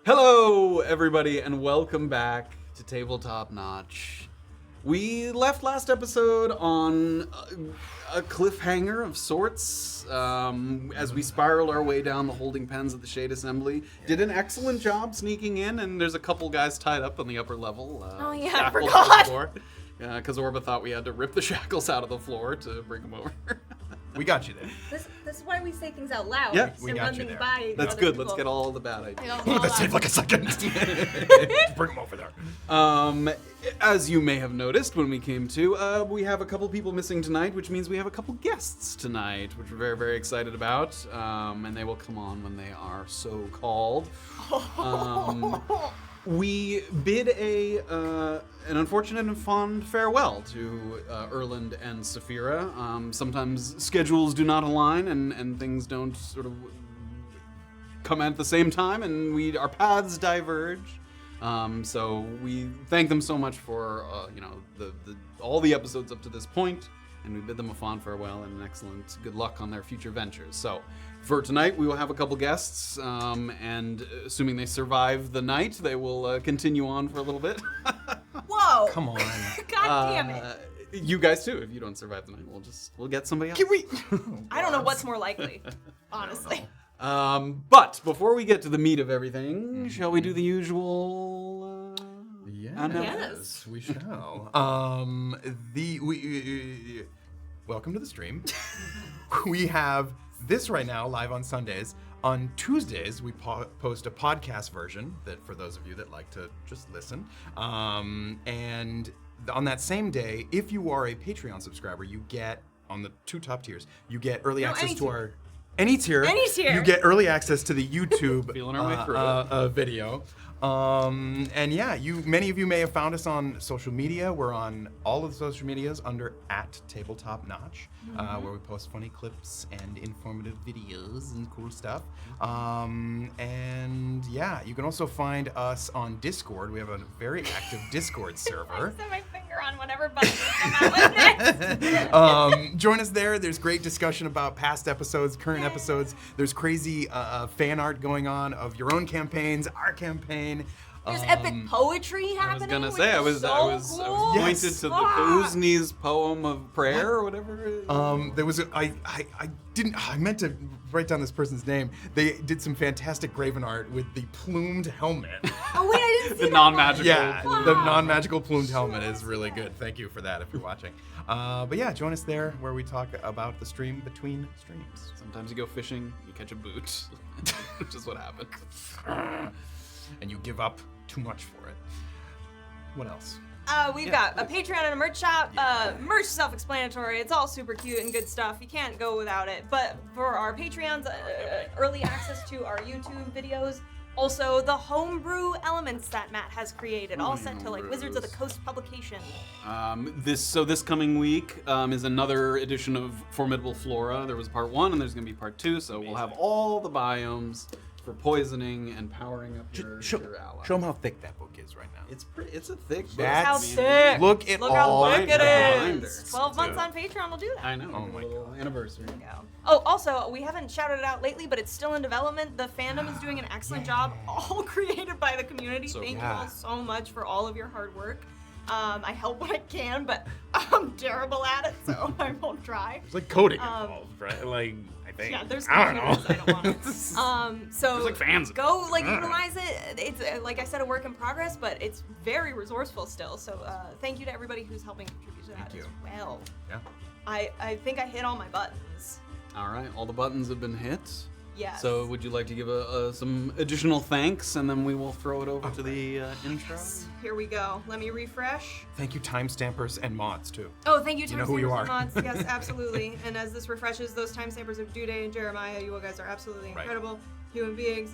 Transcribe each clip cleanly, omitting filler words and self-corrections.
Hello, everybody, and welcome back to Tabletop Notch. We left last episode on a cliffhanger of sorts as we spiral our way down the holding pens at the Shade Assembly. Did an excellent job sneaking in, and there's a couple guys tied up on the upper level. I forgot. Because Orba thought we had to rip the shackles out of the floor to bring them over. We got you there. This is why we say things out loud. Yeah, we and got run you things there. by That's other good. people. Let's get all the bad ideas. That saved like a second. Bring him over there. As you may have noticed when we came to, we have a couple people missing tonight, which means we have a couple guests tonight, which we're very, very excited about. And they will come on when they are so called. We bid an unfortunate and fond farewell to Erland and Saphira. Sometimes schedules do not align and things don't sort of come at the same time, and our paths diverge. So we thank them so much for all the episodes up to this point, and we bid them a fond farewell and an excellent good luck on their future ventures. So for tonight, we will have a couple guests, and assuming they survive the night, they will continue on for a little bit. Whoa! Come on. God damn it! You guys too. If you don't survive the night, we'll get somebody else. Can we? I don't know what's more likely, honestly. But before we get to the meat of everything, shall we do the usual? Yes, we shall. Welcome to the stream. We have this right now live on Sundays. On Tuesdays, we post a podcast version that for those of you that like to just listen. And on that same day, if you are a Patreon subscriber, you get, on the two top tiers, you get early access to our... Any tier. You get early access to the YouTube Feeling our way through video. And yeah, many of you may have found us on social media. We're on all of the social medias under @tabletopnotch, where we post funny clips and informative videos and cool stuff. And yeah, you can also find us on Discord. We have a very active Discord server. I set my finger on whatever button come out with next. Join us there. There's great discussion about past episodes, current episodes. There's crazy fan art going on of your own campaigns, our campaign. There's epic poetry happening. I was gonna say I was cool. pointed to the Uzni's poem of prayer or whatever. There was I meant to write down this person's name. They did some fantastic Graven art with the plumed helmet. Oh wait, I didn't see The that non-magical. Yeah, Wow. the non-magical plumed helmet is really good. Thank you for that if you're watching. But yeah, join us there where we talk about the stream between streams. Sometimes you go fishing, you catch a boot, which is what happened. And you give up too much for it. What else? We've got a Patreon and a merch shop. Merch is self-explanatory. It's all super cute and good stuff. You can't go without it. But for our Patreons, early access to our YouTube videos. Also, the homebrew elements that Matt has created, all sent to like Wizards of the Coast publication. This coming week is another edition of Formidable Flora. There was part 1 and there's going to be part 2, so we'll have all the biomes for poisoning and powering up your allies. Show them how thick that book is right now. It's a thick book. That's how thick. Look at Look all how thick it binder. is. 12 months on Patreon will do that. I know. Oh my God. Anniversary. Oh, also, we haven't shouted it out lately, but it's still in development. The fandom is doing an excellent job, all created by the community. Thank you all so much for all of your hard work. I help when I can, but I'm terrible at it, so I won't try. It's like coding involved, right? Like, I think. Yeah, there's I don't know. computers, I don't want it. So There's like fans. go utilize it. It's like I said, a work in progress, but it's very resourceful still. So thank you to everybody who's helping contribute to that Thank as you. well. Yeah. I think I hit all my buttons. All right, all the buttons have been hit. Yes. So would you like to give some additional thanks, and then we will throw it over to the intro? Here we go. Let me refresh. Thank you, timestampers and mods too. Oh, thank you, You know who you timestampers are. and mods. Yes, absolutely. And as this refreshes, those timestampers of Due Day and Jeremiah, you guys are absolutely incredible human beings.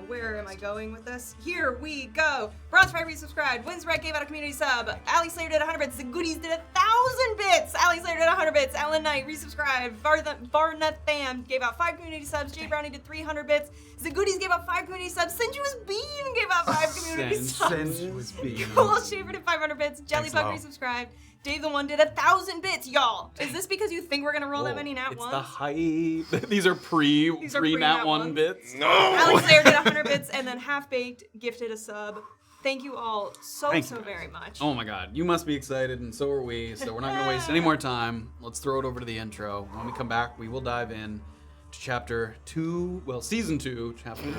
Where am I going with this? Here we go. Bronzefire resubscribed. Winsrek gave out a community sub. Ali Slayer did 100 bits. The Goodies did 1,000 bits. Ali Slayer did 100 bits. Alan Knight resubscribed. Barnatham gave out 5 community subs. Jay Brownie did 300 bits. The Goodies gave out 5 community subs. Sensuous Bean gave out 5 community subs. Sensuous Bean. Cool Shaver did 500 bits. Jellybug Thanks, resubscribed. Dave the One did 1,000 bits, y'all. Is this because you think we're gonna roll that many nat It's ones? the hype. These are pre-nat one bits. No! Alex Lair did 100 bits, and then Half Baked gifted a sub. Thank you all Thank you, very much. Oh my god, you must be excited, and so are we, so we're not going to waste any more time. Let's throw it over to the intro. When we come back, we will dive in to Chapter 2, Season 2, Chapter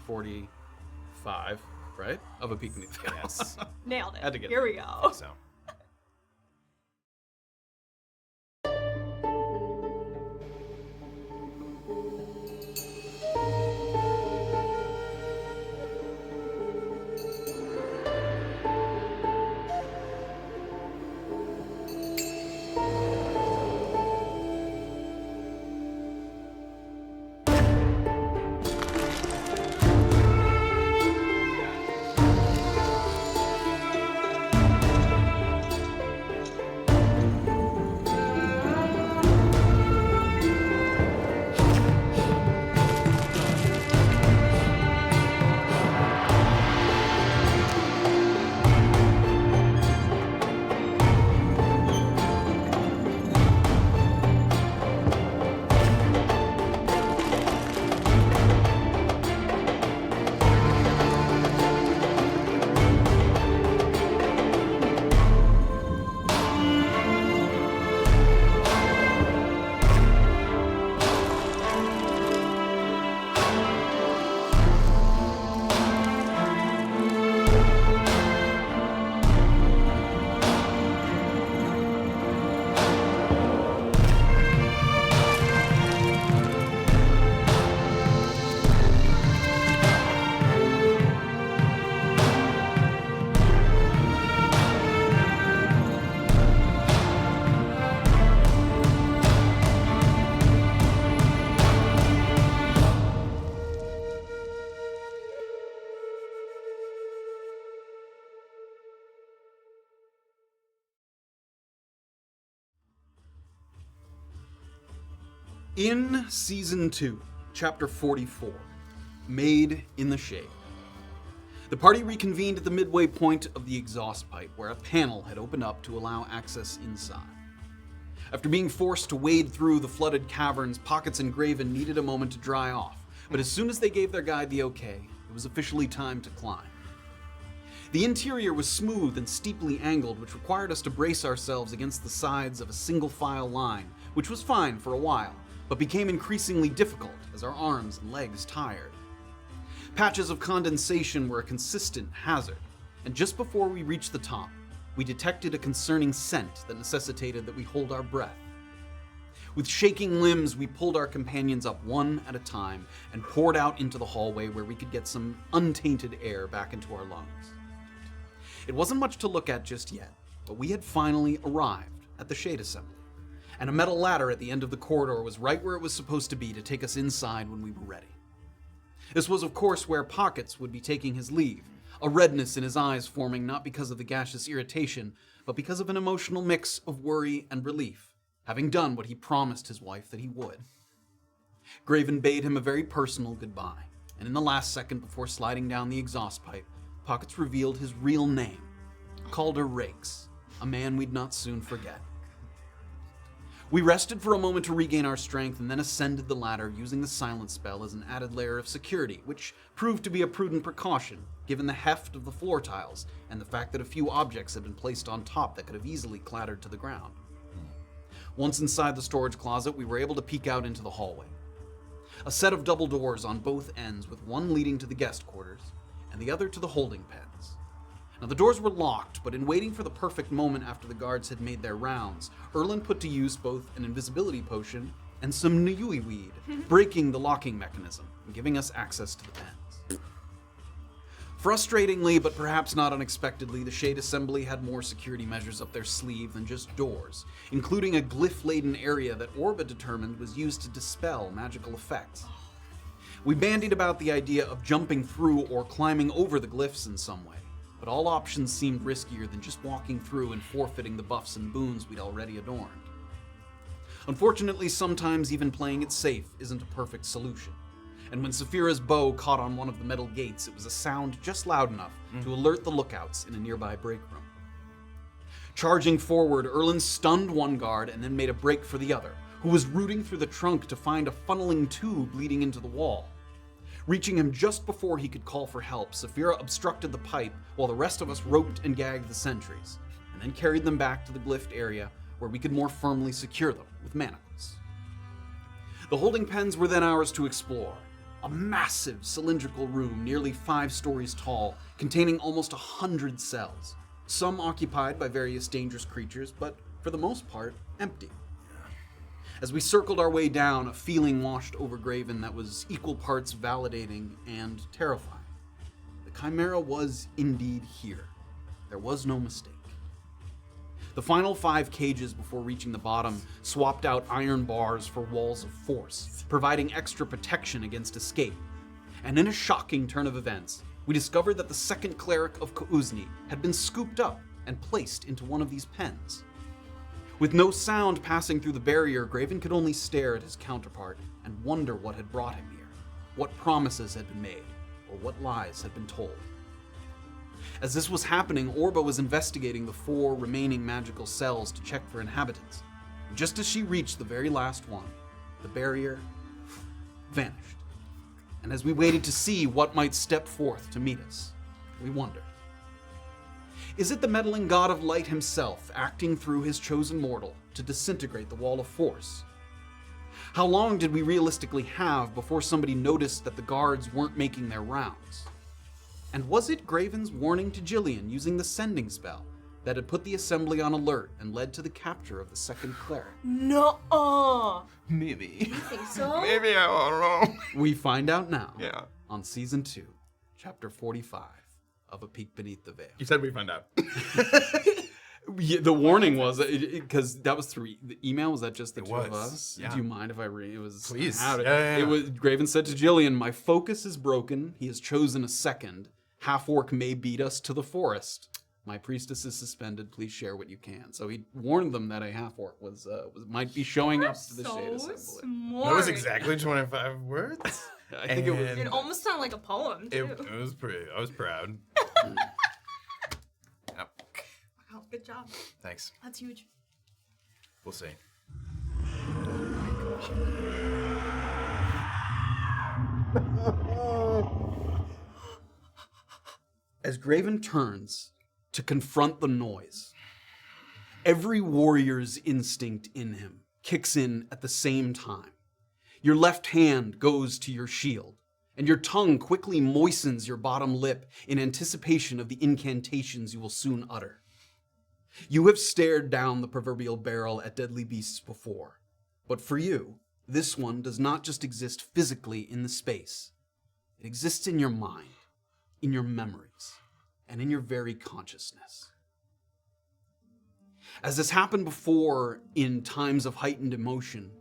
45, right? Of A Peek Beneath the Sky. Yes. Nailed it. Had to get Here it. we go. So. In Season 2, Chapter 44, Made in the Shade, the party reconvened at the midway point of the exhaust pipe, where a panel had opened up to allow access inside. After being forced to wade through the flooded caverns, Pockets and Graven needed a moment to dry off, but as soon as they gave their guide the okay, it was officially time to climb. The interior was smooth and steeply angled, which required us to brace ourselves against the sides of a single-file line, which was fine for a while, but became increasingly difficult as our arms and legs tired. Patches of condensation were a consistent hazard, and just before we reached the top, we detected a concerning scent that necessitated that we hold our breath. With shaking limbs, we pulled our companions up one at a time and poured out into the hallway where we could get some untainted air back into our lungs. It wasn't much to look at just yet, but we had finally arrived at the Shade Assembly, and a metal ladder at the end of the corridor was right where it was supposed to be to take us inside when we were ready. This was, of course, where Pockets would be taking his leave, a redness in his eyes forming not because of the gaseous irritation, but because of an emotional mix of worry and relief, having done what he promised his wife that he would. Graven bade him a very personal goodbye, and in the last second before sliding down the exhaust pipe, Pockets revealed his real name, Calder Rakes, a man we'd not soon forget. We rested for a moment to regain our strength and then ascended the ladder using the silence spell as an added layer of security, which proved to be a prudent precaution given the heft of the floor tiles and the fact that a few objects had been placed on top that could have easily clattered to the ground. Once inside the storage closet, we were able to peek out into the hallway. A set of double doors on both ends, with one leading to the guest quarters and the other to the holding pens. Now, the doors were locked, but in waiting for the perfect moment after the guards had made their rounds, Erlen put to use both an invisibility potion and some Nuyui weed, breaking the locking mechanism and giving us access to the pens. Frustratingly, but perhaps not unexpectedly, the Shade Assembly had more security measures up their sleeve than just doors, including a glyph-laden area that Orba determined was used to dispel magical effects. We bandied about the idea of jumping through or climbing over the glyphs in some way, but all options seemed riskier than just walking through and forfeiting the buffs and boons we'd already adorned. Unfortunately, sometimes even playing it safe isn't a perfect solution, and when Saphira's bow caught on one of the metal gates, it was a sound just loud enough to alert the lookouts in a nearby break room. Charging forward, Erland stunned one guard and then made a break for the other, who was rooting through the trunk to find a funneling tube leading into the wall. Reaching him just before he could call for help, Saphira obstructed the pipe while the rest of us roped and gagged the sentries, and then carried them back to the glyphed area where we could more firmly secure them with manacles. The holding pens were then ours to explore. A massive cylindrical room nearly 5 stories tall, containing almost 100 cells, some occupied by various dangerous creatures, but for the most part, empty. As we circled our way down, a feeling washed over Graven that was equal parts validating and terrifying. The Chimera was indeed here. There was no mistake. The final 5 cages before reaching the bottom swapped out iron bars for walls of force, providing extra protection against escape. And in a shocking turn of events, we discovered that the second cleric of Kuuzni had been scooped up and placed into one of these pens. With no sound passing through the barrier, Graven could only stare at his counterpart and wonder what had brought him here, what promises had been made, or what lies had been told. As this was happening, Orba was investigating the 4 remaining magical cells to check for inhabitants. Just as she reached the very last one, the barrier vanished. And as we waited to see what might step forth to meet us, we wondered. Is it the meddling god of light himself acting through his chosen mortal to disintegrate the wall of force? How long did we realistically have before somebody noticed that the guards weren't making their rounds? And was it Graven's warning to Jillian using the sending spell that had put the assembly on alert and led to the capture of the second cleric? No. Maybe. You think so? Maybe, I don't know. We find out now Yeah. on Season 2, Chapter 45 of A Peek Beneath the Veil. You said we found out. Yeah, the warning was, because that was through the email, was that just the two of was, us? yeah. Do you mind if I read? It was, Please. Yeah. It was, Graven said to Jillian, "My focus is broken. He has chosen a second. Half-orc may beat us to the forest. My priestess is suspended. Please share what you can." So he warned them that a half-orc might be showing up to the Shade Assembly. Smart. That was exactly 25 words. I think it was. It almost sounded like a poem, too. It was pretty. I was proud. Yep. Wow, good job. Thanks. That's huge. We'll see. As Graven turns to confront the noise, every warrior's instinct in him kicks in at the same time. Your left hand goes to your shield, and your tongue quickly moistens your bottom lip in anticipation of the incantations you will soon utter. You have stared down the proverbial barrel at deadly beasts before, but for you, this one does not just exist physically in the space. It exists in your mind, in your memories, and in your very consciousness. As has happened before in times of heightened emotion,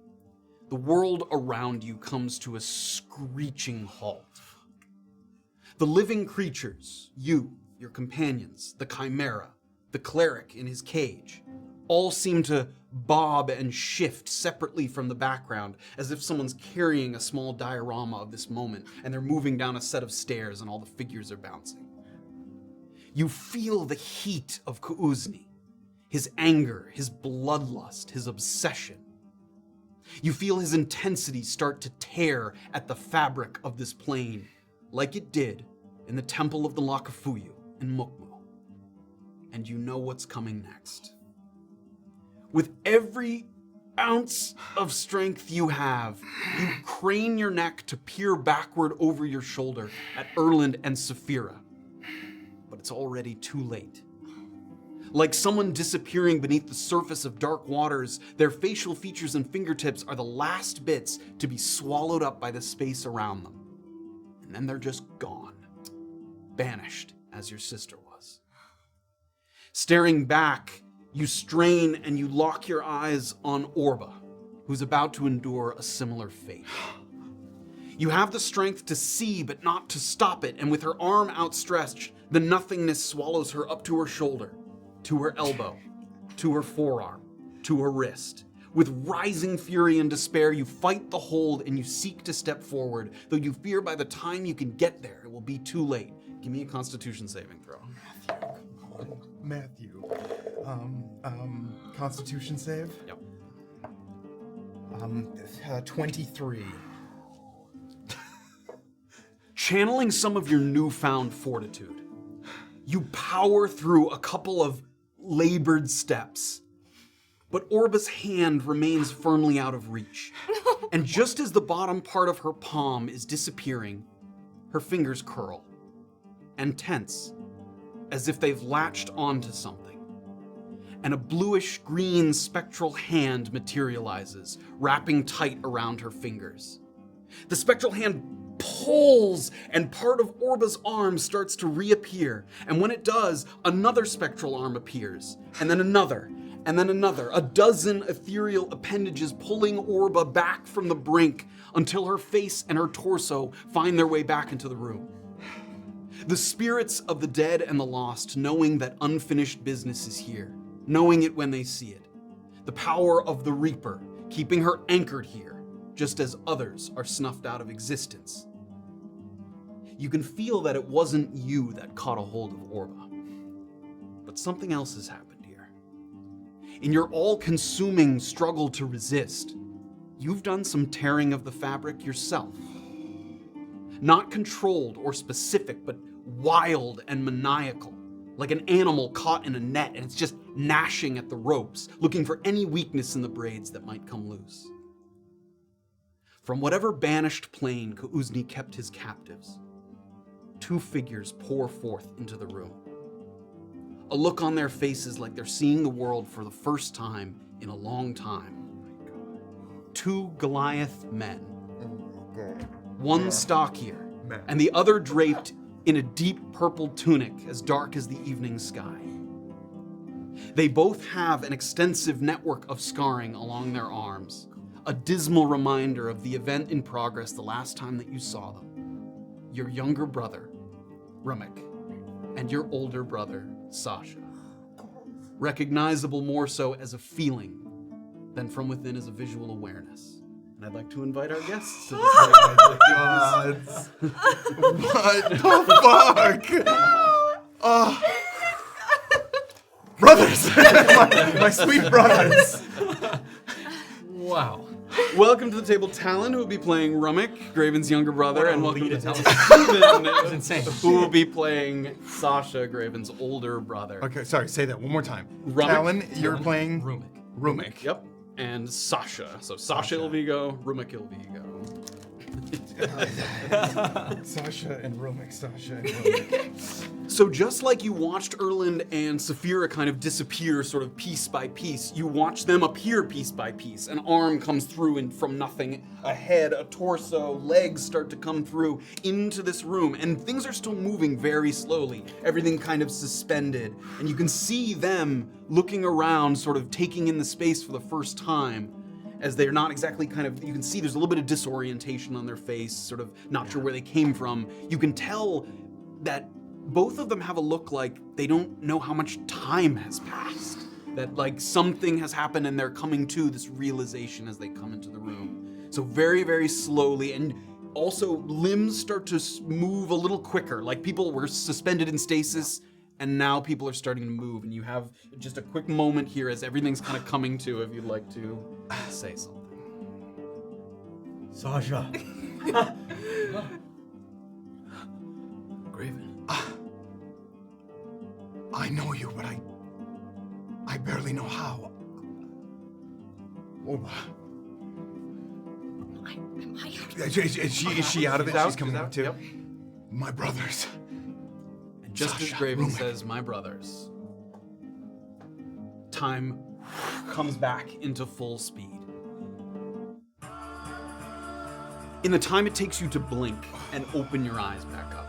the world around you comes to a screeching halt. The living creatures, you, your companions, the Chimera, the cleric in his cage, all seem to bob and shift separately from the background, as if someone's carrying a small diorama of this moment, and they're moving down a set of stairs and all the figures are bouncing. You feel the heat of Kuuzni, his anger, his bloodlust, his obsession. You feel his intensity start to tear at the fabric of this plane, like it did in the Temple of the Lakafuyu in Mukmu. And you know what's coming next. With every ounce of strength you have, you crane your neck to peer backward over your shoulder at Erland and Saphira. But it's already too late. Like someone disappearing beneath the surface of dark waters, their facial features and fingertips are the last bits to be swallowed up by the space around them. And then they're just gone, banished as your sister was. Staring back, you strain and you lock your eyes on Orba, who's about to endure a similar fate. You have the strength to see but not to stop it, and with her arm outstretched, the nothingness swallows her up to her shoulder, to her elbow, to her forearm, to her wrist. With rising fury and despair, you fight the hold and you seek to step forward, though you fear by the time you can get there, it will be too late. Give me a Constitution saving throw. Matthew. Constitution save? Yep. 23. Channeling some of your newfound fortitude, you power through a couple of labored steps, but Orba's hand remains firmly out of reach. And just as the bottom part of her palm is disappearing, her fingers curl and tense, as if they've latched onto something. And a bluish-green spectral hand materializes, wrapping tight around her fingers. The spectral hand pulls, and part of Orba's arm starts to reappear. And when it does, another spectral arm appears, and then another, and then another. A dozen ethereal appendages pulling Orba back from the brink until her face and her torso find their way back into the room. The spirits of the dead and the lost, knowing that unfinished business is here, knowing it when they see it. The power of the Reaper, keeping her anchored here, just as others are snuffed out of existence. You can feel that it wasn't you that caught a hold of Orba, but something else has happened here. In your all-consuming struggle to resist, you've done some tearing of the fabric yourself. Not controlled or specific, but wild and maniacal, like an animal caught in a net and it's just gnashing at the ropes, looking for any weakness in the braids that might come loose. From whatever banished plane Kuuzni kept his captives, two figures pour forth into the room. A look on their faces like they're seeing the world for the first time in a long time. Two Goliath men. One stockier, and the other draped in a deep purple tunic as dark as the evening sky. They both have an extensive network of scarring along their arms, a dismal reminder of the event in progress the last time that you saw them. Your younger brother, Rumik, and your older brother, Sascha. Recognizable more so as a feeling than from within as a visual awareness. And I'd like to invite our guests to the God. What the fuck? Brothers! my sweet brothers! Wow. Welcome to the table, Talon, who will be playing Rumik, Graven's younger brother, and welcome to Talon. Steven, insane. who will be playing Sascha, Graven's older brother. Okay, sorry, say that one more time. Rumik. Talon, you're playing Rumik. Rumik. Yep. And Sascha. So Sascha Ilvigo, Rumik Ilvigo. Sascha and Rumik, Sascha and Rumik. So just like you watched Erland and Saphira kind of disappear sort of piece by piece, you watch them appear piece by piece. An arm comes through and from nothing, a head, a torso, legs start to come through into this room, and things are still moving very slowly. Everything kind of suspended, and you can see them looking around, sort of taking in the space for the first time. As they're not exactly kind of, you can see there's a little bit of disorientation on their face, sort of not sure where they came from. You can tell that both of them have a look like they don't know how much time has passed. That like something has happened and they're coming to this realization as they come into the room. So very, very slowly, and also limbs start to move a little quicker. Like people were suspended in stasis, and now people are starting to move, and you have just a quick moment here as everything's kind of coming to, if you'd like to say something. Sascha. Graven. I know you, but I barely know how. Orba. Am I Is she out of it? She's coming out too? Yep. My brothers. Just as Sascha, Graven Rumik. says, my brothers, time comes back into full speed. In the time it takes you to blink and open your eyes back up,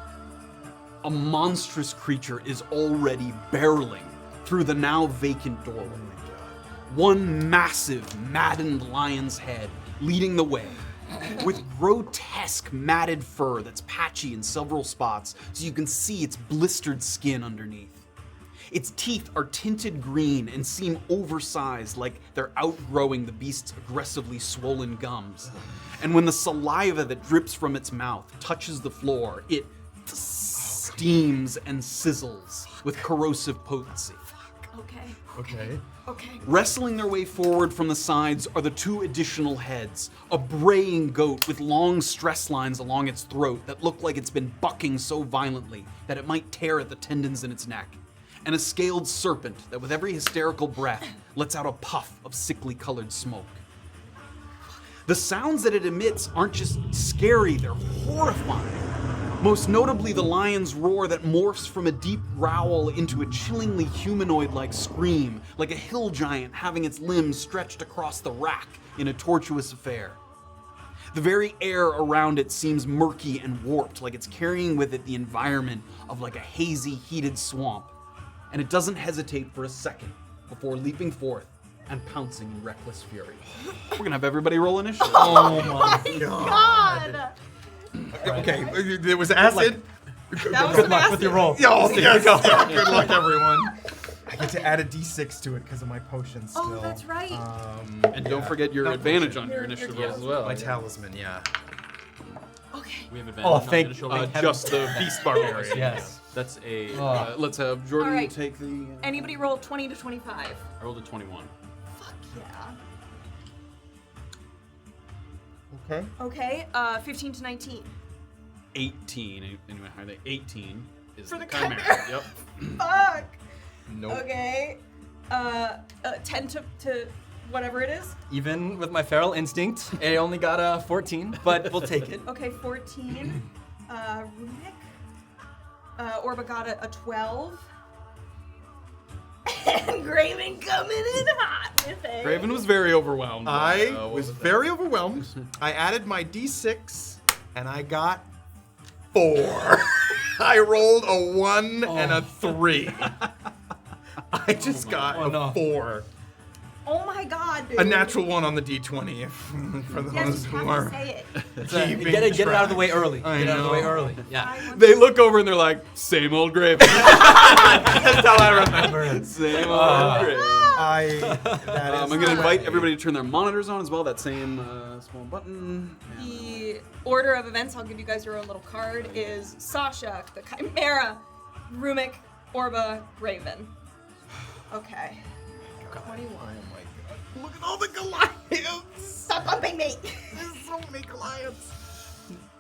a monstrous creature is already barreling through the now vacant doorway. One massive, maddened lion's head leading the way, with grotesque matted fur that's patchy in several spots so you can see its blistered skin underneath. Its teeth are tinted green and seem oversized, like they're outgrowing the beast's aggressively swollen gums. And when the saliva that drips from its mouth touches the floor, it steams and sizzles with corrosive potency. Okay. Okay. Okay. Wrestling their way forward from the sides are the 2 additional heads, a braying goat with long stress lines along its throat that look like it's been bucking so violently that it might tear at the tendons in its neck, and a scaled serpent that with every hysterical breath lets out a puff of sickly colored smoke. The sounds that it emits aren't just scary, they're horrifying. Most notably the lion's roar that morphs from a deep growl into a chillingly humanoid-like scream, like a hill giant having its limbs stretched across the rack in a tortuous affair. The very air around it seems murky and warped, like it's carrying with it the environment of like a hazy, heated swamp. And it doesn't hesitate for a second before leaping forth and pouncing in reckless fury. We're gonna have everybody roll initiative. Oh my God! Okay, there was acid. That was Good some luck acid. with your roll. Oh, yes. Good luck, everyone. I get to add a d6 to it because of my potions still. Oh, that's right. And don't forget your advantage on your initiative rolls as well. My talisman, yeah. Okay. We have advantage Oh, on thank initial Uh, roll. just the beast barbarian. Yes. That's a. Let's have Jordan All right. take the. Anybody roll 20 to 25? I rolled a 21. Fuck yeah. Okay. Okay, 15 to 19. 18. Anyway, higher than 18 is For the Chimera. Chimera. Yep. Fuck! Nope. Okay. 10 to whatever it is. Even with my feral instinct, I only got a 14, but we'll take it. Okay, 14. Rumik. Orba got a 12. And Graven coming in hot with it. Graven was very overwhelmed. by, I what was it? very overwhelmed. I added my d6 and I got 4. I rolled a 1 and a 3. I just got a 4. Oh my god, dude. A natural 1 on the d20 if, for those Yes, you who have to are say it. keeping Get it out of the way track. early. I Get it out of the way know. early. Yeah. They look over and they're like, same old Graven. That's how I remember it. Same old Graven. I'm I'm gonna invite everybody to turn their monitors on as well. That same small button. The order of events, I'll give you guys your own little card, is Sascha, the Chimera, Rumik, Orba, Graven. Okay. 21. Look at all the Goliaths! Stop bumping me! There's so many Goliaths!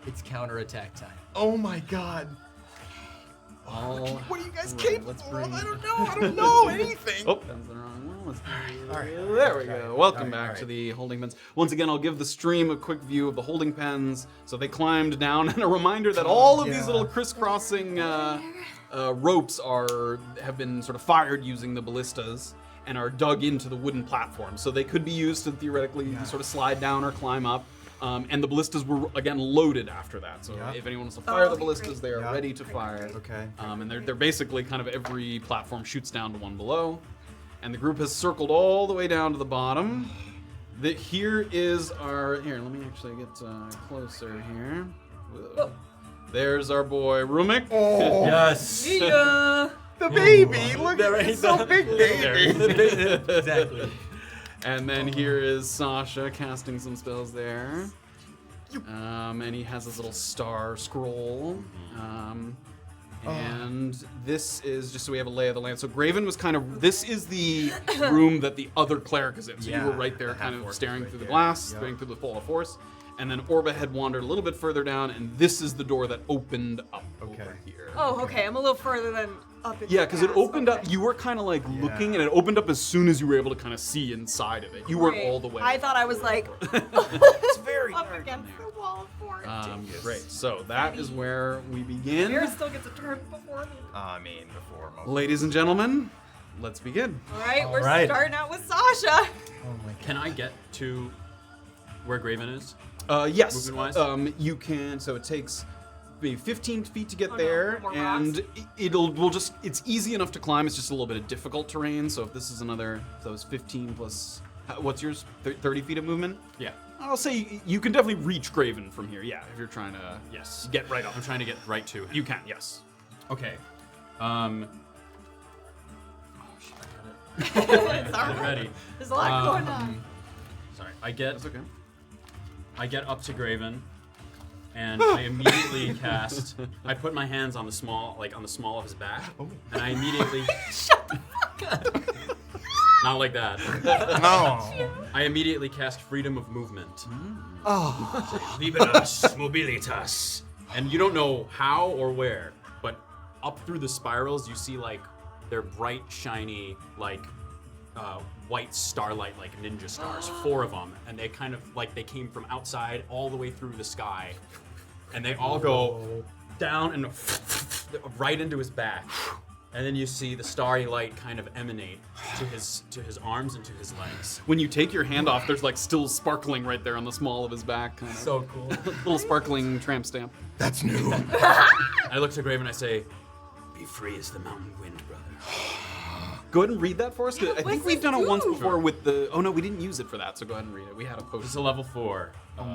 It's counterattack time. Oh my god. All What are you guys Right, capable let's of? bring- I don't know anything. Oh, that's the wrong one. Let's do- All right. There we go. Welcome All right, back all to right. the holding pens. Once again, I'll give the stream a quick view of the holding pens. So they climbed down, and a reminder that all of these Yeah. little crisscrossing ropes have been sort of fired using the ballistas and are dug into the wooden platform. So they could be used to theoretically sort of slide down or climb up. And the ballistas were again loaded after that. So Yeah. if anyone wants to fire the okay, ballistas, great. they are Yeah. ready to fire. Okay. And they're basically kind of every platform shoots down to one below. And the group has circled all the way down to the bottom. Here is our. Here, let me actually get closer here. Whoa. There's our boy Rumik. Oh, Yes. Yeah. the baby! Look There at he it's so does. big, baby! Exactly. And then here is Sascha casting some spells there. And he has his little star scroll. And this is just so we have a lay of the land. So Graven was kind of. This is the room that the other cleric is in. So you were Yeah, right there, the kind of half-orc staring right through the there. glass, Yep. staring through the fall of force. And then Orba had wandered a little bit further down, and this is the door that opened up over here. Oh, okay. I'm a little further than up in Yeah, the because it glass. opened Okay. up. You were kind of like looking, and it opened up as soon as you were able to kind of see inside of it. You weren't Great. all the way. I thought I was like it's very up dark in against there. the wall for it. Great. So that is where we begin. Mira still gets a turn before me. I mean, before most. Ladies and gentlemen, let's begin. All right, we're right. starting out with Sascha. Oh my Can I get to where Graven is? Yes. Movement-wise? You can. So it takes maybe 15 feet to get Oh, no, there, more and rocks? it's easy enough to climb. It's just a little bit of difficult terrain. So if this is another, so it's 15 plus. What's yours? 30 feet of movement. Yeah. I'll say you can definitely reach Graven from here. Yeah, if you're trying to. Yes. Get right up. I'm trying to get right to him. You can. Yes. Okay. Oh shit, I got it. It's Get all right. ready. There's a lot going on. Sorry. I get That's okay. up to Graven, and I immediately cast. I put my hands on the small of his back, and I immediately. Shut the fuck up. Not like that. No. I immediately cast Freedom of Movement. Liberas mobilitas. And you don't know how or where, but up through the spirals, you see like they're bright, shiny, like white starlight, like ninja stars, 4 of them, and they kind of like they came from outside all the way through the sky, and they all go down and right into his back, and then you see the starry light kind of emanate to his arms and to his legs. When you take your hand off, there's like still sparkling right there on the small of his back. Kind of. So cool. Little sparkling tramp stamp. That's new. I look to Graven and I say, "Be free as the mountain wind, brother." Go ahead and read that for us. 'Cause I think What's we've this done it once do? before with the. Oh no, we didn't use it for that. So go ahead and read it. We had a This post. is a level 4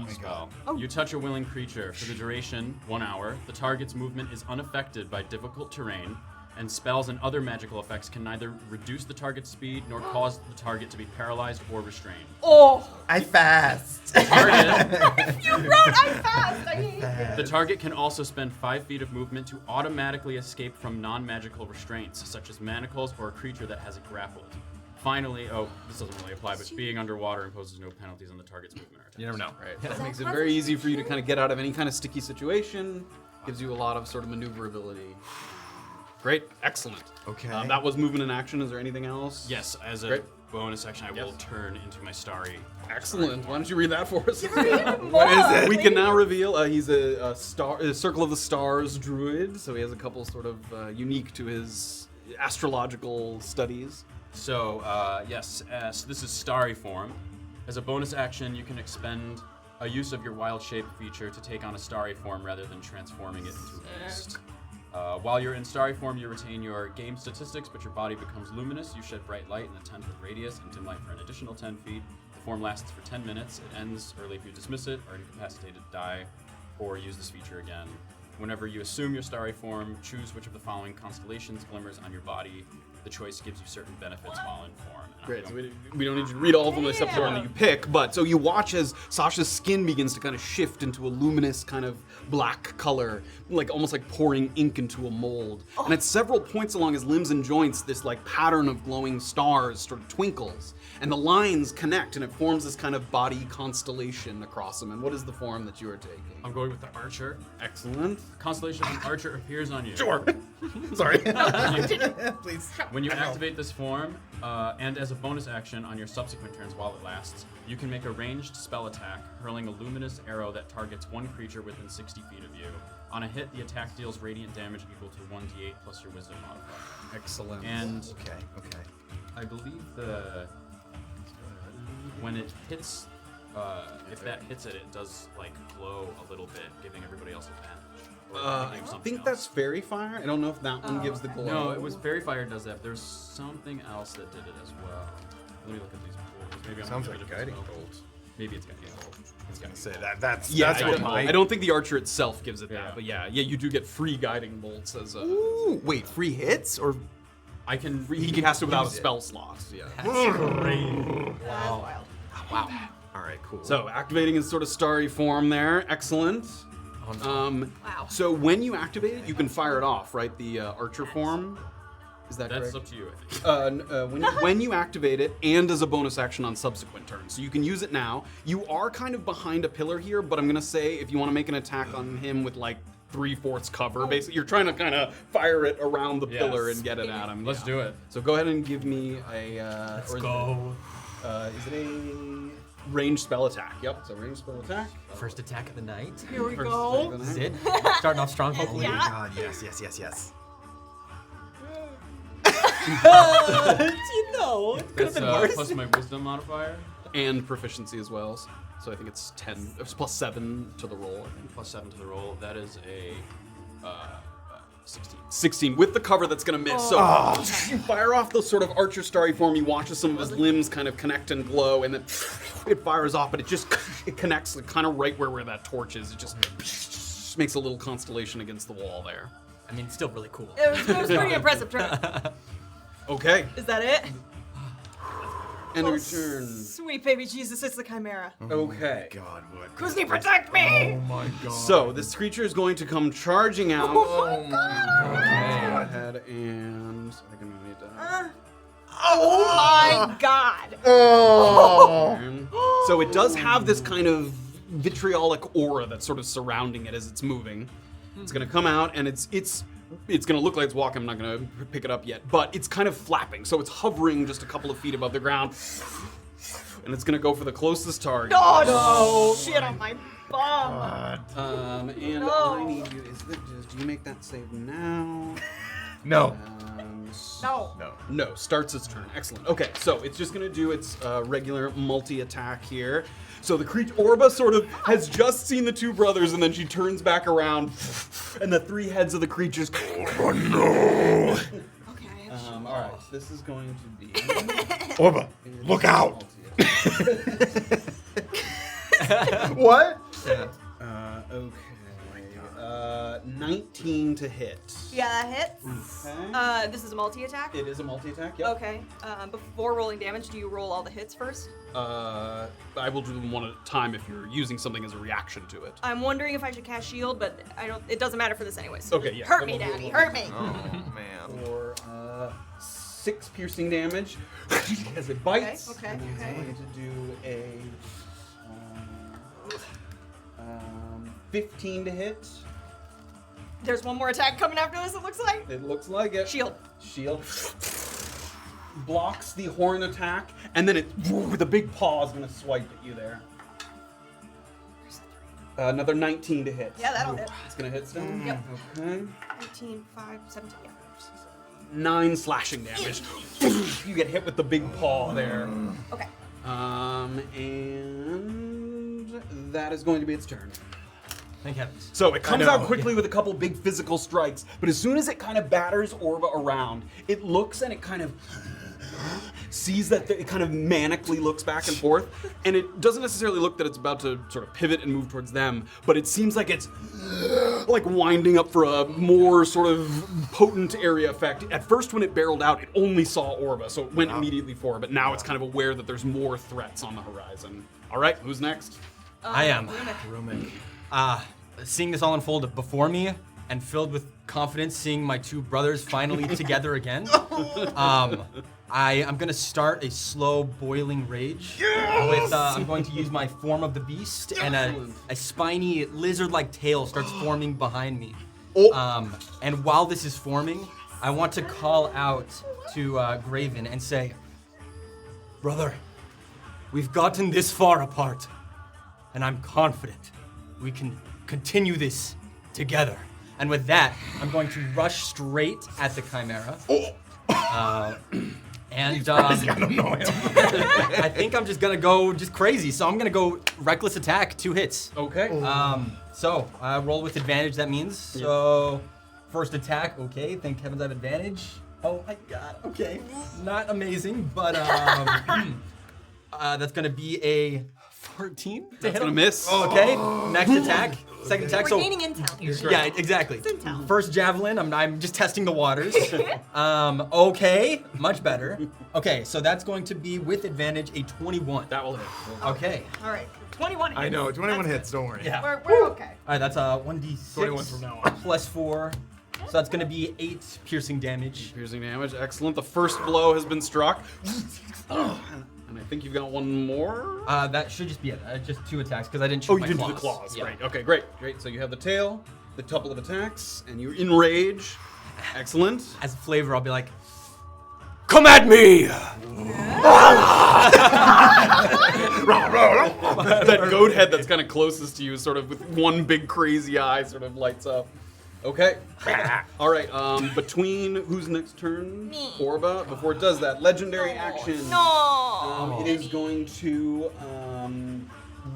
spell. You touch a willing creature for the duration 1 hour. The target's movement is unaffected by difficult terrain, and spells and other magical effects can neither reduce the target's speed nor cause the target to be paralyzed or restrained. Oh, I fast. Target, you wrote I fast. I hate it. the target can also spend 5 feet of movement to automatically escape from non-magical restraints, such as manacles or a creature that has it grappled. Finally, this doesn't really apply, but being underwater imposes no penalties on the target's movement or attack. You never know. Right. That makes it very easy for you to kind of get out of any kind of sticky situation. Gives you a lot of sort of maneuverability. Great. Excellent. Okay. That was movement and action. Is there anything else? Yes, as a Great. bonus action, I will Yes. turn into my starry. Excellent. Why don't you read that for us? What is it? We can now reveal he's a Circle of the Stars druid, so he has a couple sort of unique to his astrological studies. So, so this is starry form. As a bonus action, you can expend a use of your wild shape feature to take on a starry form rather than transforming it into a beast. While you're in starry form, you retain your game statistics, but your body becomes luminous. You shed bright light in a 10-foot radius and dim light for an additional 10 feet. The form lasts for 10 minutes. It ends early if you dismiss it, are incapacitated, die, or use this feature again. Whenever you assume your starry form, choose which of the following constellations glimmers on your body. The choice gives you certain benefits while in form. Great. So we don't need you to read all of them except for the one that you pick. But so you watch as Sasha's skin begins to kind of shift into a luminous kind of black color, like almost like pouring ink into a mold. And at several points along his limbs and joints, this like pattern of glowing stars sort of twinkles, and the lines connect, and it forms this kind of body constellation across him. And what is the form that you are taking? I'm going with the archer. Excellent. Constellation of an archer appears on you. Sure. Sorry. Please. When you activate this form, and as a bonus action on your subsequent turns while it lasts, you can make a ranged spell attack, hurling a luminous arrow that targets one creature within 60 feet of you. On a hit, the attack deals radiant damage equal to 1d8 plus your wisdom modifier. Excellent. And Okay. I believe when it hits, if that hits it, it does like glow a little bit, giving everybody else advantage. Or I something think else. that's Fairy Fire. I don't know if that one gives the glow. No, it was Fairy Fire does that. There's something else that did it as well. Let me look at these rules. Maybe I'm Sounds thinking like of guiding spell. bolt. Maybe it's guiding bolt. It's guiding Say that. That's Yeah, that's what I don't think the archer itself gives it Yeah. that, but yeah, you do get free guiding bolts as a. Ooh, wait, free hits or I can. He can cast it without a spell slot. Yeah. Wow. wow. All right, cool. So activating his sort of starry form there. Excellent. Wow. So when you activate it, you can fire it off, right? The archer form. Is that That's correct? up to you, I think. When you activate it, and as a bonus action on subsequent turns, so you can use it now. You are kind of behind a pillar here, but I'm gonna say if you want to make an attack on him with like 3/4 cover, basically, you're trying to kind of fire it around the pillar Yes. and get it at him. Let's do it. So go ahead and give me a. Let's Go. Is it a ranged spell attack? Yep, so ranged spell attack. First attack of the night. Here we First go. attack of the This is night. it. Starting off strong, hopefully. Oh my Yeah. God! Yes. You know, it could have That's been worse. plus my wisdom modifier. And proficiency as well. So I think it's 10. It's plus 7 to the roll. I think. Plus 7 to the roll. That is a 16. 16 with the cover that's gonna miss. So you fire off the sort of archer starry form. You watch as some of his limbs kind of connect and glow, and then it fires off, but it connects kind of right where that torch is. It just makes a little constellation against the wall there. I mean, still really cool. It was pretty impressive turn. Okay. Is that it? End of Oh, your turn. Sweet baby Jesus, it's the Chimera. Okay. God, what? Kuzni, protect me! Oh my God. So this creature is going to come charging out. Oh my Go God. ahead and I think we need to. Oh my God! So it does have this kind of vitriolic aura that's sort of surrounding it as it's moving. It's gonna come out and it's gonna look like it's walking. I'm not gonna pick it up yet, but it's kind of flapping, so it's hovering just a couple of feet above the ground, and it's gonna go for the closest target. Oh, no! Shit on my bum! And No. I need you. Do you make that save now? No. No. No. No, starts its turn. Excellent. Okay, so it's just gonna do its regular multi-attack here. So the creature, Orba, sort of has just seen the two brothers, and then she turns back around, and the three heads of the creatures. Oh no! Okay. All right, this is going to be. Orba, look out! What? Okay. 19 to hit. Yeah, that hits. Okay. This is a multi-attack? It is a multi-attack. Yep. Okay. Before rolling damage, do you roll all the hits first? I will do them one at a time if you're using something as a reaction to it. I'm wondering if I should cast shield, but I don't. It doesn't matter for this anyways. Okay, yeah. Hurt then me, we'll do Daddy. it. Hurt me. Oh man. For 6 piercing damage as it bites. Okay, And then okay. I'm going to do a 15 to hit. There's one more attack coming after this. It looks like. It looks like it. Shield. Shield. Blocks the horn attack, and then it, with a big paw, is going to swipe at you there. Another 19 to hit. Yeah, that'll hit. It's going to hit still? Yep. Okay. 18, 5, 17. Yeah. 9 slashing damage. You get hit with the big paw there. Okay. And that is going to be its turn. Thank heavens. So it comes know. out quickly with a couple big physical strikes, but as soon as it kind of batters Orba around, it looks and it kind of sees that it kind of manically looks back and forth, and it doesn't necessarily look that it's about to sort of pivot and move towards them, but it seems like it's like winding up for a more sort of potent area effect. At first when it barreled out, it only saw Orba, so it went immediately for her, but now it's kind of aware that there's more threats on the horizon. All right, who's next? I am. Rumik. Seeing this all unfold before me and filled with confidence, seeing my two brothers finally together again, I'm gonna start a slow boiling rage. With I'm going to use my form of the beast, and a spiny lizard-like tail starts forming behind me. And while this is forming, I want to call out to Graven and say, "Brother, we've gotten this far apart, and I'm confident we can continue this together." And with that, I'm going to rush straight at the Chimera. And I don't know him. I think I'm just gonna go crazy. So I'm gonna go reckless attack, 2 hits. Okay. So I roll with advantage. That means so. First attack, okay. Thank heavens I have advantage. Oh my god. Okay. Not amazing, but that's gonna be a 14. That's gonna miss. Okay. Next attack. Second attack. We're So gaining intel here. yeah, exactly. It's intel. First javelin, I'm just testing the waters. Okay, much better. Okay, so that's going to be with advantage a 21. That will hit. Okay. All right. 21 hits. I know, 21 That's hits, don't worry. Yeah. We're okay. All right, that's 1d6 21 from now on. plus 4. So that's going to be 8 piercing damage. Piercing damage, excellent. The first blow has been struck. And I think you've got one more. That should just be it. Just 2 attacks because I didn't shoot Oh, you my didn't claws. do the claws. Yeah. Great. Okay, great. So you have the tail, the couple of attacks, and you're in rage. Excellent. As a flavor, I'll be like, "Come at me!" That goat head that's kind of closest to you, sort of with one big crazy eye, sort of lights up. Okay. All right. Between who's next turn? Me. Orba. Before it does that, legendary action. No. It is going to.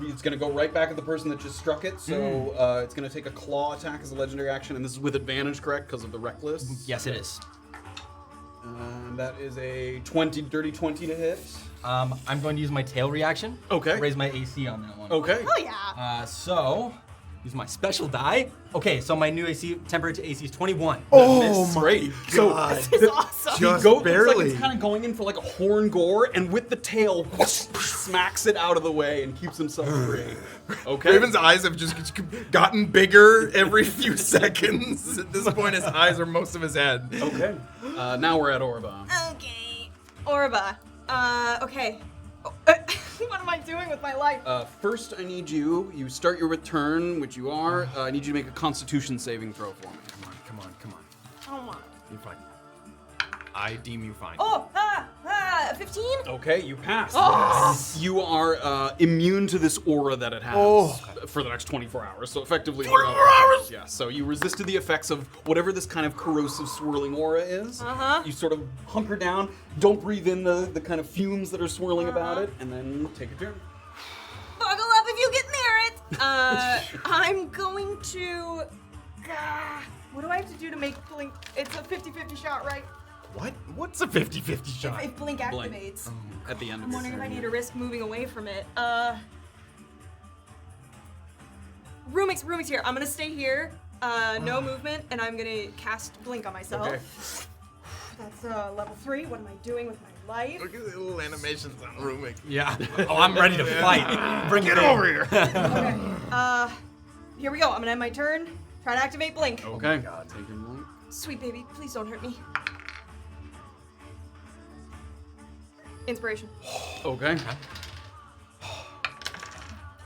It's going to go right back at the person that just struck it. So it's going to take a claw attack as a legendary action, and this is with advantage, correct? Because of the reckless. Yes, it is. That is a dirty 20 to hit. I'm going to use my tail reaction. Okay. Raise my AC on that one. Okay. Oh yeah. So, use my special die. Okay, so my new AC, temporary AC is 21. Oh Miss. my Great. God. This is awesome. Just goat barely. looks like it's kind of going in for like a horn gore, and with the tail, smacks it out of the way and keeps himself free. Okay. Raven's eyes have just gotten bigger every few seconds. At this point, his eyes are most of his head. Okay. Now we're at Orba. Okay. Orba. Okay. What am I doing with my life? First, I need you start your return, which you are. I need you to make a Constitution saving throw for me. Come on. Oh my. You're fine. I deem you fine. Oh, 15? Okay, you pass. Oh. You are immune to this aura that it has for the next 24 hours. So effectively, 24 hours? Yeah. So you resisted the effects of whatever this kind of corrosive, swirling aura is. You sort of hunker down, don't breathe in the kind of fumes that are swirling about it, and then take a turn. Buckle up if you get near it. I'm going to. What do I have to do to make Blink? It's a 50-50 shot, right? What? What's a 50-50 shot? If Blink activates. At the end I'm of wondering your if I turn. need to risk moving away from it. Rumik's here. I'm gonna stay here. No movement, and I'm gonna cast Blink on myself. Okay. That's level 3. What am I doing with my life? Look at the little animations on Rumik. Yeah. Oh, I'm ready to fight. Bring it over here. Okay. Here we go. I'm gonna end my turn. Try to activate Blink. Okay. Take your blink. Sweet baby, please don't hurt me. Inspiration. Okay.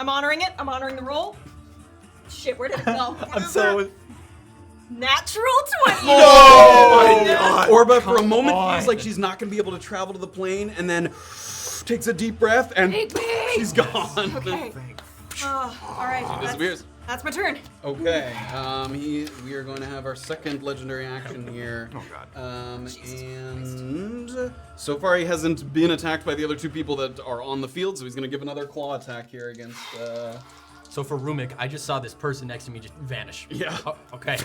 I'm honoring it. I'm honoring the roll. Shit, where did it go? I'm so. Natural 20. Oh my god. Orba, for a moment, on. feels like she's not going to be able to travel to the plane, and then takes a deep breath, and Big pig. she's gone. Okay. All right. She disappears. That's my turn. Okay. We are going to have our second legendary action here. Oh god. And so far he hasn't been attacked by the other two people that are on the field, so he's going to give another claw attack here against. So for Rumik, I just saw this person next to me just vanish. Yeah. Oh, okay.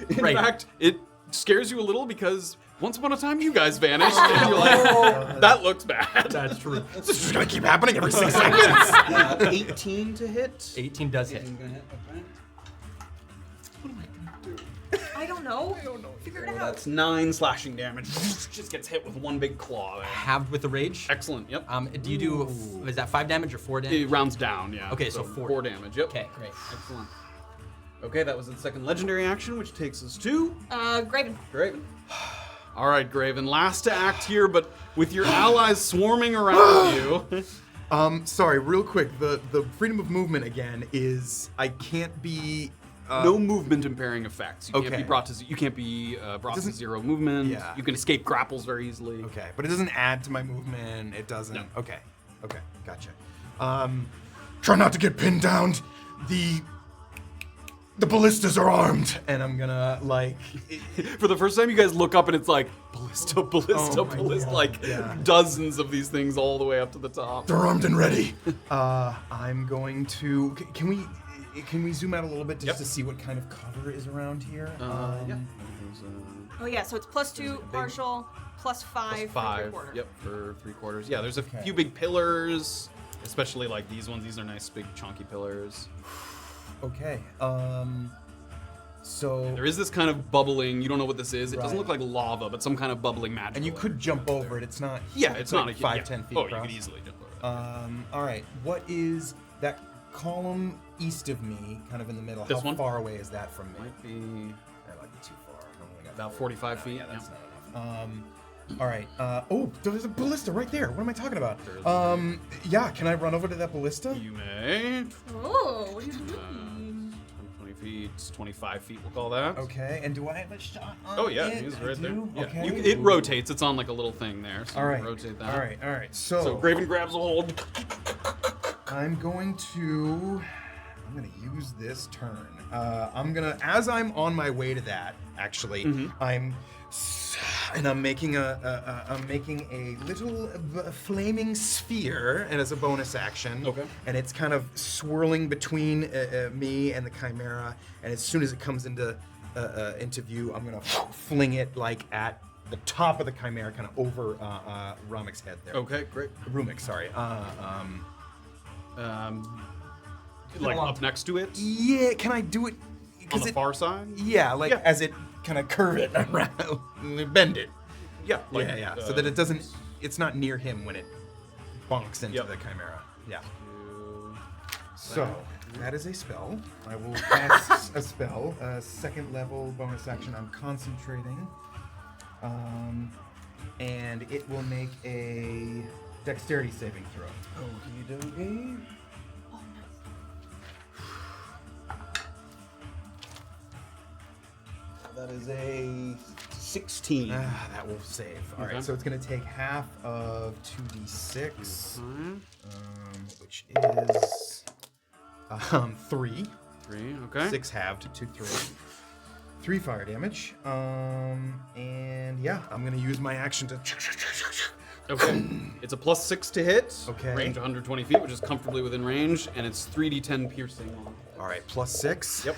In Great. fact, it scares you a little because once upon a time you guys vanished, and you're like, that looks bad. That's true. This is just gonna keep happening every 6 seconds. 18 to hit. 18 does hit. 18 gonna hit. Okay. I don't know. Figure it out. That's 9 slashing damage. Just gets hit with one big claw there. Halved with the rage. Excellent. Yep. Do you do? Is that 5 damage or 4 damage? It rounds down. Yeah. Okay, so 4. 4 damage. Yep. Okay, great. Excellent. Okay, that was the second legendary action, which takes us to Graven. Graven. All right, Graven. Last to act here, but with your allies swarming around you. Sorry, real quick. The freedom of movement again is I can't be. No movement impairing effects. You can't Okay. be brought to to 0 movement. Yeah. You can escape grapples very easily. Okay, but it doesn't add to my movement. It doesn't. No. Okay, gotcha. Try not to get pinned down. The ballistas are armed, and I'm gonna like. For the first time, you guys look up and it's like ballista, Oh my God, like yeah. dozens of these things all the way up to the top. They're armed and ready. I'm going to. Can we zoom out a little bit just Yep. to see what kind of cover is around here? Yeah. Oh yeah, so it's +2 partial, +5 for 5. 3/4. Yep, for 3/4. Yeah, there's a few big pillars, especially like these ones. These are nice, big, chunky pillars. Okay. So. There is this kind of bubbling. You don't know what this is. It doesn't Right. look like lava, but some kind of bubbling magic. And you could jump over it. It's not. Yeah, it's not like a 5-10 feet Oh, across. you could easily jump over. All right. What is that column east of me, kind of in the middle? This How one? far away is that from me? Might be That might be too far. I only got about 45 feet. Yeah, that's yeah. not enough. All right. Oh, there's a ballista right there. What am I talking about? There is. Yeah. Can I run over to that ballista? You may. Oh, what are you doing? 20 feet, 25 feet, we'll call that. Okay. And do I have a shot on Oh, yeah, it? he's I right there. do? Yeah. Okay. It rotates. It's on like a little thing there. So All you right. rotate that. All right. All right. So, So Graven grabs a hold. I'm going to use this turn. As I'm on my way to that, actually, I'm making a little flaming sphere, and as a bonus action. Okay. And it's kind of swirling between me and the Chimera, and as soon as it comes into view, I'm gonna fling it like at the top of the Chimera, kind of over Rumik's head there. Okay, great. Rumik, sorry. Like up next to it? Yeah, can I do it? On the far side? Yeah, like Yeah. as it kind of curve it around, bend it. Yeah. Yeah. So that it doesn't. It's not near him when it bonks into the Chimera. Yeah. So that is a spell. I will cast a spell, a second level bonus action. I'm concentrating, and it will make a dexterity saving throw. Okie dokie. That is a 16. That will save. All right, so it's going to take half of 2d6, which is 3. 3, okay. 6 halved to 3. 3 fire damage. And yeah, I'm going to use my action to... Okay. It's a +6 to hit. Okay. Range 120 feet, which is comfortably within range, and it's 3d10 piercing. All right, +6. Yep.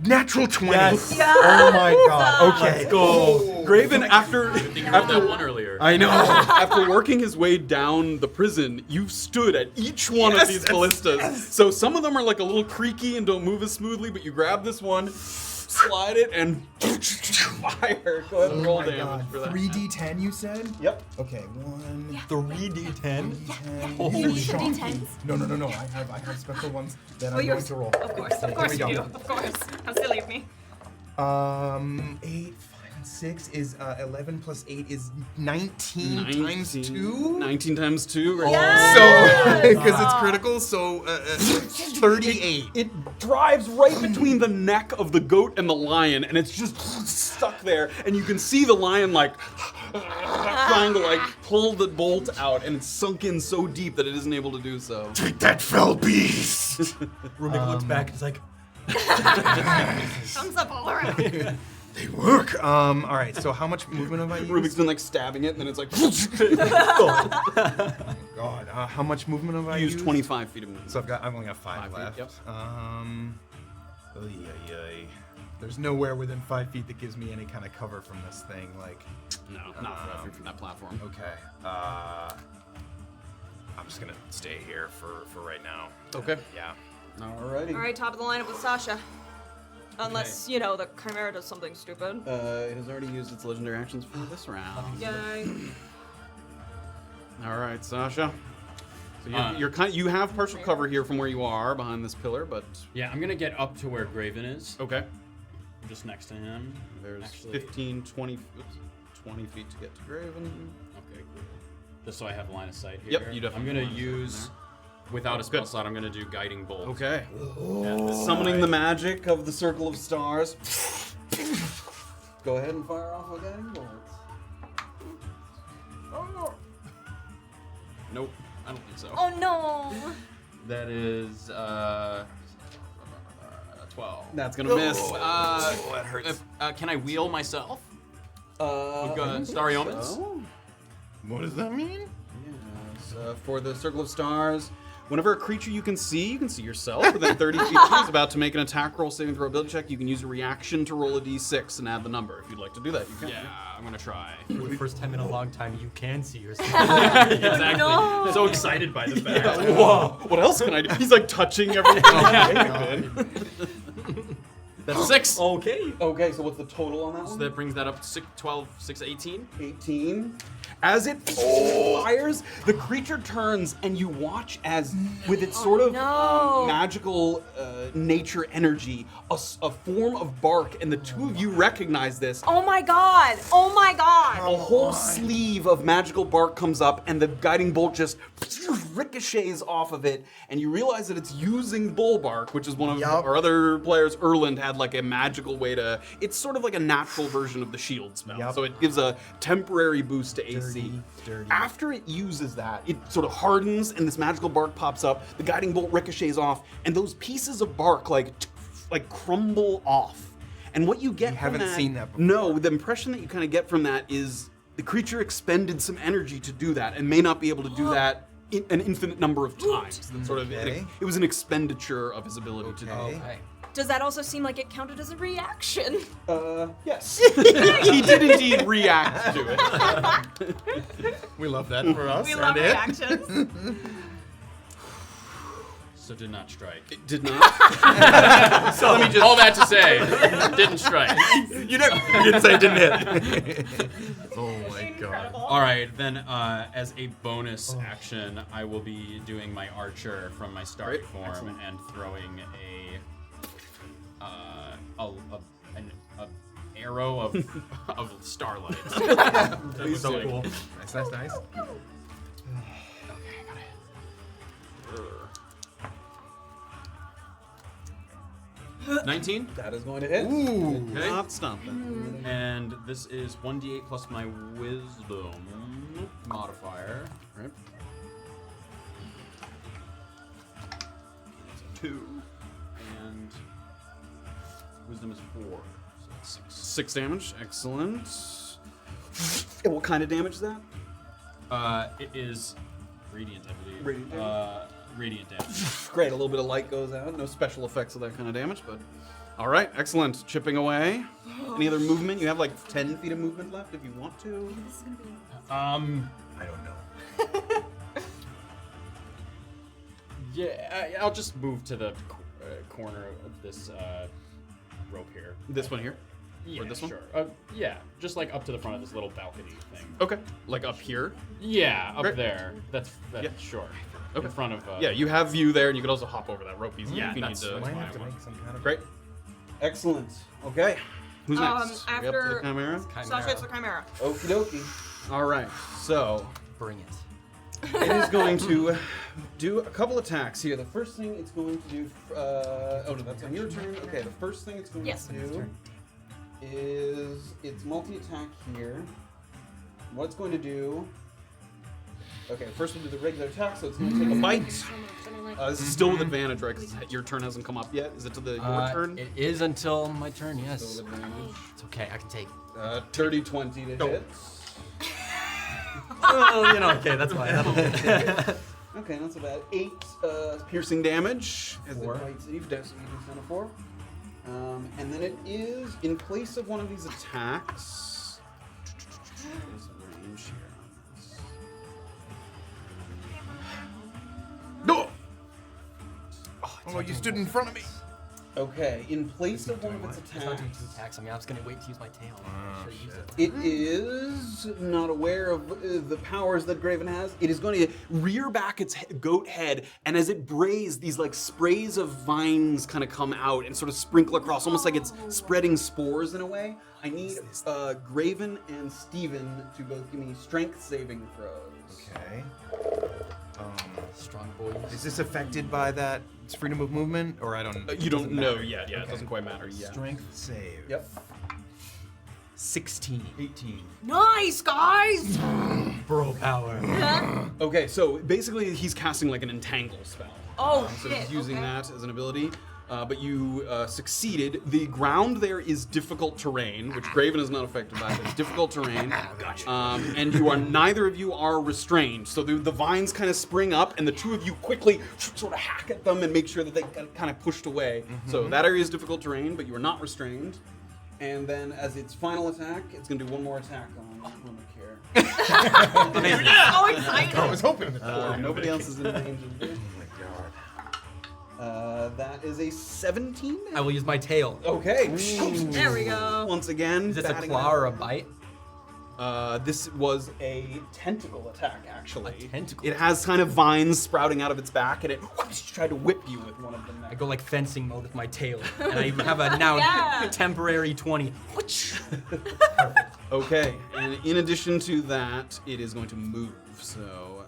Natural 20. Yes. Oh my god. Okay. Let's go. Graven, after that one earlier. I know. after working his way down the prison, you've stood at each one of these ballistas. So some of them are like a little creaky and don't move as smoothly, but you grab this one, slide it, and fire. Go ahead and roll damage for that. 3d10 you said? Yep. Okay, 1, 3d10. 3d10. You need the D10s? No. I have special ones that I'm you're- going to roll. Of course we you go. do. Of course. How silly of me. 8, 5, and 6 is 11 plus 8 is 19 times 2. 19 times 2. Right? Yes! So, because it's critical, so 38. It drives right between the neck of the goat and the lion, and it's just stuck there. And you can see the lion like trying to like pull the bolt out, and it's sunk in so deep that it isn't able to do so. Take that, fell beast! Rumik looks back and is like, Thumbs up all around. They work. All right, so how much movement have I used? Rubik's been like stabbing it, and then it's like God, how much movement have I used used? 25 feet of movement. So I've only got 5 5 feet, left. yep. There's nowhere within 5 feet that gives me any kind of cover from this thing. Like, No, not from that platform. okay, I'm just gonna stay here for right now. Okay. Yeah. Alrighty. All right, top of the lineup with Sascha. Unless, you know, the Chimera does something stupid. It has already used its legendary actions for this round. Yay. All right, Sascha. So you have partial cover here from where you are behind this pillar, but Yeah, I'm gonna get up to where Graven is. okay. I'm just next to him. There's Actually- 15, 20, 20 feet to get to Graven. Okay, cool. Just so I have line of sight here. Yep, you definitely I'm gonna want to use, without a spell slot, I'm gonna do Guiding Bolt. Okay. at this Summoning guy. the magic of the Circle of Stars. Go ahead and fire off a guiding bolt. Oh. Nope, I don't think so. Oh no! That is 12. That's gonna miss. that hurts. Can I wheel myself? We've I got think Starry so. Omens. What does that mean? Yes, for the Circle of Stars, whenever a creature you can see yourself within 30 feet of you is about to make an attack roll, saving throw, ability check, you can use a reaction to roll a d6 and add the number. If you'd like to do that, you can. Yeah, I'm gonna try. for the first time in a long time, you can see yourself. Exactly. No. So excited by the fact. Whoa, what else can I do? He's like touching everything. That's 6. Okay. Okay, so what's the total on that So one? that brings that up to 6, 12, 6, 18. 18. As it fires, the creature turns, and you watch as, with its sort of no. magical nature energy, a form of bark, and the two of you recognize this. Oh my god! Oh my god! A whole sleeve of magical bark comes up, and the guiding bolt just ricochets off of it, and you realize that it's using bull bark, which is one of our other players. Erland had like a magical way to. It's sort of like a natural version of the shield spell, so it gives a temporary boost to AC. Dirty. After it uses that, it sort of hardens, and this magical bark pops up. The guiding bolt ricochets off, and those pieces of bark like crumble off. And what you get from haven't that, seen that before. No, the impression that you kind of get from that is the creature expended some energy to do that, and may not be able to do that an infinite number of times. That sort of Okay. it was an expenditure of his ability to do. Okay. Does that also seem like it counted as a reaction? Yes, he did indeed react to it. We love that for us. We love and it. reactions. So did not strike. It did not. So let me just. All that to say, didn't strike. You didn't say it didn't hit. Oh my god. All right, then as a bonus action, I will be doing my archer from my starry Great, form excellent. and throwing an arrow of starlight. That was so cool. Nice. 19, That is going to hit. Ooh. Okay. Not stomping. and this is 1d8 plus my wisdom modifier. Right. 2, and wisdom is 4. So that's 6. 6 damage. Excellent. And what kind of damage is that? It is radiant, I believe. Radiant damage? Radiant damage. Great. A little bit of light goes out. No special effects of that kind of damage, but all right. Excellent. Chipping away. Any other movement? You have like 10 feet of movement left if you want to. This is gonna be. I don't know. Yeah, I'll just move to the corner of this rope here. This one here. Yeah, Or this one? sure. Yeah, just like up to the front of this little balcony thing. Okay. Like up here. Yeah, up Great. there. That's Yeah. sure. Okay. In front of. Yeah, you have view there, and you could also hop over that rope easily Yeah, if you need that's to. what Might I have to want. make some kind of. Great. Excellent. Okay. Who's next? Are we up to after- the Chimera? Sasha, it's the Chimera. Okie dokie. All right. So Bring it. it is going to do a couple attacks here. The first thing it's going to do. Oh no, that's on your turn. Okay. The first thing it's going Yes. to do is its multi-attack here. What it's going to do. Okay. First we'll do the regular attack. So it's going to take a bite. This is still with advantage, right? Because your turn hasn't come up yet. Is it to your turn? It is until my turn, Still yes. with advantage. It's okay, I can take it. 30-20 to hit. Oh, okay, that's fine. That'll hit. Okay, that's about 8 piercing damage as it 4. bites Eve. That's a 4. And then it is in place of one of these attacks. What is the range here? No! Oh, you stood in front of me. Okay, in place of one of its It's not doing 2 attacks, attacks. I mean, I was gonna wait to use my tail. Should've used it. it is not aware of the powers that Graven has. It is going to rear back its goat head, and as it brays, these like sprays of vines kind of come out and sort of sprinkle across, almost like it's spreading spores in a way. I need Graven and Steven to both give me strength saving throws. Okay. Strong boys. Is this affected by that freedom of movement, or I don't? You don't doesn't know matter. yet. Yeah, it Okay. doesn't quite matter yet. Strength save. Yep. 16. 18. Nice, guys! Bro power. Okay, so basically he's casting like an entangle spell. Oh, So shit. he's using okay. that as an ability. But you succeeded. The ground there is difficult terrain, which Graven is not affected by. It's difficult terrain. And neither of you are restrained. So the vines kind of spring up, and the two of you quickly sort of hack at them and make sure that they get kind of pushed away. So that area is difficult terrain, but you are not restrained. And then as its final attack, it's going to do one more attack on Rumik here. So excited. I was hoping for Nobody else is in danger. Oh my god. That is a 17. I will use my tail. Okay. There we go. Once again, Is this a batting claw that. or a bite? This was a tentacle attack, actually. A tentacle? It has kind of vines sprouting out of its back, and it tried to whip you with one of them. I go like fencing mode with my tail, and I have a now Yeah. temporary 20. Okay, and in addition to that, it is going to move. So,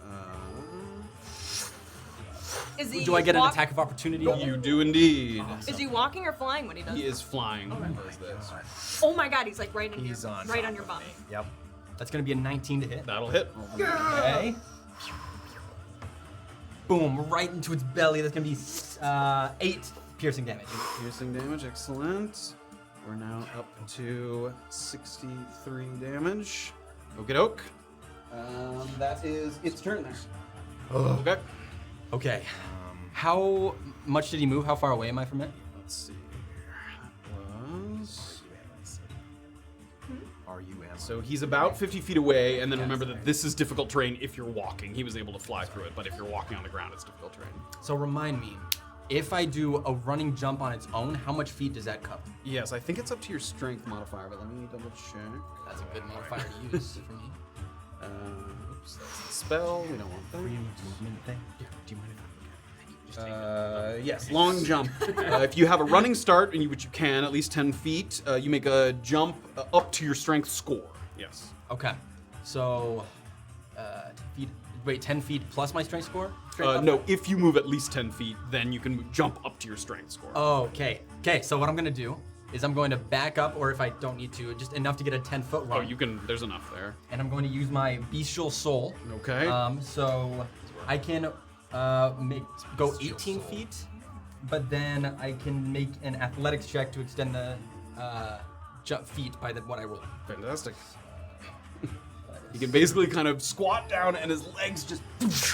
Is he Do I get an walk- attack of opportunity? you do indeed. Is he walking or flying when he does He this? is flying when he does this. Oh my god, he's like right in He's your, on right top on your of bum. Yep. That's gonna be a 19 to hit. That'll hit. Okay. Boom, right into its belly. That's gonna be 8 piercing damage. Piercing damage, excellent. We're now up to 63 damage. Okie doke. That is its turn there. Okay. Okay. How much did he move? How far away am I from it? Let's see. That was are you, am I? So he's about 50 feet away, and then remember that this is difficult terrain if you're walking. He was able to fly through it, but if you're walking on the ground, it's difficult terrain. So remind me, if I do a running jump on its own, how much feet does that cover? Yes, I think it's up to your strength modifier, but let me double check. That's a good modifier to use for me. Oops, that's the spell. We don't want that. Movement thing. Yeah, do you mind if I yes, long jump. If you have a running start, which you can, at least 10 feet, you make a jump up to your strength score. Yes. Okay. So, 10 feet plus my strength score? No, if you move at least 10 feet, then you can jump up to your strength score. Oh, okay. Okay, so what I'm gonna do is I'm going to back up, or if I don't need to, just enough to get a 10-foot run. Oh, you can, there's enough there. And I'm going to use my bestial soul. Okay. So I can go 18 feet, but then I can make an athletics check to extend the jump feet by what I roll. Fantastic. He can basically kind of squat down and his legs just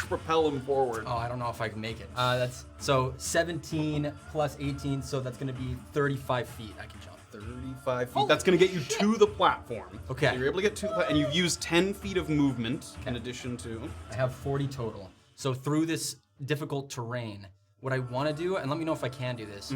propel him forward. Oh, I don't know if I can make it. That's so 17 plus 18, so that's gonna be 35 feet I can jump. 35 feet. That's going to get you to the platform. Okay. So you're able to get to the platform, and you've used 10 feet of movement in addition to... I have 40 total. So through this difficult terrain, what I want to do, and let me know if I can do this,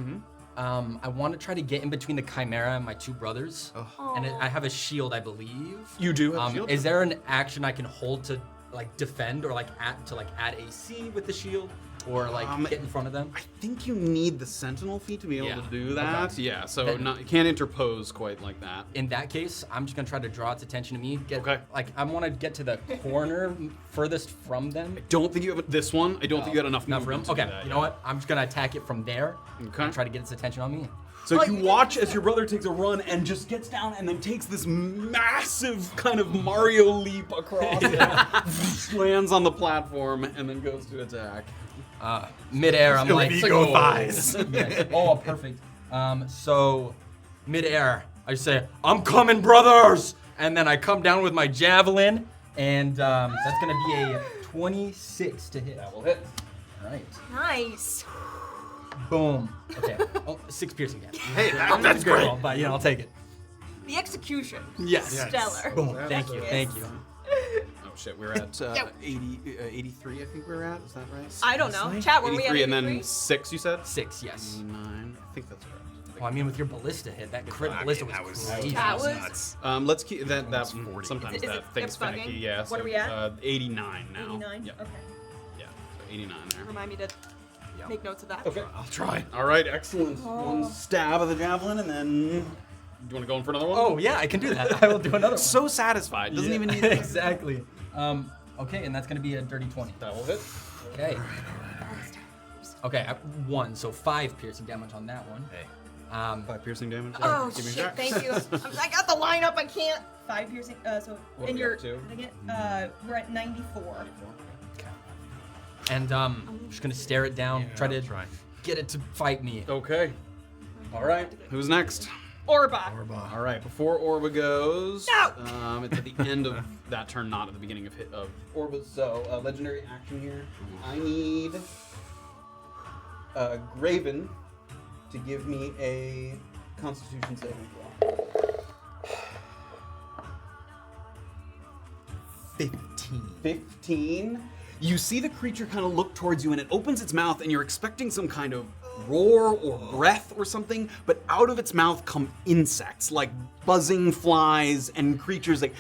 I want to try to get in between the Chimera and my two brothers. And I have a shield, I believe. You do have a shield? Is there an action I can hold to like defend or like add AC with the shield? Or like get in front of them? I think you need the Sentinel feat to be able to do that. Okay. Yeah, so Then- you can't interpose quite like that. In that case, I'm just gonna try to draw its attention to me. Okay. Like I want to get to the corner furthest from them. Don't think you have this one. I don't think you had enough Enough room. movement to Okay. do that, You know what? I'm just gonna attack it from there. Okay. And try to get its attention on me. So you watch as your brother takes a run and just gets down and then takes this massive kind of Mario leap across it, lands on the platform, and then goes to attack. Midair, I'm like, Vigo thighs. yes. Oh, perfect. So midair, I say, I'm coming, brothers, and then I come down with my javelin, and that's gonna be a 26 to hit. That will hit. All right. Nice. Boom. Okay. Oh, 6 piercing damage. Hey, that's Great great. roll, but I'll take it. The execution. Yes. Stellar. Boom. Thank you. Yes. Thank you. Oh shit, we're at 83, I think we're at. Is that right? I don't know. Chat, were we at 83 83? and then 6, you said? 6, yes. 89. I think that's correct. Well, I mean, with your ballista hit, that crit ballista was crazy. That was- nuts. Let's keep that. That's 40. sometimes Is it that thing's bugging? finicky. Yeah. What so, are we at? 89 now. 89? Yeah. Okay. Yeah. So 89 there. Remind me to make notes of that. Okay. I'll try. All right. Excellent. One stab of the javelin, and then. Do you want to go in for another one? Oh yeah, I can do that. I will do another one. So satisfied. Doesn't even need. Exactly. Okay, and that's gonna be a dirty 20. That will hit. Okay. Okay, 1, so 5 piercing damage on that one. Hey. 5 piercing damage. Oh Give me a shit! shot. Thank you. I got the lineup. I can't. 5 piercing. So What and are we you're. up to? Did I get? We're at 94. Okay. And I'm just gonna stare it down, try to get it to fight me. Okay. All right. Who's next? Orba. All right. Before Orba goes, No! it's at the end of that turn, not at the beginning of Orba's. So legendary action here. I need Graven to give me a Constitution saving throw. 15. You see the creature kind of look towards you, and it opens its mouth, and you're expecting some kind of roar or breath or something, but out of its mouth come insects, like buzzing flies and creatures like,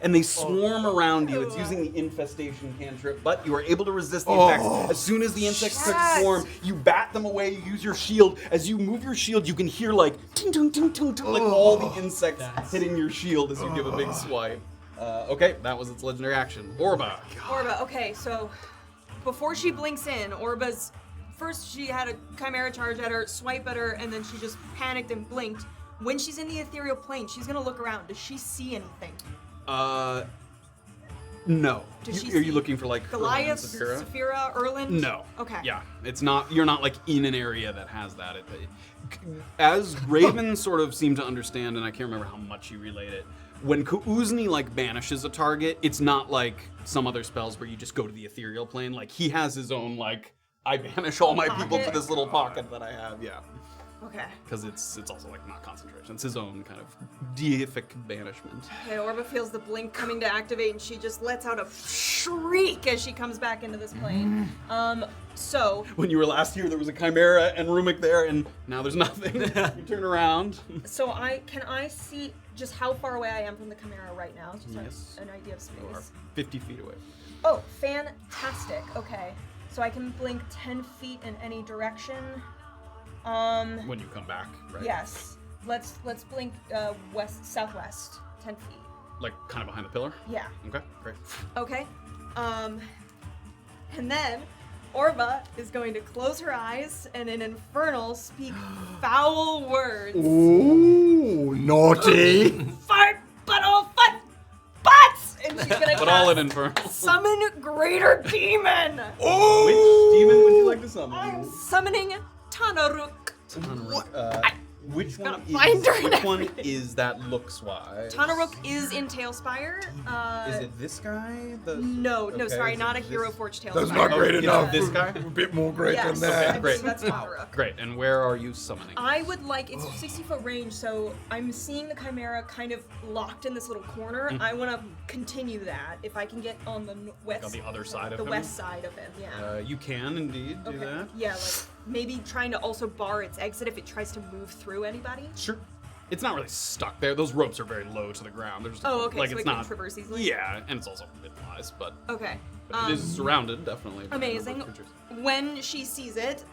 and they swarm around you. It's using the infestation cantrip, but you are able to resist the effects. As soon as the insects start to swarm, you bat them away, you use your shield. As you move your shield, you can hear like, ting, ting, ting, ting, ting, like all the insects hitting your shield as you give a big swipe. Okay, that was its legendary action. Orba. Orba. Okay, so before she blinks in, Orba's first she had a Chimera charge at her, swipe at her, and then she just panicked and blinked. When she's in the ethereal plane, she's gonna look around. Does she see anything? No. Does she Are you see looking for like Goliath, Saphira? Saphira, Erland? No. Okay. Yeah, it's not. You're not like in an area that has that. As Raven sort of seemed to understand, and I can't remember how much you relayed it. When Kuuzni like banishes a target, it's not like some other spells where you just go to the ethereal plane. Like he has his own like, I banish all my people to this little pocket that I have. Yeah. Okay. Because it's also like not concentration. It's his own kind of deific banishment. Okay, Orba feels the blink coming to activate, and she just lets out a shriek as she comes back into this plane. So When you were last here, there was a Chimera and Rumik there, and now there's nothing. You turn around. So can I see just how far away I am from the Chimera right now? Just Yes. an idea of You are space. 50 feet away. Oh, fantastic. Okay. So I can blink 10 feet in any direction. When you come back, right? Yes. Let's blink southwest 10 feet. Like kind of behind the pillar? Yeah. Okay, great. Okay. And then Orba is going to close her eyes and in Infernal speak foul words. Ooh, naughty. Fart, butthole, butt, butts! And she's gonna But all in cast Infernal. Summon Greater Demon! Which demon would you like to summon? I'm summoning Tanaruk. Which one gotta find her and which one everything. is that looks wise? Tanaruk is in Talespire. Is it this guy? No, Okay, sorry, is not a it Hero this- Forge Talespire. That's not great Is it enough. this guy? A bit more great Yes, than I that. believe Great. that's Tanaruk. Great, and where are you summoning? I would like, it's 60-foot range, so I'm seeing the Chimera kind of locked in this little corner. I want to continue that. If I can get on the west, On the other side of the him? west side of him, yeah. You can indeed do that. Yeah, like maybe trying to also bar its exit if it tries to move through anybody. Sure. It's not really stuck there. Those ropes are very low to the ground. There's Oh, okay, like so it's it can not traverse easily? Yeah, and it's also it flies, but Okay. it is surrounded definitely. by a number of Amazing. creatures. When she sees it,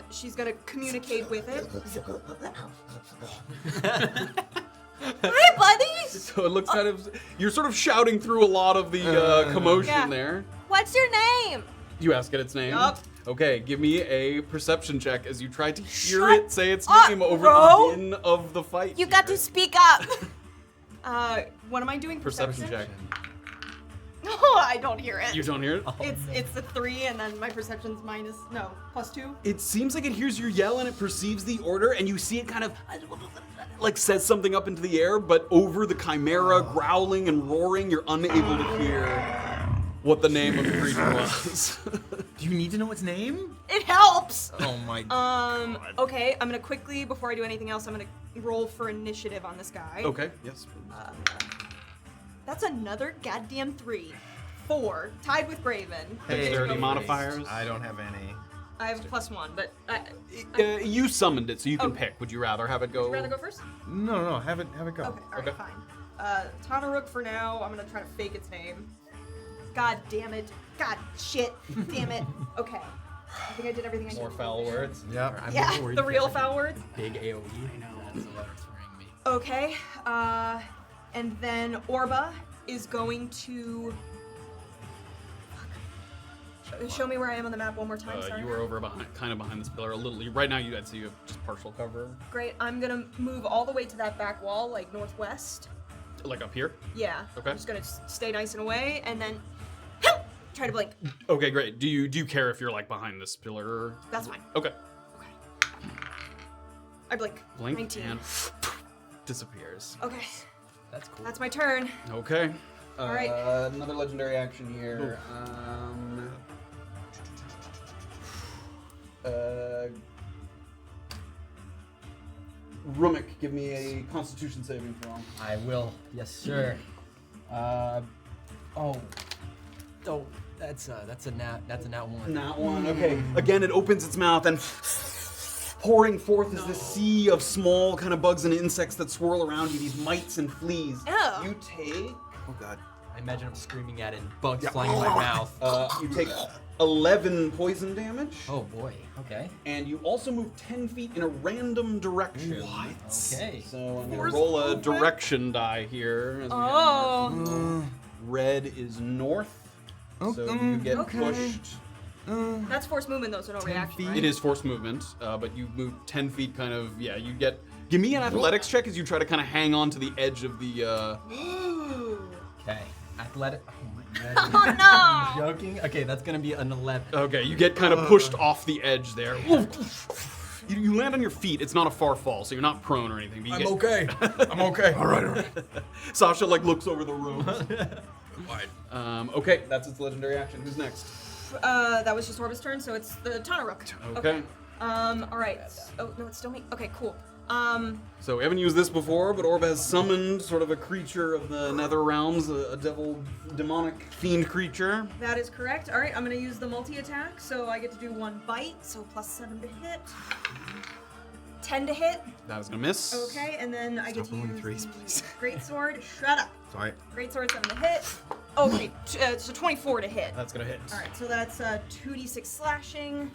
she's gonna communicate with it. Hi, buddy! So it looks kind of you're sort of shouting through a lot of the commotion Yeah. there. What's your name? You ask it its name. Yup. Okay, give me a perception check as you try to hear Shut it say its up, name over bro. the din of the fight. You got to here. speak up. What am I doing? Perception check. No, I don't hear it. You don't hear it? It's a 3, and then my perception's +2. It seems like it hears your yell and it perceives the order, and you see it kind of like says something up into the air, but over the Chimera growling and roaring, you're unable to hear what the name of the creature was. Do you need to know its name? It helps. Oh my Okay, I'm gonna quickly, before I do anything else, I'm gonna roll for initiative on this guy. Okay, yes. That's another goddamn 3. 4, tied with Graven. Dexterity Hey. modifiers. I don't have any. I have +1, but You summoned it, so you can Okay. pick. Would you rather have it go? would you rather go first? No, have it go. Okay, alright, Okay. fine. Tanaruk for now. I'm gonna try to fake its name. God damn it. God shit. Damn it. Okay. I think I did everything I More did. foul words. Yep. I'm Yeah, worried the for real everything. foul words. Big AOE. I know, that's what's worrying me. Okay, and then Orba is going to... Show me where I am on the map one more time, sorry. You were over kind of behind this pillar a little. Right now, I'd say you have just partial cover. Great, I'm gonna move all the way to that back wall, like northwest. Like up here. Yeah. Okay. I'm just gonna stay nice and away, and then try to blink. Okay, great. Do you care if you're like behind this pillar? That's fine. Okay. I blink. Blink 19. and disappears. Okay, That's cool. that's my turn. Okay. All right. Another legendary action here. Rumik, give me a Constitution saving throw. I will. Yes, sir. That's a nat 1. Not one. Okay. Again, it opens its mouth and pouring forth is this sea of small kind of bugs and insects that swirl around you. These mites and fleas. Ew. You take. Oh God. I imagine I'm screaming at it and bugs flying in my mouth. You take 11 poison damage. Oh boy. Okay. And you also move 10 feet in a random direction. What? Okay. So I'm going Force to roll a movement? direction die here. as we have Oh. Red is north. So you get Okay. pushed. That's force movement though, so no reaction, right? It is force movement, but you move 10 feet kind of, yeah, you get... Give me an athletics check as you try to kind of hang on to the edge of the... Okay. Athletic. Oh my god. Oh no! Joking? Okay, that's gonna be an 11. Okay, you get kind of pushed off the edge there. You land on your feet. It's not a far fall, so you're not prone or anything. But you okay. I'm okay. All right. Sasha like looks over the room. Okay, that's its legendary action. Who's next? That was just Orba's turn, so it's the Tanaruk. Okay. All right. Oh no, it's still me. Okay, cool. So we haven't used this before, but Orba has summoned sort of a creature of the nether realms, a devil, demonic, fiend creature. That is correct. All right, I'm gonna use the multi-attack, so I get to do 1 bite, so +7 to hit. 10 to hit. That is gonna miss. Okay, and then I get to rolling use threes, the please. great sword. Shut up. Sorry. Great sword 7 to hit. Okay, so 24 to hit. That's gonna hit. All right, so that's 2d6 slashing.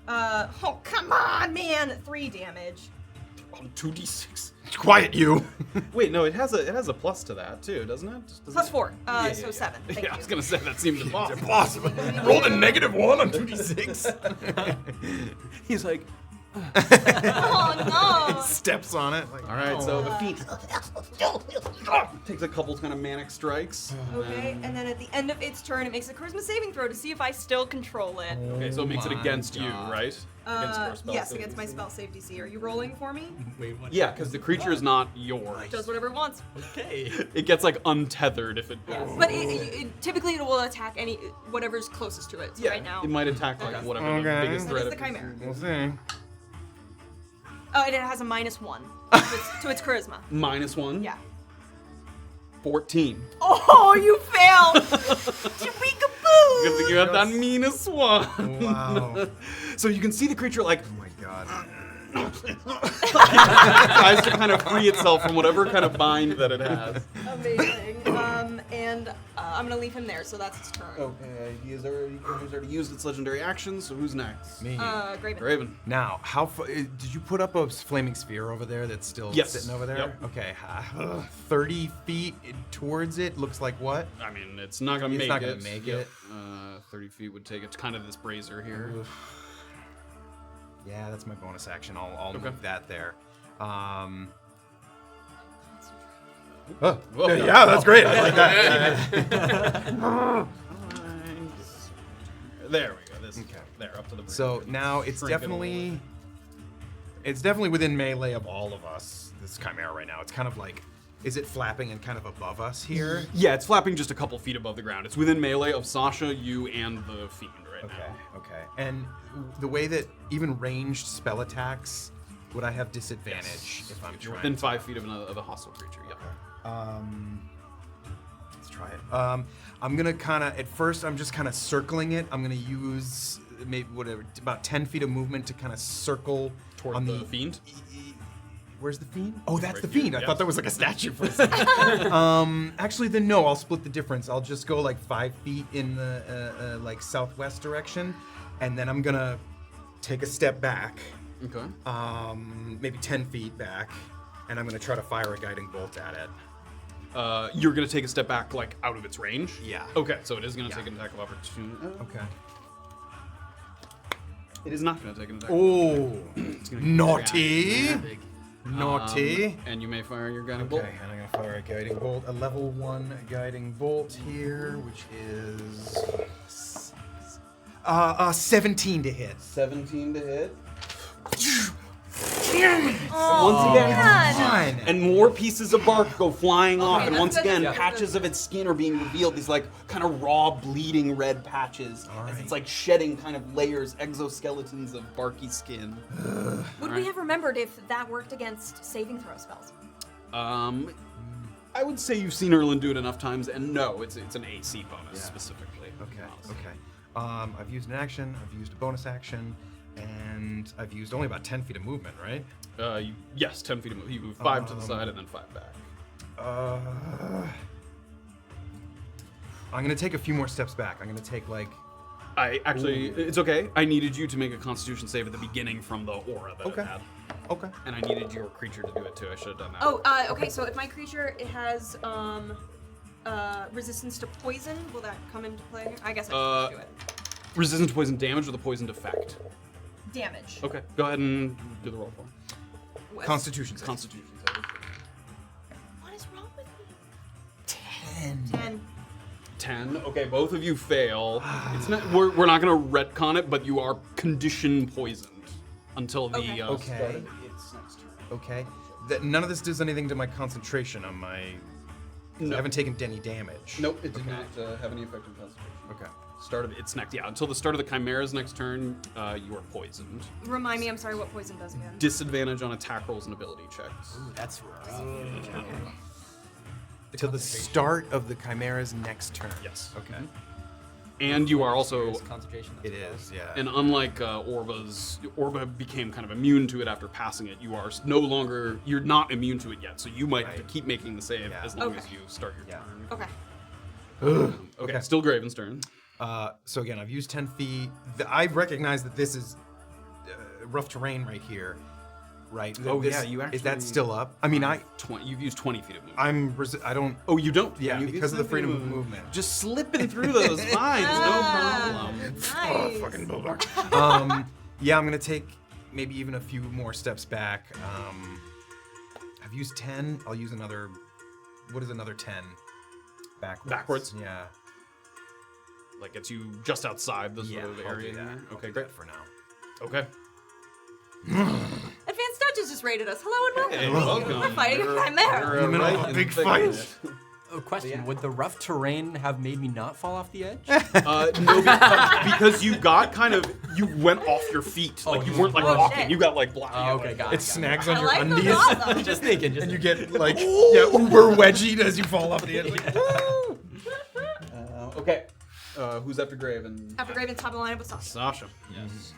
Oh come on, man! 3 damage. 2d6. Quiet, you. Wait, no, it has a plus to that too, doesn't it? Plus 4, Yeah, so yeah. 7. Thank Yeah, you. I was gonna say that seemed impossible. Impossible. Rolled a -1 on 2d6. He's like, Oh no! Steps on it. Like, all right, so the fiend takes a couple kind of manic strikes. Okay, and then at the end of its turn, it makes a charisma saving throw to see if I still control it. Okay, so it makes it my against you, God. right? Against your spell Yes, save against my DC. spell save DC. Are you rolling for me? Wait, what? Yeah, because the creature is not yours. Does whatever it wants. Okay. It gets like untethered if it. But typically it will attack whatever's closest to it. So Yeah, right now. it might attack like whatever the Okay. biggest Then threat. it's the it- Chimera. We'll see. Oh, and it has a -1 to its charisma. -1. Yeah. 14. Oh, you failed! Good Chickaboo! thing you had that -1. Wow. So you can see the creature like Oh my god. tries to kind of free itself from whatever kind of bind that it has. Amazing. And I'm gonna leave him there, so that's his turn. Okay, he's already used its legendary action, so who's next? Me. Graven. Raven. Now, did you put up a flaming sphere over there that's still Yes. sitting over there? Yep. Okay. 30 feet towards it looks like what? I mean, it's not gonna It's make not it. gonna make it. 30 feet would take it to kind of this brazier here. Yeah, that's my bonus action. I'll Okay. move that there. Whoa. Yeah, that's great. I like that. There we go. This Okay. there up to the brazier. So now it's Shrink it a definitely within melee of all of us. This Chimera right now. It's kind of like, is it flapping and kind of above us here? Yeah, it's flapping just a couple feet above the ground. It's within melee of Sascha, you, and the fiend right now. Okay. And the way that even ranged spell attacks, would I have disadvantage if I'm You're trying? within 5 feet of a hostile creature. Yep. Let's try it. I'm gonna kind of, at first, I'm just kind of circling it. I'm gonna use maybe about 10 feet of movement to kind of circle Toward on the fiend? Where's the fiend? Oh, that's Right the here, fiend. I yes. thought that was like a statue for a second. Actually, then no. I'll split the difference. I'll just go like 5 feet in the like southwest direction, and then I'm gonna take a step back, Okay. maybe 10 feet back, and I'm gonna try to fire a guiding bolt at it. You're gonna take a step back, like out of its range. Yeah. Okay, so it is gonna Yeah. take an attack of opportunity. Okay. It is not gonna take an attack. Oh, It's gonna naughty. Big. Naughty. And you may fire your guiding bolt. Okay, and I'm gonna fire a guiding bolt, a level 1 guiding bolt here, which is 17 to hit. 17 to hit. Oh, Once again, man. Fine. and more pieces of bark go flying off, and that's once good, again, that's good. patches of its skin are being revealed. These like kind of raw, bleeding red patches, All as right. it's like shedding kind of layers, exoskeletons of barky skin. Would we have remembered if that worked against saving throw spells? I would say you've seen Erlen do it enough times, and no, it's an AC bonus Yeah. specifically. Okay, okay. I've used an action, I've used a bonus action, and I've used only about 10 feet of movement, right? Yes, 10 feet of movement. You move 5 to the side and then 5 back. I'm gonna take a few more steps back. I'm gonna take like, It's okay. I needed you to make a Constitution save at the beginning from the aura that Okay. it had, okay. and I needed your creature to do it too. I should have done that. Oh, okay. So if my creature it has resistance to poison, will that come into play? I guess I should do it. Resistant to poison damage or the poisoned effect? Damage. Okay, go ahead and do the roll for it. What- Constitution save. Constitution save. What is wrong with me? 10. 10. 10. Okay, both of you fail. It's not. We're not gonna retcon it, but you are condition poisoned until the Okay. Okay. start of its next turn. Okay. None of this does anything to my concentration on my. No. I haven't taken any damage. Nope, it did not have any effect on concentration. Okay. Start of its next, until the start of the Chimera's next turn, you are poisoned. Remind me, I'm sorry, what poison does again? Disadvantage on attack rolls and ability checks. Ooh, that's rough. Till the start of the Chimera's next turn. Yes. Okay. And you are also, Concentration. It is, yeah. and unlike Orba became kind of immune to it after passing it. You are no longer, you're not immune to it yet. So you might have to keep making the save as long as you start your turn. Okay. Okay. Still Graven's turn. So again, I've used 10 feet. I recognize that this is rough terrain right here, right? Oh, This- yeah, you Is that actually- still up? I mean, You've used 20 feet of movement. I don't. Oh, you don't? Yeah, You've because of the used freedom 10 of feet movement. Just slipping through those vines, no problem. Nice. Fucking bulldog. Yeah, I'm gonna take maybe even a few more steps back. I've used 10. I'll use another. What is another 10? Backwards? Yeah. Like gets you just outside the sort of I'll area. do that. here. I'll Okay, do great. that for now. Okay. Advanced Duchess just rated us. Hello and welcome. Hey, welcome. We're fighting a Chimera. You're, In the middle of a in big the thick fight. of it. Oh, question: would the rough terrain have made me not fall off the edge? No, because you got you went off your feet. Like you weren't like Oh, walking. shit. You got like blocked. Oh, okay, got It snags on I your like those undies, awesome. Just thinking. and you get like uber wedgied as you fall off the edge. Like, woo! Okay. Who's after Graven? After Graven, top of the lineup with Sascha. Sascha. Yes.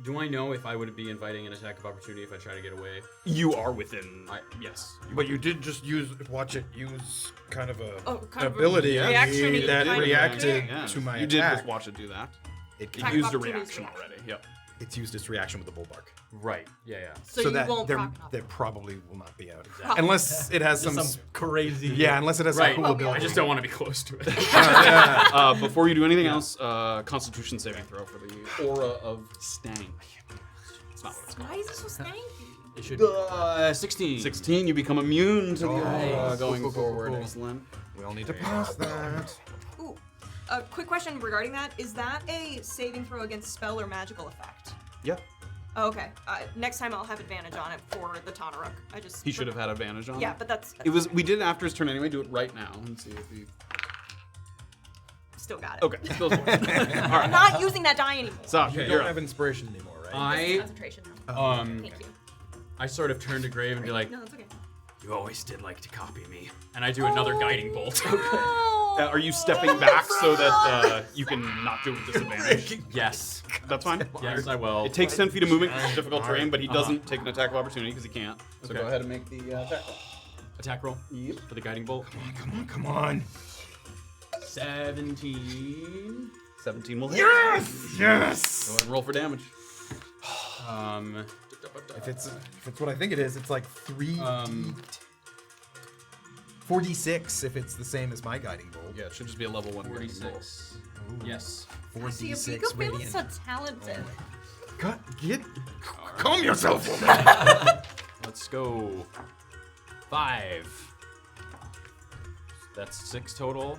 Do I know if I would be inviting an attack of opportunity if I try to get away? You are within. Yes. But you did just watch it use kind of a kind of a ability reaction-y that kind of reacted Yeah. to my You attack. did just watch it do that. It Attack It of used a opportunity's reaction reaction. already. Yep. It's used its reaction with the bull bark. Right. Yeah. So you that won't there, proc up. there probably will not be out. Probably. Unless it has some, crazy. yeah, unless it has Right. some cool ability. I just don't want to be close to it. Before you do anything else, Constitution saving throw for the aura of stank. That's not what it's called. Why is it so stanky? It should. 16. 16, you become immune to the aura Nice. going Cool, cool, cool, forward. cool. Excellent. We all need to pass that. Ooh. A quick question regarding that. Is that a saving throw against spell or magical effect? Yeah. Oh, okay. Next time I'll have advantage on it for the Tanaruk. He should have had advantage on Yeah, it. but that's It was. We did it after his turn anyway. Do it right now and see if he. still got it. Okay. Still All I'm right. not using that die anymore. Sasha, You you're don't up. have inspiration anymore, right? This is I concentration now. Thank you. I sort of turn to Grave and be like, No, that's okay. "You always did like to copy me," and I do another guiding bolt. Are you stepping back so that you can not do it with disadvantage? Yes. That's fine. Yes, I will. It takes 10 feet of movement because it's difficult terrain, but he doesn't take an attack of opportunity because he can't. So Okay. go ahead and make the attack roll. Attack roll for the guiding bolt. Come on. 17. 17 will hit. Yes! Go ahead and roll for damage. If it's what I think it is, it's like 4d6 if it's the same as my guiding bolt. Yeah, it should just be a level 1 guiding bolt. 46. Yes. See, if 4d6 Pico feels radiant. so talented. Calm yourself. Let's go. 5. That's 6 total.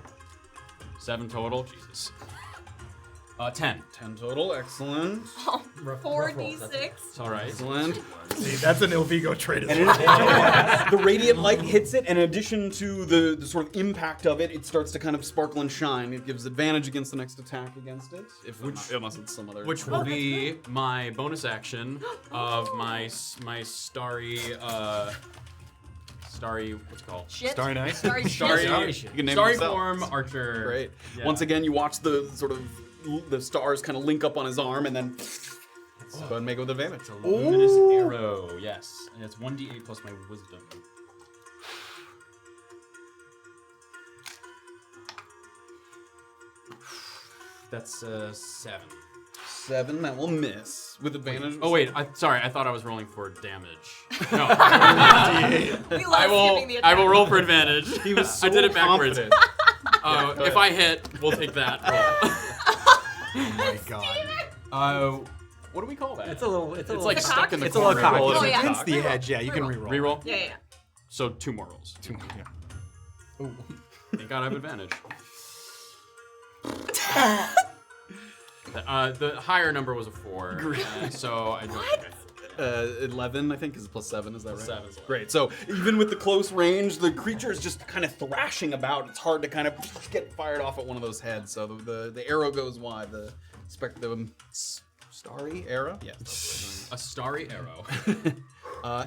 7 total. Jesus. 10. 10 total, excellent. 4d6. It's all right. Excellent. See, that's an Ilvigo trait as And well. the radiant light hits it, and in addition to the sort of impact of it, it starts to kind of sparkle and shine. It gives advantage against the next attack against it, unless it's some other. Which will be my bonus action of my starry what's it called? Shit. Starry Night? Starry Starry, shit. You can name starry it yourself. form archer. Great. Yeah. Once again, you watch the sort of the stars kind of link up on his arm, and then go ahead and make it with advantage. Luminous arrow, yes. And it's 1d8 plus my wisdom. That's 7. 7, that will miss with advantage. Oh wait, sorry, I thought I was rolling for damage. No. We love skipping the attack. I will roll for advantage. He was so I did it backwards. confident. If I hit, we'll take that roll. Oh my god. What do we call that? It's a little. It's like It's a stuck in the It's a little corner. cocky. Oh, yeah. Against the edge, yeah, you can reroll. Reroll? Yeah, yeah. So 2 more rolls. Two more, yeah. Thank God I have advantage. The higher number was a 4. So I don't think 11, I think, is +7. Is that right? 7. Great. So even with the close range, the creature is just kind of thrashing about. It's hard to kind of get fired off at one of those heads. So the arrow goes wide. The starry arrow. Yes. A starry arrow.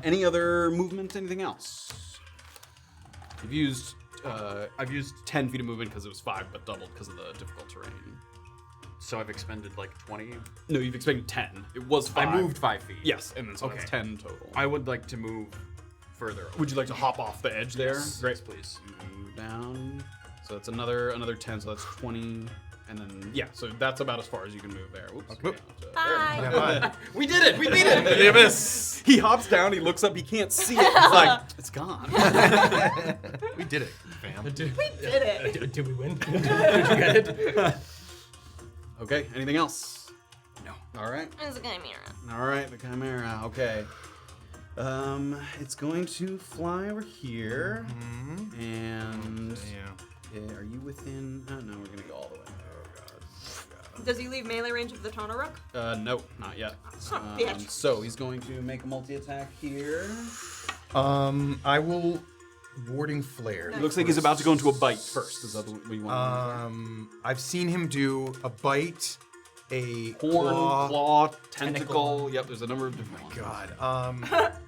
Any other movement? Anything else? I've used 10 feet of movement because it was 5, but doubled because of the difficult terrain. So I've expended like 20. No, you've expended 10. It was 5. I moved 5 feet. Yes, and then so Okay. that's 10 total. I would like to move further. Would you like to hop off the edge there? Yes, Great. please. Move down. So that's another 10. So that's 20, and then yeah. So that's about as far as you can move there. Oops. Okay. Bye. Yeah, bye. We did it. We beat it. He hops down. He looks up. He can't see it. He's like, it's gone. We did it, fam. Did it. Did we win? Did you get it? Okay. Anything else? No. All right. It's a Chimera. All right. The Chimera. Okay. It's going to fly over here, and Yeah. are you within? Oh, no, we're gonna go all the way. Does he leave melee range of the Tana Rook? No, not yet. Son of a bitch. So he's going to make a multi-attack here. I will warding flare. Nice. It looks like he's about to go into a bite first. Is that what you want? I've seen him do a bite, a Horn, claw, tentacle. Tentacle. Yep, there's a number of different ones. God.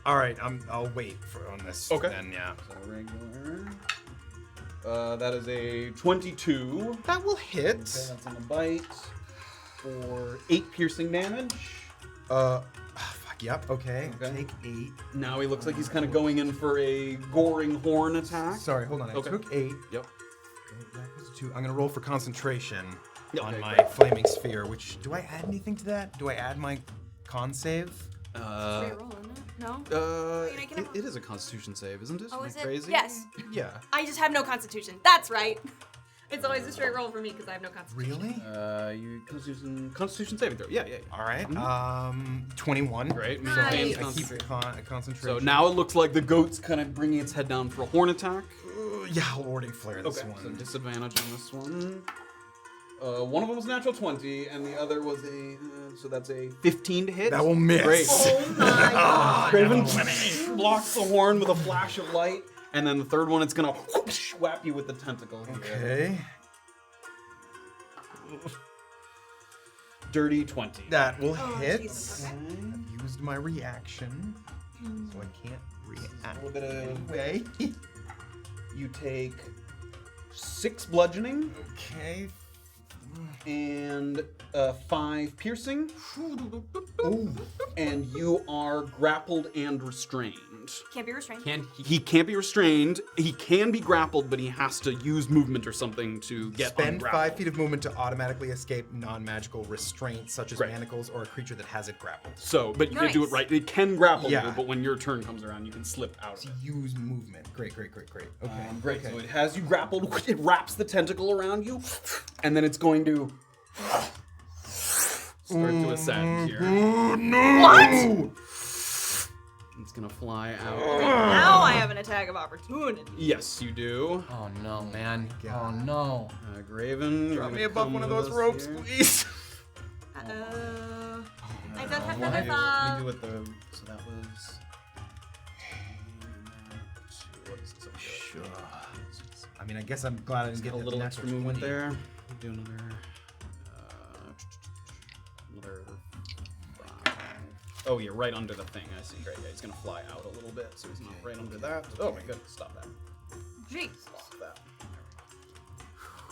All right. I'll wait on this. Okay. Then yeah. So regular. That is a 22. That will hit. Okay, that's on a bite for 8 piercing damage. Fuck. Yep. Okay. Okay. Take 8. Now he looks like he's kind of going in for a goring horn attack. Sorry. Hold on. I Okay. took 8. Yep. That was 2. I'm gonna roll for concentration on Okay, my great. flaming sphere. Which do I add anything to that? Do I add my con save? Straight roll, isn't it? No? mean, I can have- It is a Constitution save, isn't it? Oh, Am I is it? crazy? Yes. Yeah. I just have no constitution. That's right. It's always a straight roll for me because I have no constitution. Really? You Constitution saving throw. Yeah. All right. 21. Great. Make Nice. a I gain keep concentration. concentration. So now it looks like the goat's kind of bringing its head down for a horn attack. Yeah, I'll warding flare this So one. disadvantage on this one. One of them was a natural 20, and the other was so that's a 15 to hit. That will miss. Great. Oh my god. Graven blocks the horn with a flash of light, and then the third one, it's gonna whoosh, whap you with the tentacle. Here. Okay. Dirty 20. That will Oh, hit. Jesus, okay. I've used my reaction, so I can't react. A little bit of. Anyway. You take 6 bludgeoning Okay. and 5 piercing, Ooh. and you are grappled and restrained. Can't be restrained. He can't be restrained. He can be grappled, but he has to use movement or something to get Spend ungrappled. 5 feet of movement to automatically escape non-magical restraints, such as Right. manacles or a creature that has it grappled. So, but you can do it Nice. right. It can grapple Yeah. you, but when your turn comes around, you can slip out To of it. use movement. Great. Okay. Great. Okay. So it has you grappled. It wraps the tentacle around you, and then it's going to start to ascend here. What? It's gonna fly out. Now I have an attack of opportunity. Yes, you do. Oh no, man. Oh no. Graven, you're Drop gonna me above come one of with those us ropes, here. please. I don't have Let me feather do fall. it so that was. What is this? Sure. I mean, I guess I'm glad I didn't Get get a that little natural extra movement 20. there. Do another. Oh, you're right under the thing. I see. Great. Yeah, he's gonna fly out a little bit, so he's not right under that. Oh my goodness! Stop that. Jeez. Stop that.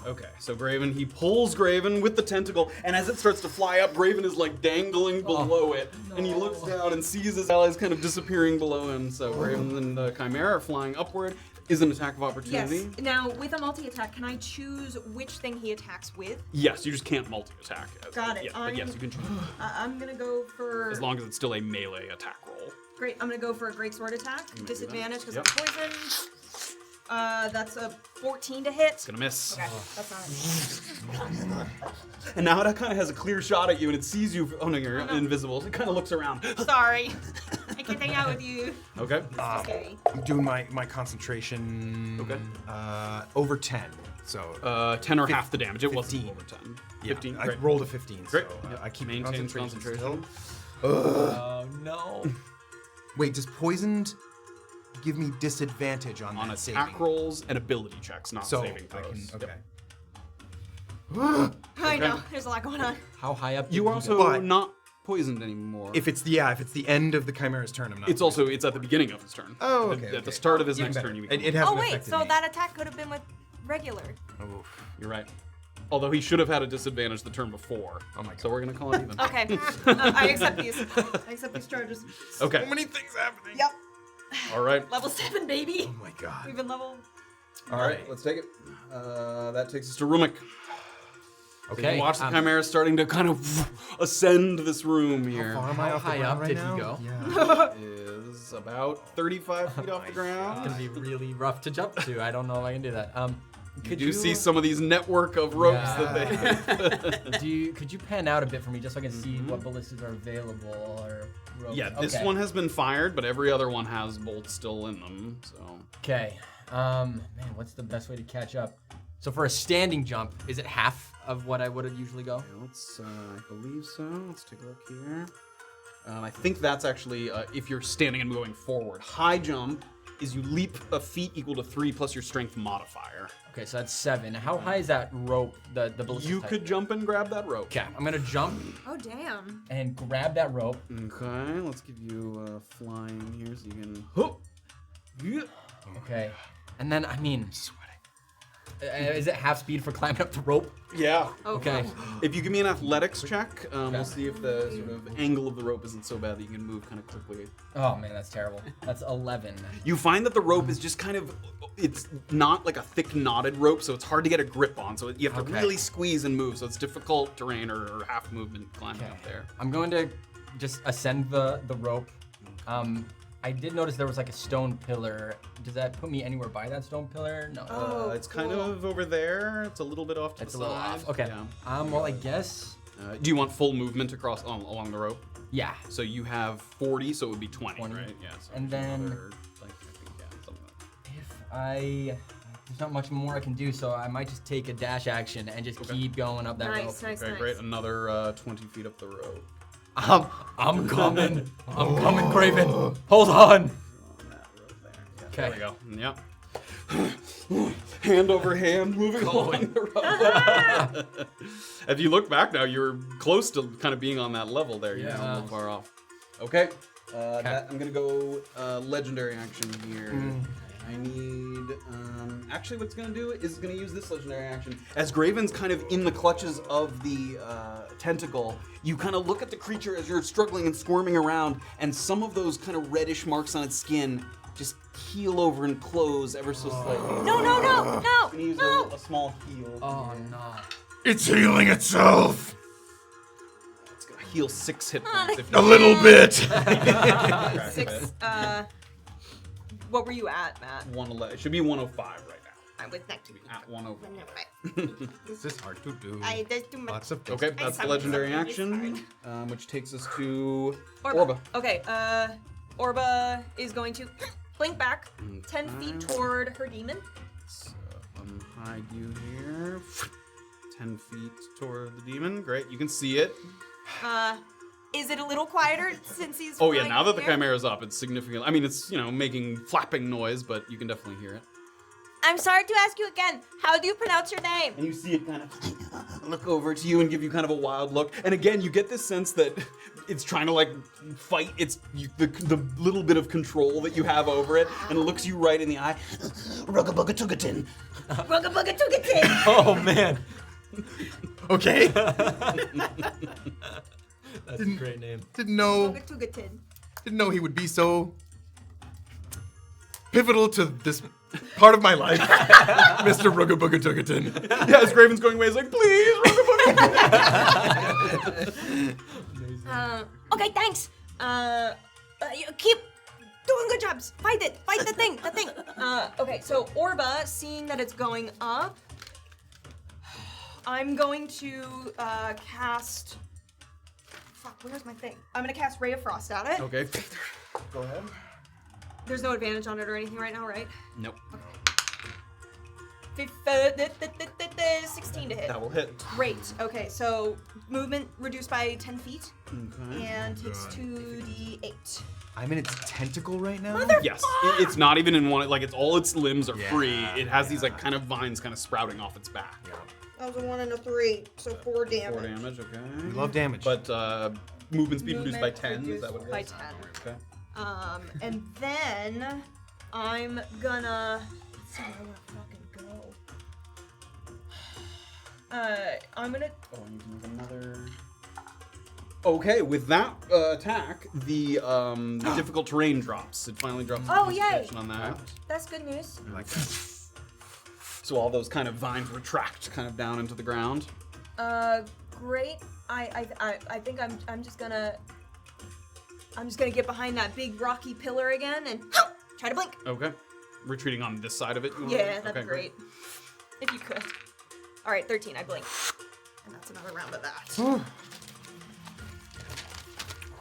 Okay, so Graven, he pulls Graven with the tentacle, and as it starts to fly up, Graven is like dangling below it, and he looks down and sees his allies kind of disappearing below him. So Graven and the Chimera are flying upward. Is an attack of opportunity. Yes. Now, with a multi-attack, can I choose which thing he attacks with? Yes, you just can't multi-attack. Got it. Yeah, but yes, you can choose. I'm gonna go for. As long as it's still a melee attack roll. Great. I'm gonna go for a great sword attack. do that. Disadvantage because Yep. I'm poisoned. That's a 14 to hit. It's gonna miss. Okay, that's not it. And now it kind of has a clear shot at you, and it sees you. Oh no, you're Oh, no. invisible. It kind of looks around. Sorry. I can't hang out with you. Okay. It's scary. I'm doing my concentration. Okay. Over 10. So 10 or half the damage. It wasn't 15. over 10. yeah, 15. I Great. rolled a 15. Great. So Yep. I keep Maintains concentration. still. Oh no. Wait, does poisoned give me disadvantage on On that attack saving? rolls and ability checks, not So saving I throws. can. Yep. Okay. I know. There's a lot going on. How high up? You did are also But- not poisoned anymore. If it's the end of the Chimera's turn, I'm not. it's also at the beginning of his turn. Oh, At the- okay, At the okay. start of his Even next better. turn, you It become. hasn't Oh wait, affected so me. that attack could have been with regular. Oof. You're right. Although he should have had a disadvantage the turn before. Oh my god. So we're gonna call it even. Okay. I accept these. I accept these charges. Okay. So many things happening. Yep. All right. Level 7, baby. Oh my god. We've been level. All right. Let's take it. That takes us to Rumik. So you Okay. can watch the Chimera starting to kind of ascend this room here. How far am I How off the high ground up right did he now? go? Yeah. Is about 35 feet off the It's ground. gonna be really rough to jump to. I don't know if I can do that. Could you see some of these network of ropes that they have? Could you pan out a bit for me just so I can see what ballistas are available or ropes? Yeah, this Okay. one has been fired, but every other one has bolts still in them. So Okay. Man, what's the best way to catch up? So for a standing jump, is it half of what I would have usually go? yeah, let's. I believe so. Let's take a look here. I think that's actually if you're standing and going forward. High jump is you leap a feet equal to 3 plus your strength modifier. Okay, so that's 7. How high is that rope? The ballista You type? could jump and grab that rope. Okay, I'm gonna jump Oh damn. and grab that rope. Okay, let's give you flying here so you can. Huh. Yeah. Okay, and then I mean, is it half speed for climbing up the rope? Yeah. Oh, Okay. God. If you give me an athletics check, we'll see if the sort of angle of the rope isn't so bad that you can move kind of quickly. Oh man, that's terrible. That's 11. You find that the rope is just kind of, it's not like a thick knotted rope, so it's hard to get a grip on. So you have to Okay. really squeeze and move. So it's difficult terrain or half movement climbing up there. I'm going to just ascend the rope. I did notice there was like a stone pillar. Does that put me anywhere by that stone pillar? No. Oh, It's kind cool. of over there. It's a little bit off to It's the a little side. off. Okay. Yeah. Well, I guess. Do you want full movement across along the rope? Yeah. So you have 40, so it would be 20, 20. right? Yeah. So And then- another, like, I think, yeah, something like that. There's not much more I can do, so I might just take a dash action and just keep going up that rope. Nice, nice, Okay, nice. great. Another 20 feet up the rope. I'm coming. I'm coming, Graven. Hold on. On that rope there. Yeah, Okay. There we go. Yep. Hand over hand, moving along the rope. If you look back now, you're close to kind of being on that level there. You're not a little far off. Okay. I'm gonna go legendary action here. I need. Actually, what's gonna do is gonna use this legendary action. As Graven's kind of in the clutches of the tentacle, you kind of look at the creature as you're struggling and squirming around, and some of those kind of reddish marks on its skin just heal over and close ever so slightly. No, no, no, I'm no, gonna use no. a small heal. Oh no. It's healing itself. It's gonna heal 6 hit Ah, points. If A you little bit. 6. What were you at, Matt? 111. It should be 105 right now. I was next to Be at 105. This is hard to do. there's too much. Lots of things. Okay, that's the suck. legendary It's action, which takes us to Orba. Orba. Okay, Orba is going to blink back 10 feet toward her demon. So unhide you here. 10 feet toward the demon. Great, you can see it. Is it a little quieter since he's Oh yeah, flying now that the here? Chimera's up, it's significant. I mean, it's, making flapping noise, but you can definitely hear it. I'm sorry to ask you again. How do you pronounce your name? And you see it kind of look over to you and give you kind of a wild look. And again, you get this sense that it's trying to like fight the little bit of control that you have over it, and it looks you right in the eye. Rugga-bugga-tugga-tin. Rugga-bugga-tugga-tin. Oh man. Okay. That's a great name. Didn't know Rugga-tugga-tin. he would be so pivotal to this part of my life, Mr. Rugga-Bugga-Tugga-Tin. Yeah, as Graven's going away, he's like, please, Rugga-bugga. Okay, thanks. You keep doing good jobs. Fight it. Fight the thing. The thing. Okay, so Orba, seeing that it's going up, I'm going to cast. Fuck, where's my thing? I'm gonna cast Ray of Frost at it. Okay. Go ahead. There's no advantage on it or anything right now, right? Nope. 16 to hit. That will hit. Great. Okay, so movement reduced by 10 feet Okay. and takes 2d8. I'm in its tentacle right now. Yes, it's not even in one. Like it's all its limbs are Yeah, free. It has these like kind of vines kind of sprouting off its back. That was a 1 and a 3, so 4 damage. 4 damage. Okay. We love damage. But movement speed reduced by Movement 10. Is reduced that what it is? by 10. Okay. And then I'm gonna. Let's see where I wanna fucking go. I'm gonna. Oh, you can make another. Okay, with that attack, the difficult terrain drops. It finally drops. Oh, the yay. concentration on that. That's good news. I like that. So all those kind of vines retract kind of down into the ground. Great. I think I'm just gonna get behind that big rocky pillar again and try to blink. Okay. Retreating on this side of it. You want? Yeah, that'd Okay, be great. If you could. All right, 13. I blink, and that's another round of that.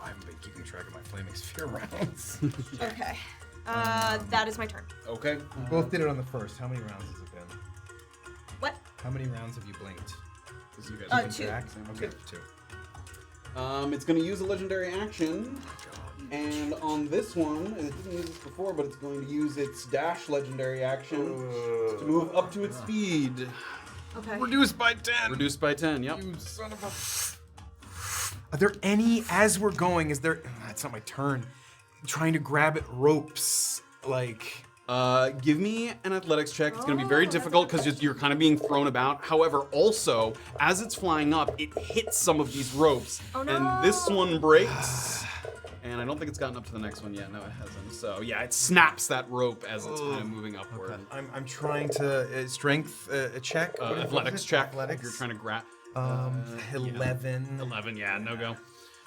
I haven't been keeping track of my flaming sphere rounds. Okay. That is my turn. Okay. We both did it on the first. How many rounds has it been? What? How many rounds have you blinked? Because you guys Uh, can 2. track. Okay, 2. It's going to use a legendary action. And on this one, it didn't use this before, but it's going to use its dash legendary action to move up to its speed. Okay. Reduced by 10. Reduced by 10, yep. You son of a. Are there any, as we're going, is there, it's not my turn, trying to grab at ropes, like, Give me an athletics check. It's going to be very Oh, difficult because you're kind of being thrown about. However, also, as it's flying up, it hits some of these ropes. Oh, no. And this one breaks. And I don't think it's gotten up to the next one yet. No, it hasn't. So, yeah, it snaps that rope as it's kind of moving upward. I'm trying to, strength check? What is it? Athletics check. Athletics. If you're trying to grab. 11. 11, yeah, no go.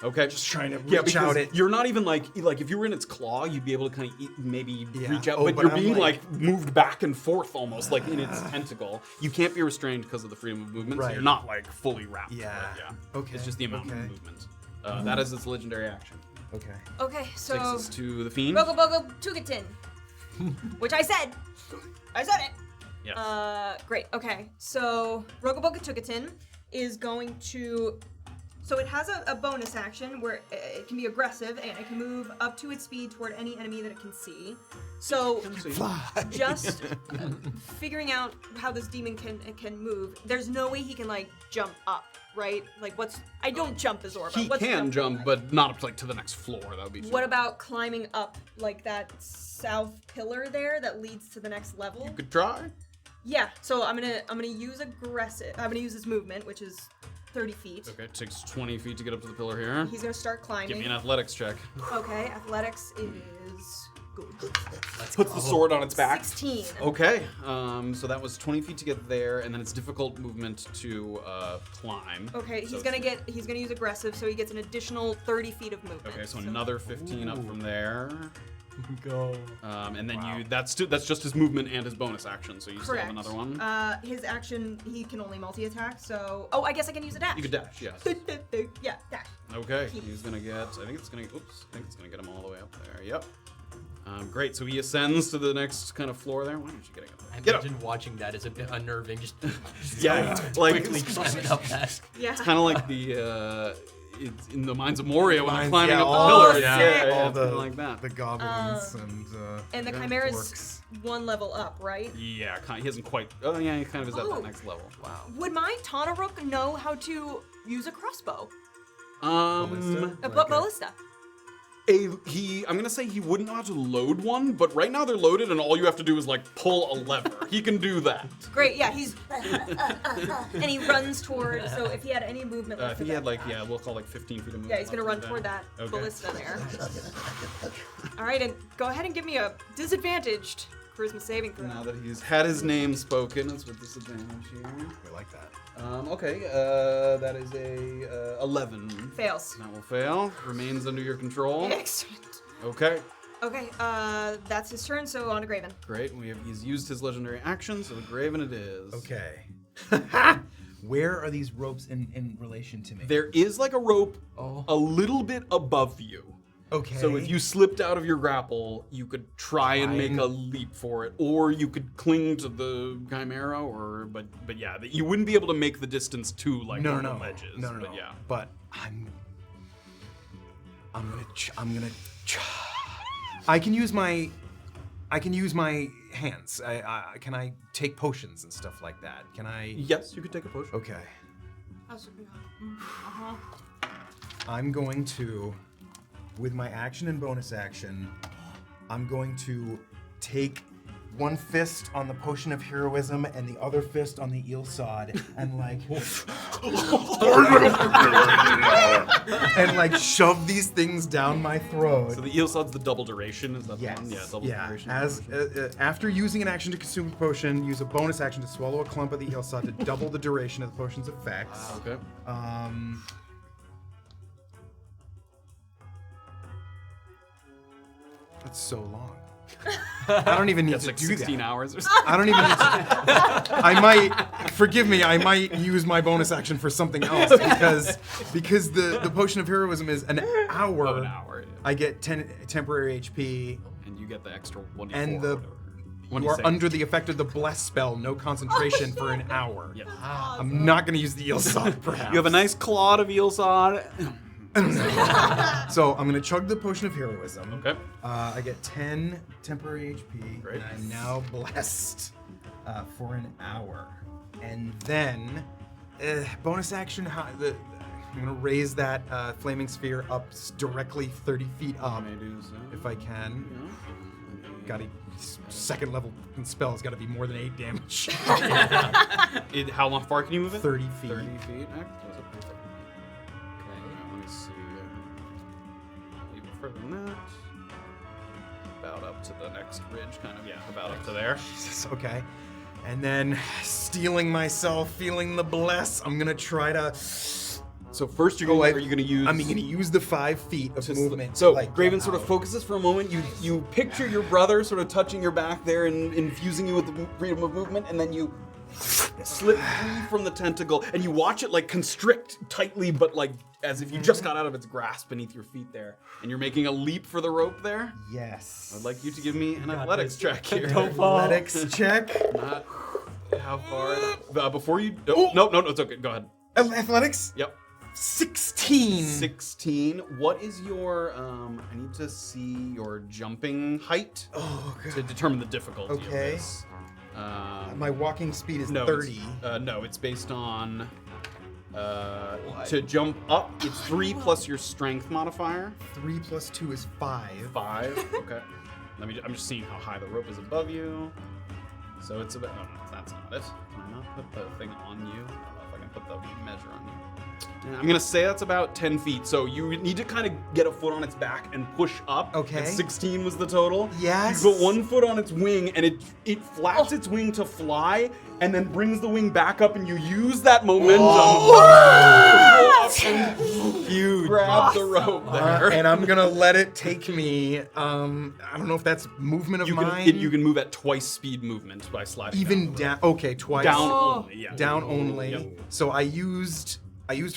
Okay. Just trying to Yeah, reach because out it. you're not even like if you were in its claw, you'd be able to kind of maybe Yeah. reach out, Oh, but but you're I'm being like- like moved back and forth almost like in its tentacle. You can't be restrained because of the freedom of movement, so Right. you're not like fully wrapped. Yeah. But, yeah. Okay, It's just the amount okay. of movement. That is its legendary action. Okay. Okay, Takes so us to the fiend. Bogo Bogo Tugatin, which I said. I said it. Yes. Great. Okay, so Rogoboga Tugatin is going to. So it has a bonus action where it can be aggressive and it can move up to its speed toward any enemy that it can see. So just figuring out how this demon can move. There's no way he can like jump up, right? Like I don't jump as Orba. He What's can jumping jump, like? but not up like to the next floor. That would be. What about climbing up like that south pillar there that leads to the next level? You could try. Yeah, so I'm gonna use aggressive. I'm gonna use his movement, which is 30 feet. Okay, it takes 20 feet to get up to the pillar here. He's gonna start climbing. Give me an athletics check. Okay, athletics is good. Puts the sword on its back. 16. Okay, so that was 20 feet to get there, and then it's difficult movement to climb. Okay, So he's gonna use aggressive, so he gets an additional 30 feet of movement. Okay, so another 15 up from there. Go. And then that's just his movement and his bonus action, so you still Correct. have another one. His action, he can only multi-attack, so I guess I can use a dash. You could dash, yes. Yeah, dash. Okay, he's gonna get. I think it's gonna get him all the way up there. Yep. Great. So he ascends to the next kind of floor there. Why aren't you getting up there? I Get up. imagine watching that is a bit unnerving. Just Yeah, like quickly climbing up that. Yeah. it's kind of like the it's in the Mines of Moria when I'm Mines, climbing yeah, up the all- pillar. Oh, Yeah, sick. yeah, All it's kinda like that. The goblins And the yeah, Chimera's orcs. one level up, right? Yeah, he hasn't quite. Oh yeah, he kind of is at Oh. that next level. Wow. Would my Tanarook know how to use a crossbow? Ballista? A Like a- ballista. I'm gonna say he wouldn't know how to load one, but right now they're loaded, and all you have to do is like pull a lever. He can do that. Great, yeah, he's and he runs toward. So if he had any movement I left, think he had like we'll call like 15 feet of movement. yeah, he's gonna left run with toward that Okay. ballista there. All right, and go ahead and give me a disadvantaged charisma saving throw. Now that he's had his name spoken, it's with disadvantage here. We like that. Okay, that is a 11. Fails. That will fail. Remains under your control. Excellent. Okay, Okay, that's his turn. So on to Graven. great. He's used his legendary action, so the Graven it is. Okay. Where are these ropes in relation to me? There is like a rope Oh. a little bit above you. Okay. So if you slipped out of your grapple, you could try and make a leap for it, or you could cling to the Chimera, but yeah, you wouldn't be able to make the distance to like no, the no, ledges. no, But yeah. But I can use my hands. Can I take potions and stuff like that? Can I? Yes, you could take a potion. Okay. Uh-huh. I'm going to, with my action and bonus action, I'm going to take one fist on the potion of heroism and the other fist on the eel sod and like shove these things down my throat. So the eel sod's the double duration, is that Yes. the one? Yeah, double duration. As after using an action to consume a potion, use a bonus action to swallow a clump of the eel sod to double the duration of the potion's effects. Okay. That's so long. I don't even need That's to like do 16 that. hours or something. I don't even need to. I might use my bonus action for something else because the potion of heroism is an hour. Oh, an hour. Yeah. I get 10 temporary HP. And you get the extra 1d4 And or the whatever. you are 1d6. under the effect of the bless spell, no concentration for an hour. Yeah. I'm not going to use the eel sod, perhaps. You have a nice clod of eel sod. So I'm going to chug the potion of heroism. Okay. I get 10 temporary HP. Great. And I'm now blessed for an hour. And then, bonus action, I'm going to raise that flaming sphere up directly 30 feet up. May do so. If I can. Got a second level spell. It's got to be more than 8 damage. How far can you move it? 30 feet. 30 feet. That's perfect. Okay, let me see. Even further than that. About up to the next ridge, kind of. Yeah, about up to there. Jesus, okay. And then, stealing myself, feeling the bless, I'm going to try to... So first, are you going to use? I'm going to use the 5 feet of movement. So to, Graven get sort of out. focuses for a moment. You picture your brother sort of touching your back there and infusing you with the freedom of movement, and then you slip free from the tentacle, and you watch it like constrict tightly, but like as if you just got out of its grasp beneath your feet there, and you're making a leap for the rope there. Yes. I'd like you to give me an athletics check here. Athletics check. Not how far? Before you. No, it's okay. Go ahead. Athletics? Yep. 16. 16. What is your? I need to see your jumping height to determine the difficulty of Okay. this. My walking speed is No, 30. No, it's based on. To jump up, it's 3 plus your strength modifier. 3 plus 2 is 5. 5. Okay. I'm just seeing how high the rope is above you. So it's about. Oh no, that's not it. Can I not put the thing on you? I don't know if I can put the measure on you. I'm gonna say that's about 10 feet. So you need to kind of get a foot on its back and push up. Okay. And 16 was the total. Yes. You put 1 foot on its wing, and it flaps its wing to fly, and then brings the wing back up, and you use that momentum. You grab the rope there. And I'm gonna let it take me. I don't know if that's movement of mine. You can move at twice speed movement by sliding even down. down. Okay, twice. Down only, yeah. Down only. Yep. So I used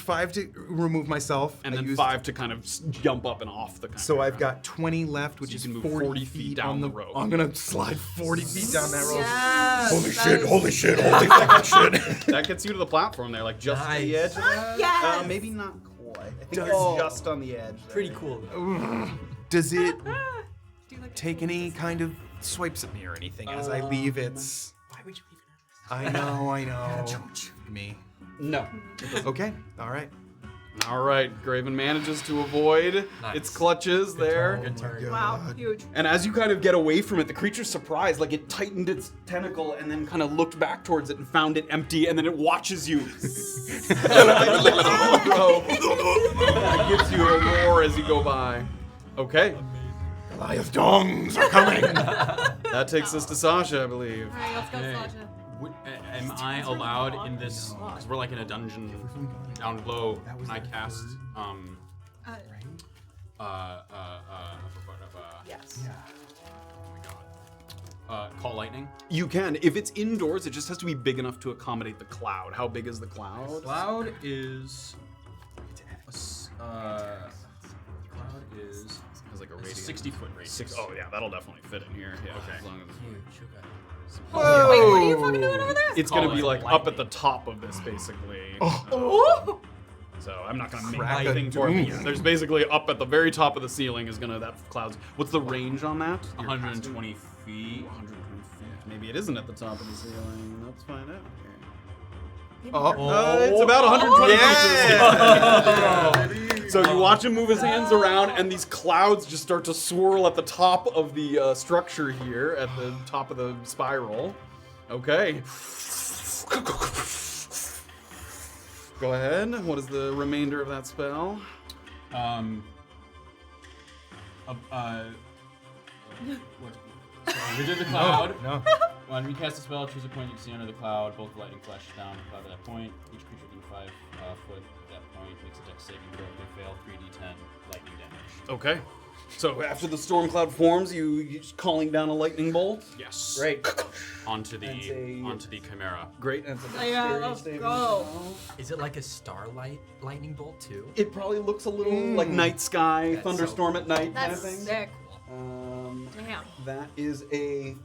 5 to remove myself. And I then used 5 to kind of jump up and off the kind So of I've got 20 left, which So you is can move 40 feet on down the the rope. I'm gonna slide 40 feet down that rope. Yes, Holy that shit! is- Holy shit! Holy fucking shit! That gets you to the platform there, like just to the edge. Yes. Maybe not quite. I think Does- it's just on the edge. There. Pretty cool. Does it Do you like take any kind of swipes at me or anything as I leave its? Why would you even? I know. Me. No. Okay. All right. All right, Graven manages to avoid Nice. its clutches there. Good turn. Wow, huge. And as you kind of get away from it, the creature's surprised, like it tightened its tentacle and then kind of looked back towards it and found it empty, and then it watches you. That gives you a roar as you go by. Okay. Goliath dongs are coming. That takes us to Sascha, I believe. All right, let's go, Okay. Sascha. Am I allowed in this? Because we're like in a dungeon down below. Can I cast Yes. oh my god. Call lightning. You can. If it's indoors, it just has to be big enough to accommodate the cloud. How big is the cloud? Cloud is. Cloud is radius? 60-foot radius. Oh yeah, that'll definitely fit in here. Yeah. Okay. As long as Huge. Okay. Wait, what are you fucking doing over there? it's gonna Call be it like up at the lightning. top of this, basically. Oh! So I'm not gonna make Crack anything a for it. doom. There's basically up at the very top of the ceiling is gonna that clouds. What's the range on that? 120 feet. 120 feet. Maybe it isn't at the top of the ceiling. Let's find out here. It's about 120 feet. So you watch him move his hands around, and these clouds just start to swirl at the top of the structure here, at the top of the spiral. Okay. Go ahead. What is the remainder of that spell? Wizard the cloud. No. When you cast a spell, choose a point you can see under the cloud. Both lightning flash down the cloud at that point. Each creature within 5 foot at that point makes a dex saving throw. If they fail, 3d10 lightning damage. Okay. So after the storm cloud forms, you just calling down a lightning bolt. Yes. Great. Onto That's the Chimera. Great. That's a Yeah, dexterity let's saving go. throw. Is it like a starlight lightning bolt too? It probably looks a little like night sky, That's thunderstorm at night kind of That's thing. sick. Damn. That is a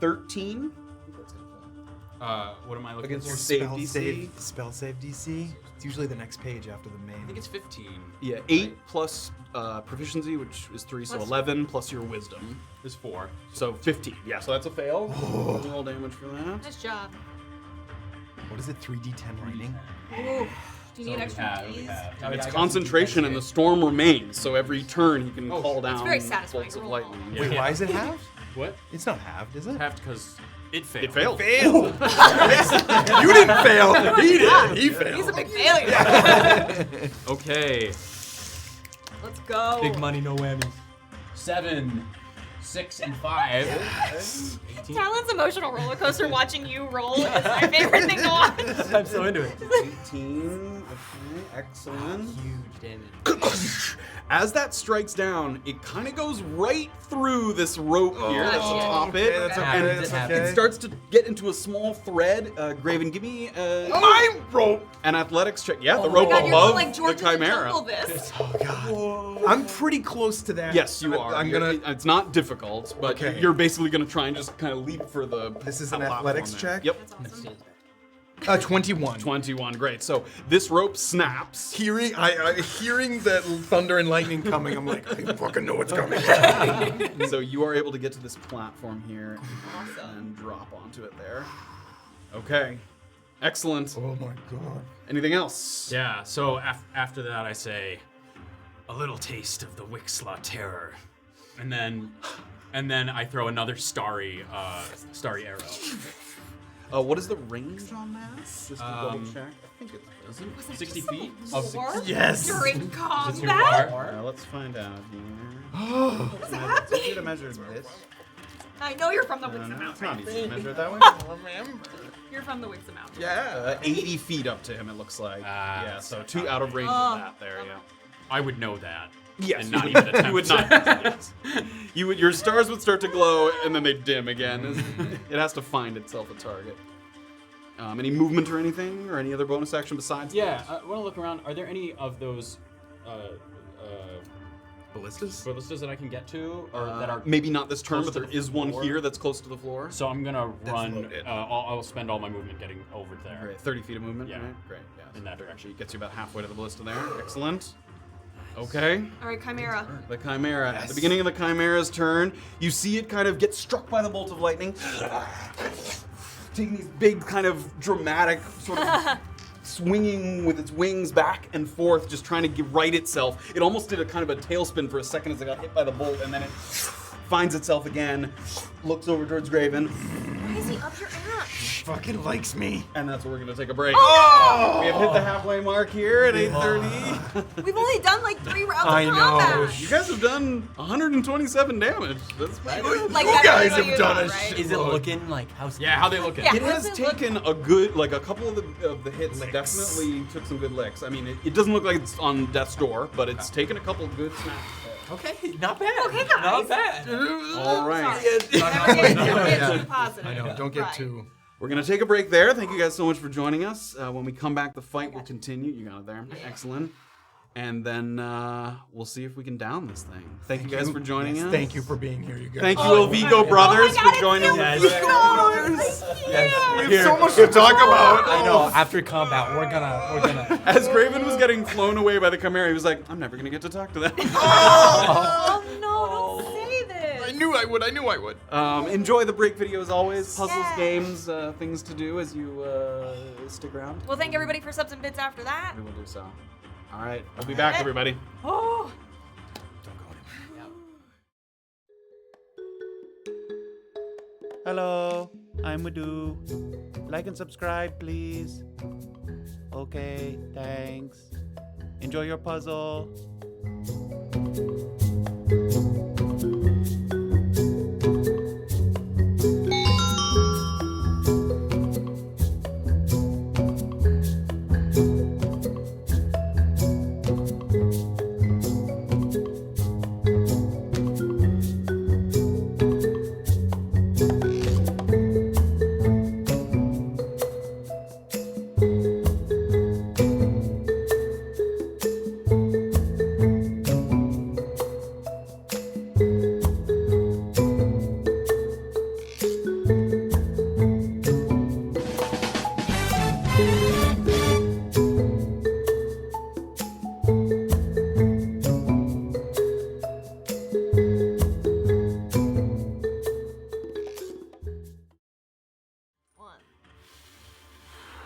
13 What am I looking against for? your save DC. Spell save DC. It's usually the next page after the main. I think it's 15. Yeah, 8 plus proficiency, which is 3, so Plus- 11 plus your wisdom. There's 4. So 15. Yeah, so that's a fail. Roll damage for that. Nice job. What is it? 3d10 lightning. Ooh. Do you need extra we keys? have. Oh, yeah, It's I got concentration, some and the storm remains. So every turn, he can call down very satisfying. bolts of Roll lightning. Yeah. Wait, why is it halved? What? It's not halved, is it? Half because it failed. It failed. Failed. You didn't fail. He did. He failed. He's a big failure. Okay. Let's go. Big money, no whammies. 7, 6, and 5. 18. Talon's emotional roller coaster watching you roll is my favorite thing to watch. I'm so into it. 18. Okay, excellent. Huge damage. As that strikes down, it kind of goes right through this rope here that's shit. atop it, Okay, that's and okay, that's okay. it starts to get into a small thread. Graven, give me My rope. an athletics check. Yeah, the Oh rope God, you're above like George the in the Chimera. jungle this. Oh god. I'm pretty close to that. Yes, you are. I'm You're- gonna. It's not difficult, but Okay. you're basically gonna try and just kind of leap for the. This is an platform athletics there. check? Yep. That's awesome. 21. 21. Great. So this rope snaps. Hearing that thunder and lightning coming, I'm like, I fucking know what's coming. So you are able to get to this platform here Awesome. and drop onto it there. Okay. Excellent. Oh my god. Anything else? Yeah, so after that I say, a little taste of the Wixla terror. And then I throw another starry arrow. What is the range on that? Just to double check. I think it doesn't. 60 just feet? a war Yes. during Is it too combat? far? Let's find out here. What's that? It's easy to measure this. I know you're from the Wixom No, it's Mountain. not easy to measure it that way. You're from the Wixom Mountain. Yeah. 80 feet up to him, it looks like. Ah, Yeah, so that's 2 out of range Oh. of that there, yeah. I would know that. Yes, And you not would- even attempt you would to. not. Yes. You would. Your stars would start to glow, and then they dim again. It has to find itself a target. Any movement or anything, or any other bonus action besides? Yeah, I want to look around. Are there any of those Ballistas? ballistas that I can get to, or that are maybe not this turn, close but to there the is one floor? here that's close to the floor. So I'm gonna run. loaded. I'll spend all my movement getting over there Great, 30 feet of movement. Yeah. Right? Great. Yes. in that direction. Gets you about halfway to the ballista there. Excellent. Okay. All right, Chimera. The Chimera. At the beginning of the Chimera's turn, you see it kind of get struck by the bolt of lightning. Taking these big, kind of dramatic, sort of swinging with its wings back and forth, just trying to right itself. It almost did a kind of a tailspin for a second as it got hit by the bolt, and then it finds itself again, looks over towards Graven, Why is he up your ass? Fucking likes me. and that's where we're gonna take a break. Oh, We have hit the halfway mark here at 8:30. no! We've only done like 3 rounds I of know. combat. You guys have done 127 damage. That's pretty good. Like You that guys really have done you a know, right? shit. Is it looking like how's Yeah, how they looking? Yeah. It How has does it look? taken a good, like a couple of the hits Licks. definitely took some good licks. I mean, it doesn't look like it's on death's door, but it's taken a couple of good snaps. Okay, not bad. Okay, guys. Not bad. All right. Never get Yeah. too positive. I know. Don't get Right. too. We're going to take a break there. Thank you guys so much for joining us. When we come back, the fight will continue. You got it there. Excellent. And then we'll see if we can down this thing. Thank you guys for joining us. Thank you for being here, you guys. Thank you, Ovigo Brothers, for joining us. We have so much to talk about. I know. After combat, we're gonna. As Graven was getting flown away by the Chimera, he was like, I'm never gonna get to talk to them. Oh no, don't say this. I knew I would. Enjoy the break video as always. Puzzles, Yeah. games, things to do as you stick around. Well, thank everybody for subs and bits after that. We will do so. All right, we'll be back, everybody. Oh. Hello, I'm Madhu. Like and subscribe, please. Okay, thanks. Enjoy your puzzle.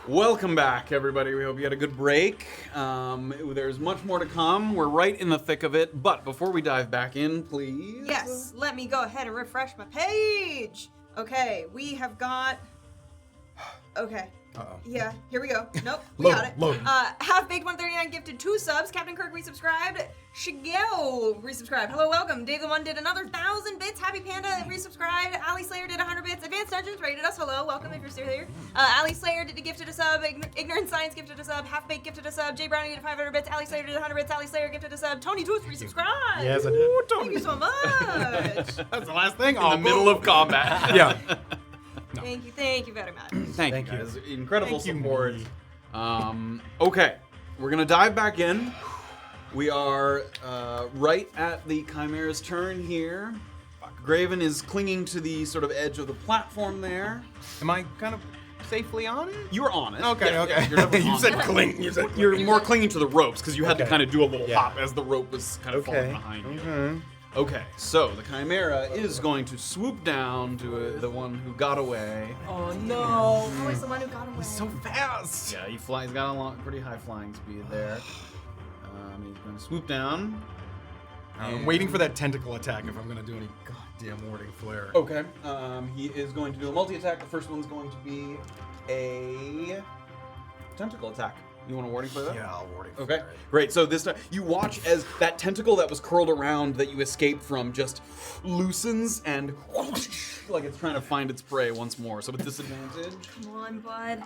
Welcome back, everybody. We hope you had a good break. There's much more to come. We're right in the thick of it. But before we dive back in, please. Yes, let me go ahead and refresh my page. Okay, we have got. Okay. Uh-oh. Yeah, here we go. Nope, we got it. Load. Half-Baked 139 gifted 2 subs. Captain Kirk resubscribed. Shigeo resubscribed. Hello, welcome. Dave the One did another 1,000 bits. Happy Panda resubscribed. Ali Slayer did 100 bits. Advanced Dungeons rated us. Hello, welcome if you're still here. Ali Slayer did gifted a sub. Ignorant Science gifted a sub. Half-Baked gifted a sub. Jay Brownie did 500 bits. Ali Slayer did 100 bits. Ali Slayer gifted a sub. Tony Tooth resubscribed. Yes, I did. Thank you so much. That's the last thing. In the middle of combat. Yeah. Thank you very much. Thank you guys. Incredible Thank you, support. Marie. Okay, we're gonna dive back in. We are right at the Chimera's turn here. Graven is clinging to the sort of edge of the platform there. Am I kind of safely on it? You were on it. Okay, Yeah, okay. yeah, you're definitely You on said it. cling. You said You're more clinging to the ropes because you had to Okay. kind of do a little Yeah. hop as the rope was kind of falling behind you. Okay, so the Chimera is going to swoop down to the one who got away. Oh no. Always the one who got away. so fast. Yeah, he's got a pretty high flying speed there. He's going to swoop down. I'm waiting for that tentacle attack if I'm going to do any goddamn warding flare. Okay, he is going to do a multi-attack. The first one's going to be a tentacle attack. You want a warding for that? Yeah, I'll warding flare. Okay, it. great. So this time, you watch as that tentacle that was curled around that you escaped from just loosens and like it's trying to find its prey once more. So with disadvantage, Come on, bud.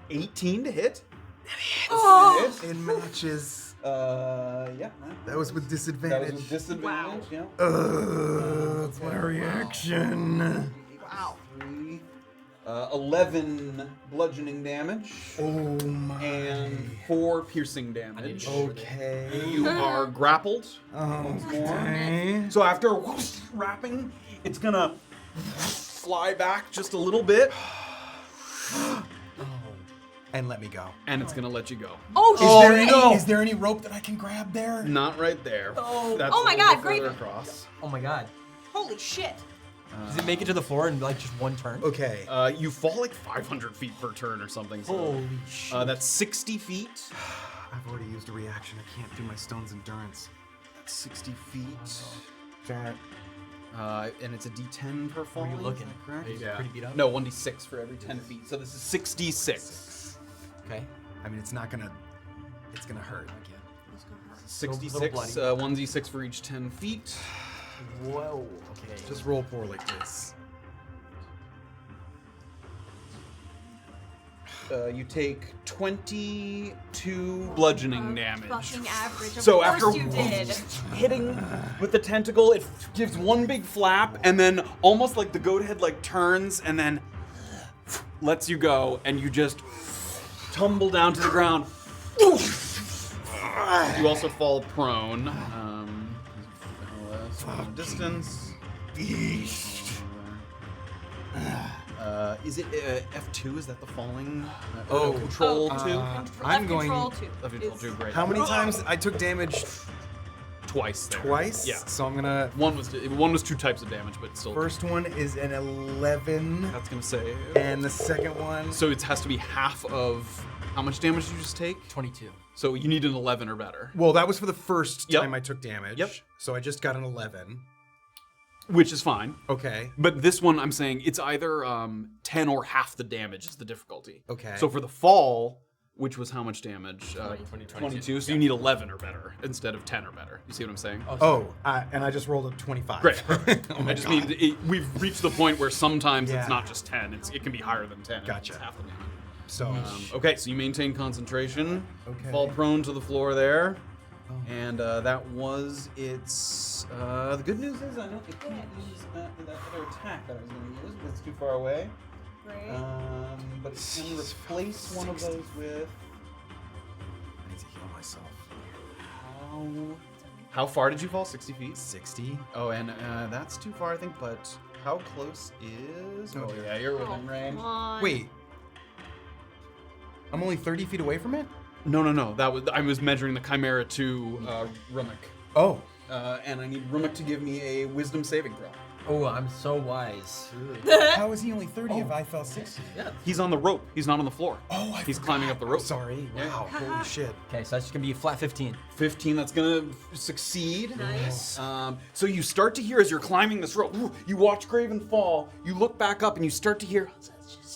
18 to hit. Oh! Hit. It matches. Yeah. That was with That was disadvantage. with disadvantage. Yeah. That's my reaction. Wow. 3, 11 bludgeoning damage. Oh my. And 4 piercing damage. Okay. You are grappled. Okay. So after whoosh, wrapping, it's gonna fly back just a little bit, And let me go. and it's gonna let you go. Oh, shit! Is there any rope that I can grab there? Not right there. Oh. That's Oh my a God, little further Graven. across. Oh my god. Holy shit. Does it make it to the floor in like just one turn? Okay. You fall like 500 feet per turn or something. So, Holy shit. that's 60 feet. I've already used a reaction. I can't do my stone's endurance. That's 60 feet. Darn it. And it's a D10 per fall. Where are you looking? is that correct? Are you pretty beat up? No, 1d6 for every 10 feet. So this is 66. Okay. I mean, it's gonna hurt. 66, bloody. 1d6 for each 10 feet. Whoa. Okay. Just roll poor like this. You take 22 bludgeoning damage. Fucking average. Of So course after you did. hitting with the tentacle, it gives one big flap, and then almost like the goat head like turns, and then lets you go, and you just tumble down to the ground. You also fall prone. Distance. Is it F2? Is that the falling? Control 2? I'm going. Control 2. Left control 2, great. How many times I took damage? Twice. There. Twice. Yeah. So I'm gonna. One was 2 types of damage, but still. First one is an 11, That's gonna save. and the second one. So it has to be half of how much damage did you just take? 22. So you need an 11 or better. Well, that was for the first Yep. time I took damage. Yep. So I just got an 11. Which is fine. Okay. But this one, I'm saying it's either 10 or half the damage is the difficulty. Okay. So for the fall, which was how much damage? 22. 22. So you need 11 or better instead of 10 or better. You see what I'm saying? And I just rolled a 25. Great. Oh my I just God. mean we've reached the point where sometimes Yeah. it's not just 10. It can be higher than 10. Gotcha. It's half the damage. So. Okay, so you maintain concentration. Okay. Fall prone to the floor there. And that was its. The good news is I can't use that other attack that I was going to use. It's too far away. Great. But it can replace one of those with. I need to heal myself. How far did you fall? 60 feet? 60. Oh, and that's too far, I think. But how close is? Oh, Oh, dear. yeah, you're within range. Come on. Wait. I'm only 30 feet away from it? No. I was measuring the Chimera to Rumik. Oh. And I need Rumik to give me a Wisdom saving throw. Oh, I'm so wise. How is he only 30 if I fell 60? Yeah. He's on the rope. He's not on the floor. Oh, He's climbing up the rope. Sorry. Wow. Holy shit. Okay, so that's just gonna be a flat 15. 15, that's gonna succeed. Nice. So you start to hear as you're climbing this rope, you watch Graven fall, you look back up and you start to hear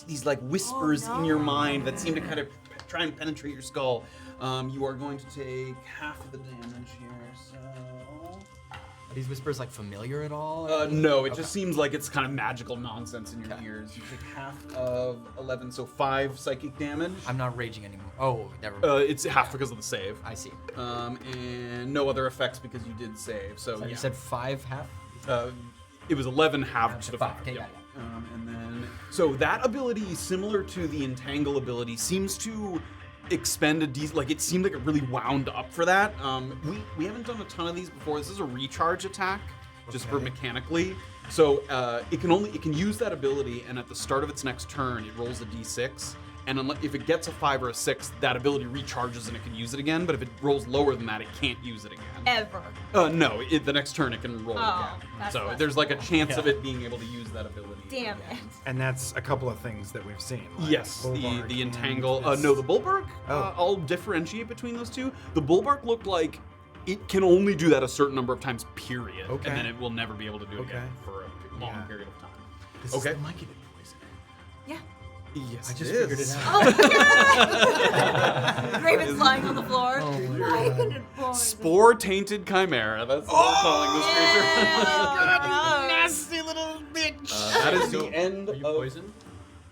these like whispers in your mind that seem to kind of try and penetrate your skull. You are going to take half of the damage here, so... Are these whispers like familiar at all? No, it just seems like it's kind of magical nonsense in your ears. You take half of 11, so 5 psychic damage. I'm not raging anymore. Oh, never mind. It's half because of the save. I see. And no other effects because you did save. So You said 5 half? it was 11 halved to 5. Okay, yeah. And then so that ability, similar to the entangle ability, seems to expend a like it seemed like it really wound up for that. We haven't done a ton of these before. This is a recharge attack, just for mechanically. So it can use that ability, and at the start of its next turn, it rolls a d6. And if it gets a 5 or a 6, that ability recharges and it can use it again. But if it rolls lower than that, it can't use it again. Ever. No, the next turn it can roll again. that's So less there's like a chance of it being able to use that ability. Damn it. And that's a couple of things that we've seen. Like Yes, Bulwark the and entangle. this- No, the Bulwark. Oh. I'll differentiate between those two. The Bulwark looked like it can only do that a certain number of times, period. Okay. And then it will never be able to do it again Okay. for a long Yeah. period of time. This Okay. Is the monkey that poisoned it. Yeah. Yes, I just figured it out. Graven's lying on the floor. Oh my I couldn't boy. Spore tainted chimera. That's what I'm calling this creature. Nasty little bitch. That is the end Are you of. poisoned?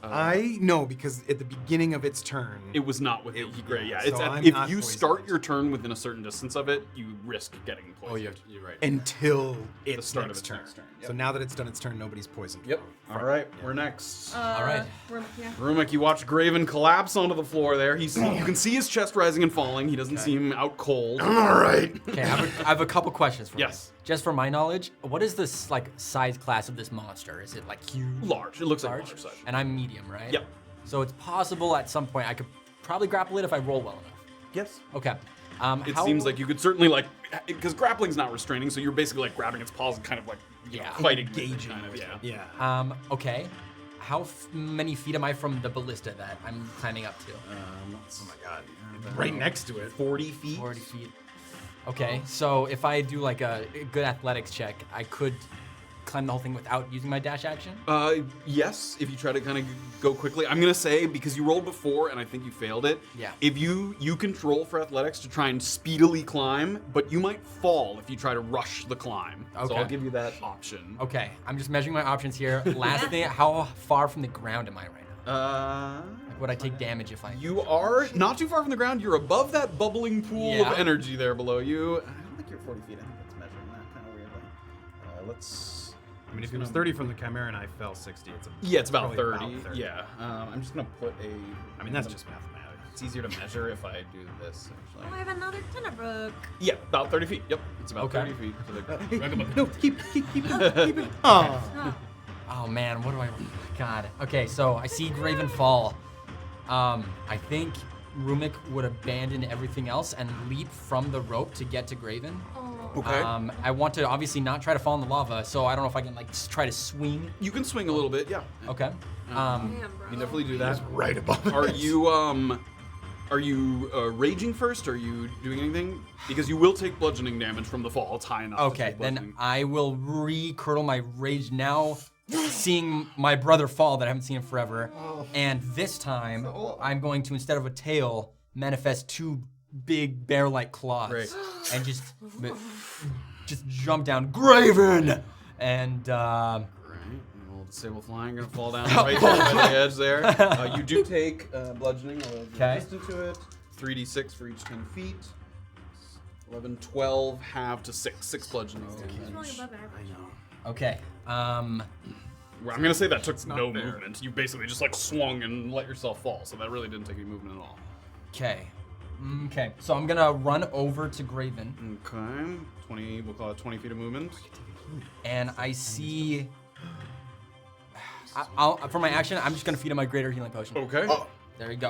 I know because at the beginning of its turn, It was not with it. Great, yeah. so It's I'm if not you poisoned. start your turn within a certain distance of it, you risk getting poisoned. Oh, you're right. until its start of next its turn. next turn, So yep. now that it's done its turn, nobody's poisoned. Yep. All right, we're next. All right. Yeah. Rumik, you watch Graven collapse onto the floor there. You can see his chest rising and falling. He doesn't seem out cold. All right. Okay, I have a couple questions for Yes. you. Just for my knowledge, what is this like size class of this monster? Is it like huge? Large. It looks like Large? large size. And I'm medium, right? Yep. So it's possible at some point I could probably grapple it if I roll well enough. Yes. Okay. It seems like you could certainly because grappling's not restraining, so you're basically like grabbing its paws and kind of like fighting, with it, Engaging kind of, with yeah. it. Yeah. Okay. How many feet am I from the ballista that I'm climbing up to? Oh my god. Right next to it. 40 feet. 40 feet. Okay, so if I do like a good athletics check, I could climb the whole thing without using my dash action? Yes, if you try to kind of go quickly. I'm gonna say, because you rolled before and I think you failed it. Yeah. If you can roll for athletics to try and speedily climb, but you might fall if you try to rush the climb. So Okay. I'll give you that option. Okay, I'm just measuring my options here. Last thing, how far from the ground am I right now? Like, would I take damage if I... You are not too far from the ground. You're above that bubbling pool Yeah. of energy there below you. I don't think you're 40 feet. I think that's measuring that kind of weirdly. Let's. I mean, if it was 30 from the Chimera and I fell 60, Yeah, it's about probably 30. Yeah. I'm just gonna put a. I mean, that's just mathematics. It's easier to measure if I do this, Oh, actually. I have another tinderbook. Yeah, about 30 feet. Yep, it's about Okay. 30 feet. So No, keep it. Oh. Oh man, what do I? God. Okay, so I see Graven fall. I think Rumik would abandon everything else and leap from the rope to get to Graven. Okay. I want to obviously not try to fall in the lava, so I don't know if I can like try to swing. You can swing a little bit, yeah. Okay. Damn, bro. You can definitely do that. Right above Are us. you raging first? Are you doing anything? Because you will take bludgeoning damage from the fall. It's high enough. to Okay, take then bludgeoning. I will recurdle my rage now, seeing my brother fall that I haven't seen in forever. And this time, I'm going to, instead of a tail, manifest 2 big bear-like claws. Great. And just jump down, Graven! And, Right. Old sable flying gonna fall down right there by the edge there. You do take bludgeoning. I'll add Okay. resistance to it. 3d6 for each 10 feet. 11, 12, half to 6. 6 bludgeoning He's rolling damage. above average. okay. Well, I'm gonna say that took no movement. You basically just like swung and let yourself fall, so that really didn't take any movement at all. Okay. Okay, so I'm gonna run over to Graven, Okay. 20. We'll call it 20 feet of movement. and I see... for my action, I'm just gonna feed him my greater healing potion. Okay. There you go.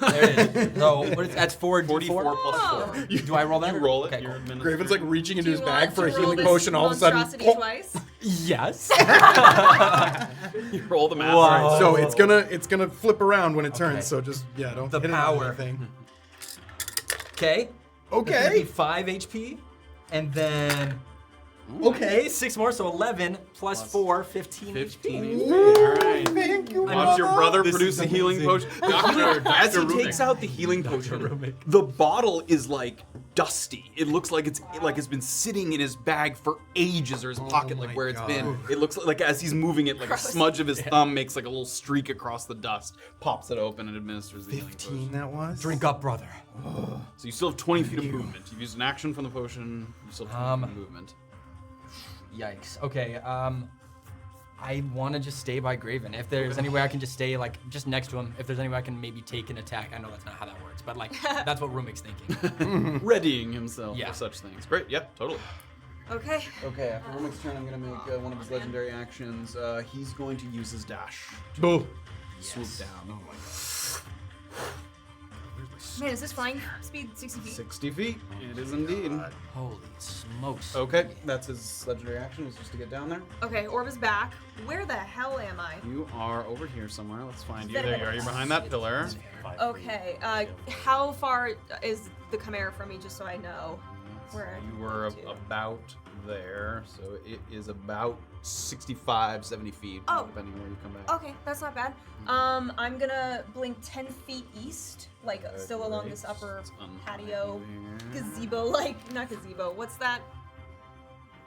There it is. So what is, that's 44 plus 4. Do I roll that? You roll it. Okay, You're cool. administering. Graven's like reaching into Do his you bag want for a to roll healing this potion. All of a sudden, monstrosity twice? Yes. You roll the math. Wow. Right. so it's gonna flip around when it turns. Okay. So just don't The hit it on power. anything. Okay. Okay. 5 HP, and then okay, 6 more, so 11 plus 4, 15 15. HP. All right. Thank you. Watch your brother This produce is a healing amazing. potion. As he Rumik. takes out the healing potion, the bottle is like dusty. It looks like it's been sitting in his bag for ages, or his pocket, like my where it's God. been. It looks like as he's moving it, like a smudge of his thumb makes like a little streak across the dust. Pops it open and administers the healing 15. potion. That was. Drink up, brother. So you still have 20 feet of movement. You've used an action from the potion. You still have 20 feet of movement. Yikes. Okay. I want to just stay by Graven. If there's any way I can just stay like just next to him. If there's any way I can maybe take an attack. I know that's not how that works, but like that's what Rumik's thinking. Readying himself Yeah. for such things. Great. Yep. Totally. Okay. Okay, after Rumik's turn, I'm going to make one of his legendary actions. He's going to use his dash. Boo. Swoop down. Oh my god. Man, is this flying speed 60 feet? 60 feet. It is indeed. Holy smokes. Okay, that's his legendary action, is just to get down there. Okay, Orba's back. Where the hell am I? You are over here somewhere. Let's find you. Is that There you are. You're behind that pillar. Okay, how far is the Chimera from me, just so I know where You were I'm going to? about there, so it is about 65, 70 feet, Oh. depending where you come back. Okay, that's not bad. I'm gonna blink 10 feet east, like still along Great. this upper Let's unhide patio, you here. gazebo, like not gazebo. What's that?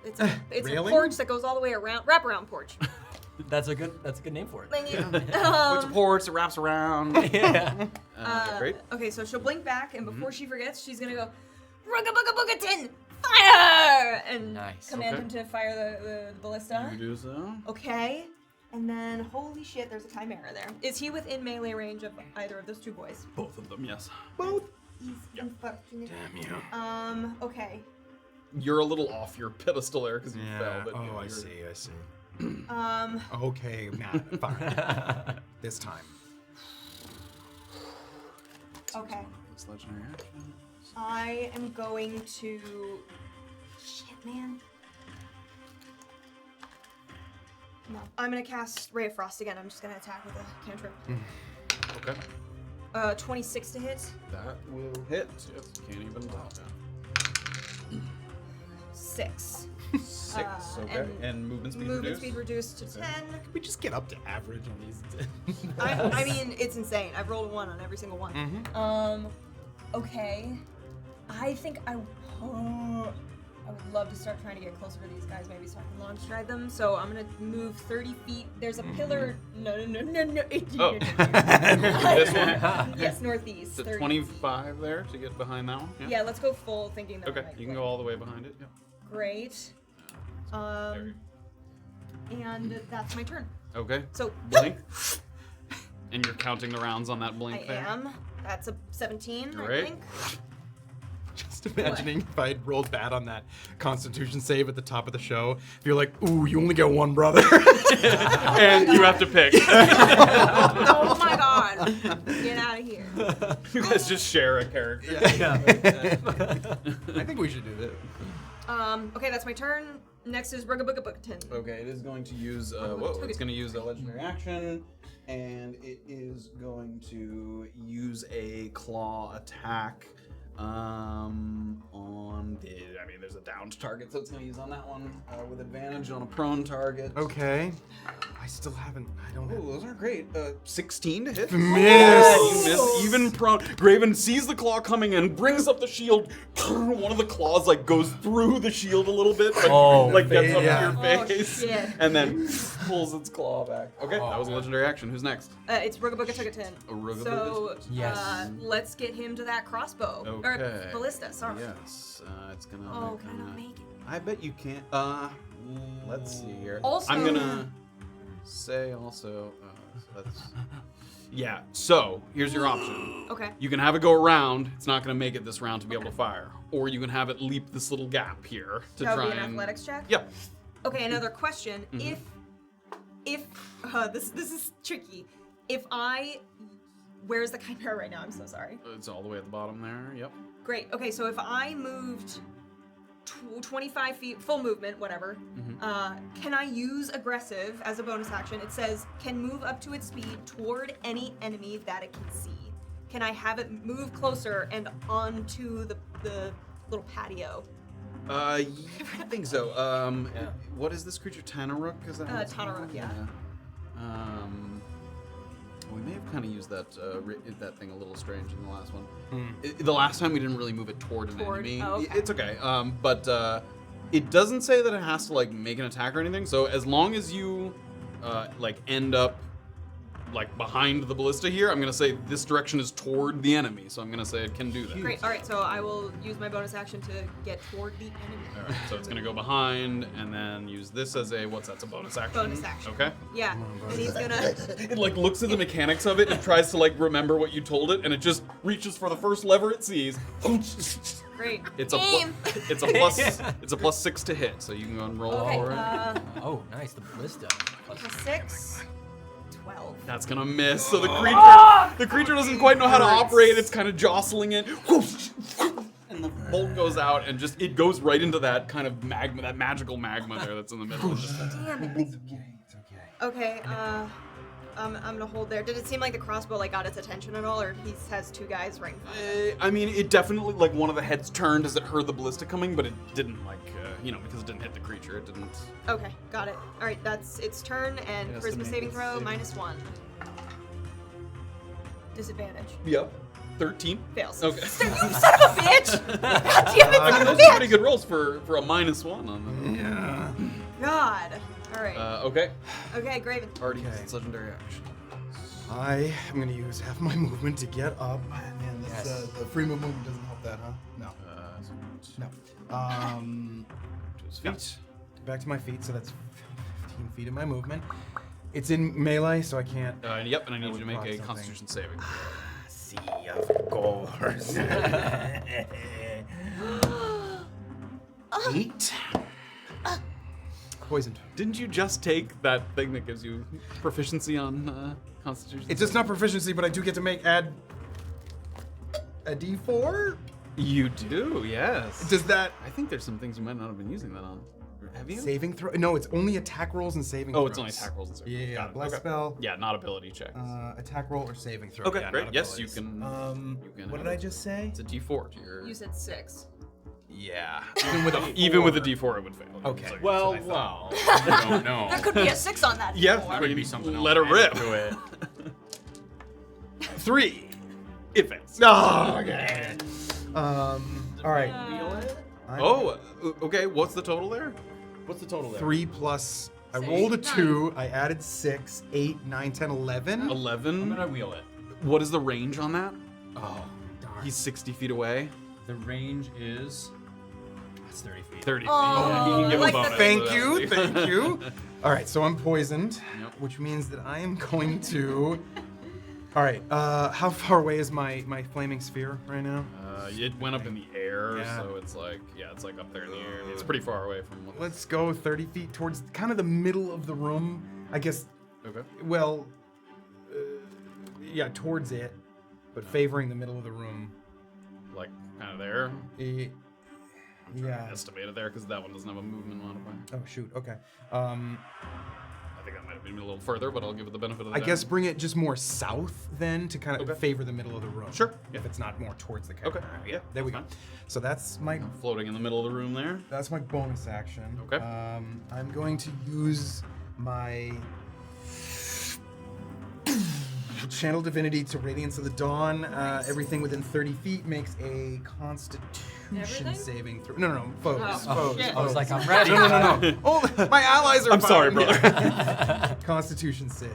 It's a Railing? porch that goes all the way around, wraparound porch. That's a good name for it. Thank you. It's a porch that wraps around. Yeah. Great. Okay, so she'll blink back, and before she forgets, she's gonna go, "Rugga bugga bugga tin, fire!" and Nice. command Okay. him to fire the ballista. You do so. Okay, and then holy shit, there's a Chimera there. Is he within melee range of either of those two boys? Both of them, yes. Both. He's unfortunate. Damn you. Okay. You're a little off your pedestal there because you fell. But Oh, I you're- see. I see. Um. Okay, Matt. Fine. This time. Okay. It's legendary action. I am going to. Shit, man. No. I'm gonna cast Ray of Frost again. I'm just gonna attack with a cantrip. Okay. 26 to hit. That will hit. Yep. Can't even tell. 6. 6. and And movement speed Movement reduced. speed reduced to 10. We just get up to average on these. I mean, it's insane. I've rolled a 1 on every single one. Okay. I think I would love to start trying to get closer to these guys, maybe so I can launch stride them. So I'm gonna move 30 feet. There's a pillar. No. Oh. This one? Yes, northeast. Is it 30 feet. 25 there to get behind that one? Yeah, let's go full, thinking that. I Okay, might you can win. go all the way behind it. Yep. Great. And that's my turn. Okay. So Blink. And you're counting the rounds on that blink I there? am. That's a 17, I Great. think. Just imagining if I had rolled bad on that Constitution save at the top of the show. If you're like, ooh, you only get one brother. And you have to pick. Oh my god. Get out of here. You guys just share a character. I think we should do that. Okay, that's my turn. Next is Rugabugabugton. Okay, it is going to use it's going to use a legendary action, and it is going to use a claw attack on there's a downed target, so it's going to use on that one with advantage on a prone target. Okay. I still haven't. I don't Oh, know. those are great. 16 to hit. Miss. You miss. Even prone. Graven sees the claw coming in, brings up the shield. One of the claws like goes through the shield a little bit, like gets up Yeah. to your Oh, face, shit. and then pulls its claw back. Okay, that was a legendary action. Who's next? It's Rugabugatugatin. Rugabugatugatin. So, Yes. let's get him to that crossbow. Okay. Or ballista, sorry. Yes, it's gonna. Oh, can I not make it? I bet you can't. Let's see here. Also- I'm gonna say also. Yeah. So here's your option. Okay. You can have it go around. It's not going to make it this round to be able to fire, or you can have it leap this little gap here to That try would be an and. athletics check? Yep. Okay, another question. If this is tricky. If I where's the Chimera right now? I'm so sorry. It's all the way at the bottom there. Yep. Great. Okay, so if I moved 25 feet, full movement, whatever, can I use aggressive as a bonus action? It says can move up to its speed toward any enemy that it can see. Can I have it move closer and onto the little patio? I think so. What is this creature? Tanaruk? Is that? what it's called? Tanaruk, yeah. We may have kind of used that that thing a little strange in the last one. The last time we didn't really move it toward an enemy. Oh, okay. It's okay. But it doesn't say that it has to like make an attack or anything. So as long as you like end up like behind the ballista here, I'm gonna say this direction is toward the enemy. So I'm gonna say it can do that. Great. All right, so I will use my bonus action to get toward the enemy. All right, so it's gonna go behind and then use this as a that's a bonus action. Bonus action. Okay. Yeah, and he's gonna. It like looks at the mechanics of it and tries to like remember what you told it, and it just reaches for the first lever it sees. Great. It's a Aim. it's a plus 6 to hit, so you can go and roll Okay. for it. Oh, nice. The ballista. Plus 6. 12. That's gonna miss. So the creature doesn't quite know how to operate. It's kind of jostling it, and the bolt goes out, and just it goes right into that kind of magma, that magical magma there that's in the middle. Damn it. It's okay. I'm gonna hold there. Did it seem like the crossbow like got its attention at all, or he has two guys right in front of him? I mean, it definitely like one of the heads turned as it heard the ballista coming, but it didn't like because it didn't hit the creature. It didn't. Okay, got it. All right, that's its turn, and It has to charisma make saving a throw save. -1. Disadvantage. Yep. 13. Fails. Okay. You son of a bitch! God damn it, I mean, son of a those are pretty bitch! good rolls for a -1 on them. Yeah. God. All right. Okay. Okay, Graven. Already used its legendary action. I am going to use half my movement to get up. Man, this, Yes. the free movement doesn't help that, huh? No. No. To his feet. Back to my feet, so that's 15 feet of my movement. It's in melee, so I can't. Yep, and I need you would to make block a something. Constitution saving. See, of course. 8. Poisoned. Didn't you just take that thing that gives you proficiency on Constitution? It's just not proficiency, but I do get to add a D4. You do, yes. Does that I think there's some things you might not have been using that on. Have you? saving throw? No, it's only attack rolls and saving. Oh, throws. it's only attack rolls and saving. Yeah, Got it. bless Okay. spell. Yeah, not ability checks. Attack roll or saving throw. Okay, yeah, great. not Yes, you abilities. can. you can What have did I it. just say? It's a D4 to your. You said 6. Yeah. Even with a D4, it would fail. Okay. So- Well, you don't know. There could be a 6 on that. Yeah, before. I mean, be something else let it rip. added to it. 3. It fails. Oh, okay. All right. Oh, okay. What's the total there? What's the total there? 3 plus. I Six, rolled a 9. 2. I added 6, 8, 9, 10, 11. I'm 11. gonna wheel it. What is the range on that? Oh, darn. He's 60 feet away. The range is. That's 30 feet. 30 feet. Oh, Yeah, he can give like a bonus. the- Thank so you, that'll be- thank you. All right, so I'm poisoned, Yep. which means that I am going to All right. How far away is my flaming sphere right now? It went up in the air, Yeah. so it's like up there in the air. It's pretty far away from what. Let's go 30 feet towards kind of the middle of the room. I guess. Okay. Well, yeah, towards it, but favoring the middle of the room. Like kind of there. Yeah. Estimate it there because that one doesn't have a movement modifier. Oh shoot. Okay. I think that might have been a little further, but I'll give it the benefit of the I doubt. guess bring it just more south then to kind of Okay. favor the middle of the room. Sure. If it's not more towards the camera. Okay. Yeah. There we go. Fine. So that's my Floating in the middle of the room there. bonus action. Okay. I'm going to use my Channel Divinity to Radiance of the Dawn. Everything within 30 feet makes a Constitution Everything? saving throw. No, foes. Oh, Foes. shit. I was like, I'm ready. No. Oh, my allies are I'm sorry, fine. brother. Constitution save.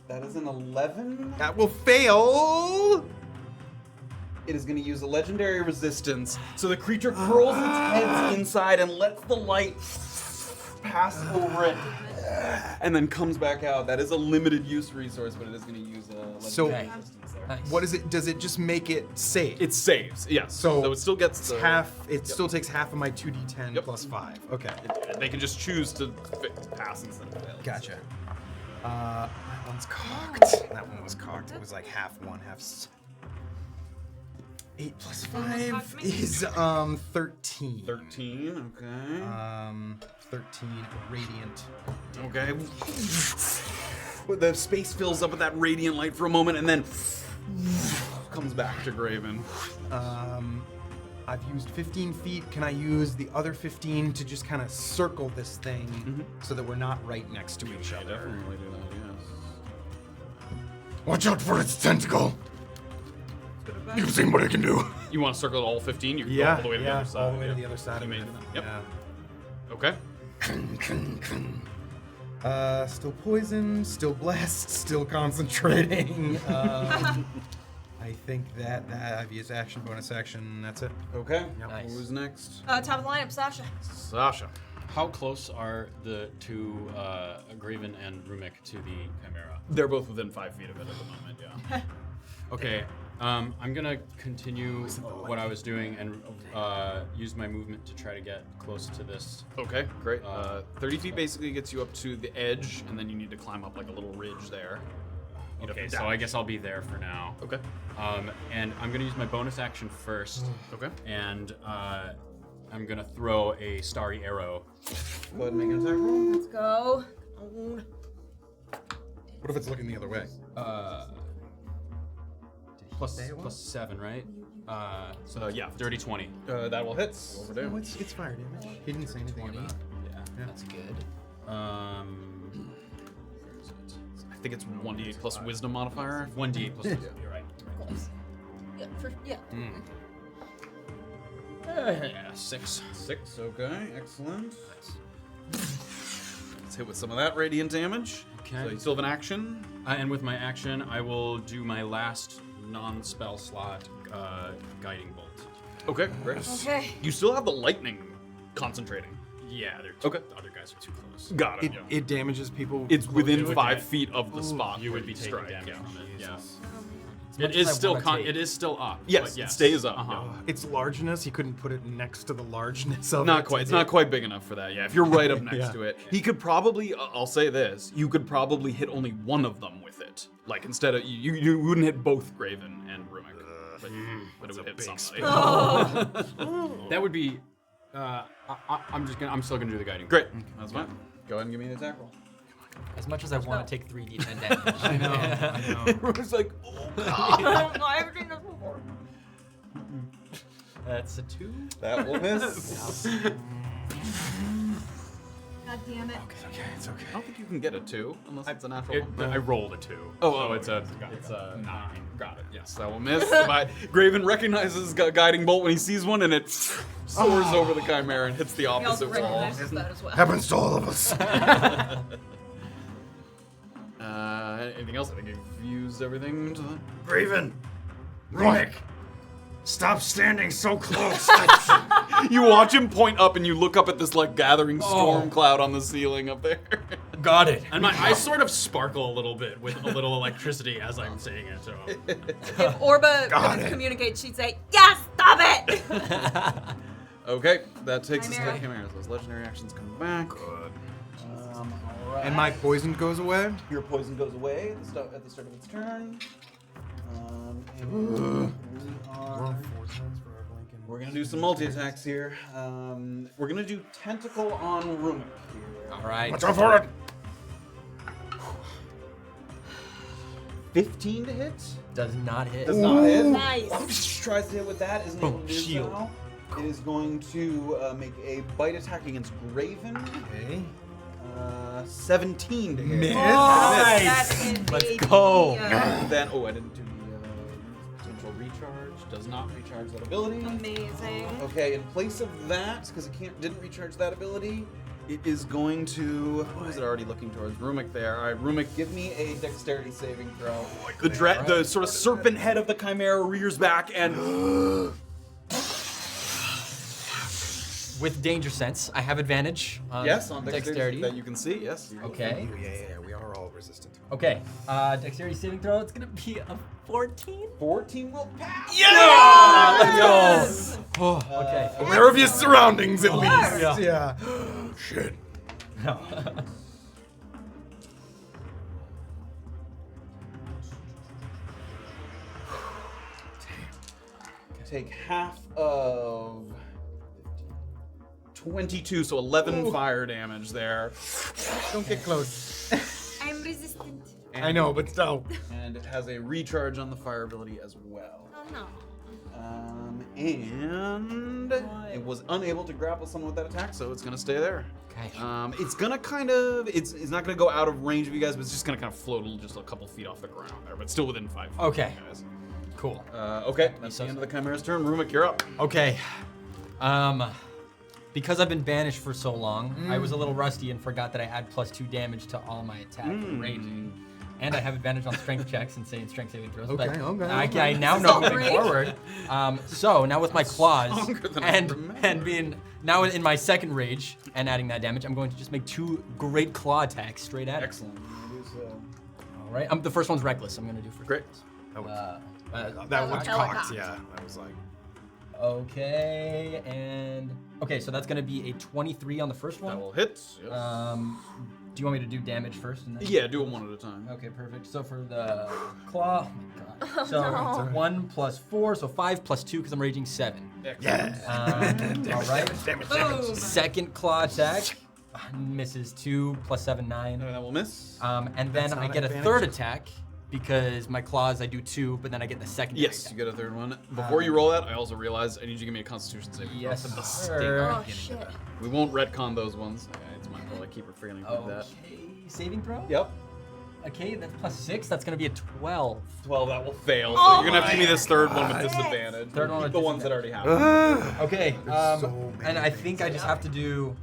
That is an 11. That will fail. It is going to use a legendary resistance, so the creature curls its head inside and lets the light pass over it, and then comes back out. That is a limited use resource, but it is going to use a legendary So- resistance there. Nice. What is it? Does it just make it safe? It saves, yes. So it still gets It's the, half. It still takes half of my 2d10 Yep. plus 5. Okay. They can just choose to pass instead of fail. Gotcha. That one's cocked. That one was cocked. It was like half one, half. 8 plus 5 is 13. 13, okay. 13 radiant. Okay. The space fills up with that radiant light for a moment and then comes back to Graven. I've used 15 feet. Can I use the other 15 to just kind of circle this thing so that we're not right next to each other? Definitely do that, yes. Watch out for its tentacle. You've seen what it can do. You want to circle all 15? You can Yeah, go all the way to the other side. all the way to yeah. the other side You of may it. do that. Yep. Yeah. Okay. Still poisoned, still blessed, still concentrating. I think that I've used action, bonus action, that's it. Okay. Nice. Who's next? Top of the lineup, Sascha. Sascha. How close are the two Graven and Rumik to the Chimera? They're both within 5 feet of it at the moment, yeah. Okay, I'm gonna continue what I was doing and use my movement to try to get close to this. Okay, great. 30 feet basically gets you up to the edge, and then you need to climb up like a little ridge there. You'd have Okay, to so I dash. guess I'll be there for now. Okay. And I'm gonna use my bonus action first, Okay. and I'm gonna throw a starry arrow. Go ahead and make an attack roll. Let's go. What if it's looking the other way? Plus 7, right? So Yeah. dirty 20. That will hit. Over there. Oh, it's fire damage. He didn't say anything about it. Yeah. That's good. Where is it? I think it's 1d8 plus wisdom modifier. 1d8 plus 2. You're right. Yeah. Yeah, 6. 6, okay, excellent. Let's hit with some of that radiant damage. Okay. So you still have an action. And with my action, I will do my last non-spell slot guiding bolt. Okay, great. Okay. You still have the lightning concentrating. Yeah, they're Okay. The other guys are too close. Got it. It damages people. It's within It would 5 da- feet of the spot You where would be taking strike. damage Yeah. from it. Yeah. much It as is I still wanna take. it is still up. Yes, but it stays up. Uh-huh. Its largeness, he couldn't put it next to the largeness of Not it. quite. It's not quite big enough for that. Yeah, if you're right up next Yeah. to it, he could probably. I'll say this: you could probably hit only one of them with it. Like instead of you wouldn't hit both Graven and Rumik, but it would hit somebody. That would be. I'm still gonna do the guiding. Great, that's fine. Go ahead and give me an attack roll. As much as I want to take 3d10 damage. I know. It's like, oh god, I haven't seen this before. That's a 2. that will miss. God damn it. Okay, it's okay. I don't think you can get a 2 unless it's a natural one. I rolled a 2. Oh, so oh, it's okay. it's a 9. Got it. Yes, that will miss. But Graven recognizes guiding bolt when he sees one, and it soars over the Chimera and hits the He also opposite wall. recognizes that as well. Happens to all of us. Anything else? I think you've used everything to the... Graven! Rumik! Stop standing so close! You watch him point up, and you look up at this like gathering storm cloud on the ceiling up there. got it. And my eyes sort of sparkle a little bit with a little electricity as I'm saying it. So. If Orba couldn't communicate, she'd say, "Yes, stop it!" Okay, that takes us to Chimera. Chimera. Those legendary actions come back. Good. All right. And my poison goes away? Your poison goes away at the start of its turn. And we're gonna do some multi-attacks here. We're gonna do Tentacle on Rumik here. All right. Watch out for it! 15 to hit. Does not hit. Does not hit. Nice. Tries to hit with that. Isn't able Boom, to do shield. so. It is going to make a bite attack against Graven. Okay. 17 to hit. Miss. That is Let's a go. Then, I didn't do the potential recharge. Does not recharge that ability. Amazing. Okay, in place of that, because it didn't recharge that ability, it is going to. Who is it already looking towards? Rumik there. All right, Rumik, give me a dexterity saving throw. The sort of serpent head of the Chimera rears back and. With danger sense, I have advantage on Yes, on dexterity. that you can see. Yes. Okay. Yeah, we are all resistant to it. Okay. Dexterity saving throw. It's gonna be a 14. 14 will pass. Yeah! Let's go. Oh, okay. Aware of your surroundings, at course. least. Yeah. Shit. No. Take half of 22, so 11 fire damage there. Don't get close. I'm resistant. I know, but still. And it has a recharge on the fire ability as well. Oh no. And it was unable to grapple someone with that attack, so it's gonna stay there. Okay. It's gonna kind of, it's not gonna go out of range of you guys, but it's just gonna kind of float just a couple feet off the ground there, but still within 5 feet. Okay. of you guys. Cool. Okay, that's the end of the Chimera's turn. Rumik, you're up. Okay. Because I've been banished for so long, I was a little rusty and forgot that I add +2 damage to all my attack and raging. And I have advantage on strength checks and strength saving throws. Okay, but okay. I now This is know all moving great. forward. So now with my claws Stronger than I and remembered. being now in my second rage and adding that damage, I'm going to just make 2 great claw attacks straight at it. Excellent. All right. The first one's reckless. I'm going to do first. Great. That one's Helicopter. cocked, yeah. I was like, Okay, and okay, so that's gonna be a 23 on the first one. That will hit. Yes. Do you want me to do damage first? And then... Yeah, do them one at a time. Okay, perfect. So for the claw, oh my god. So no. it's 1 + 4, so 5 + 2 because I'm raging 7. Excellent. All right. Boom. Second claw attack misses 2 + 7, 9. That will miss. And then I not get a advantage? third attack because my claws I do 2, but then I get the second. Yes, you get a third one. Before you roll that, I also realized I need you to give me a Constitution saving throw. Yes, That's a sir. Oh shit. We won't retcon those ones. It's my fault. I keep forgetting to do that. Okay, saving throw. Yep. Okay, that's +6. That's gonna be a 12. 12, that will fail. So Oh you're gonna have to give me this third one with God. disadvantage. Third one Keep with the ones that already have. Okay, There's so many and I think I just have to do,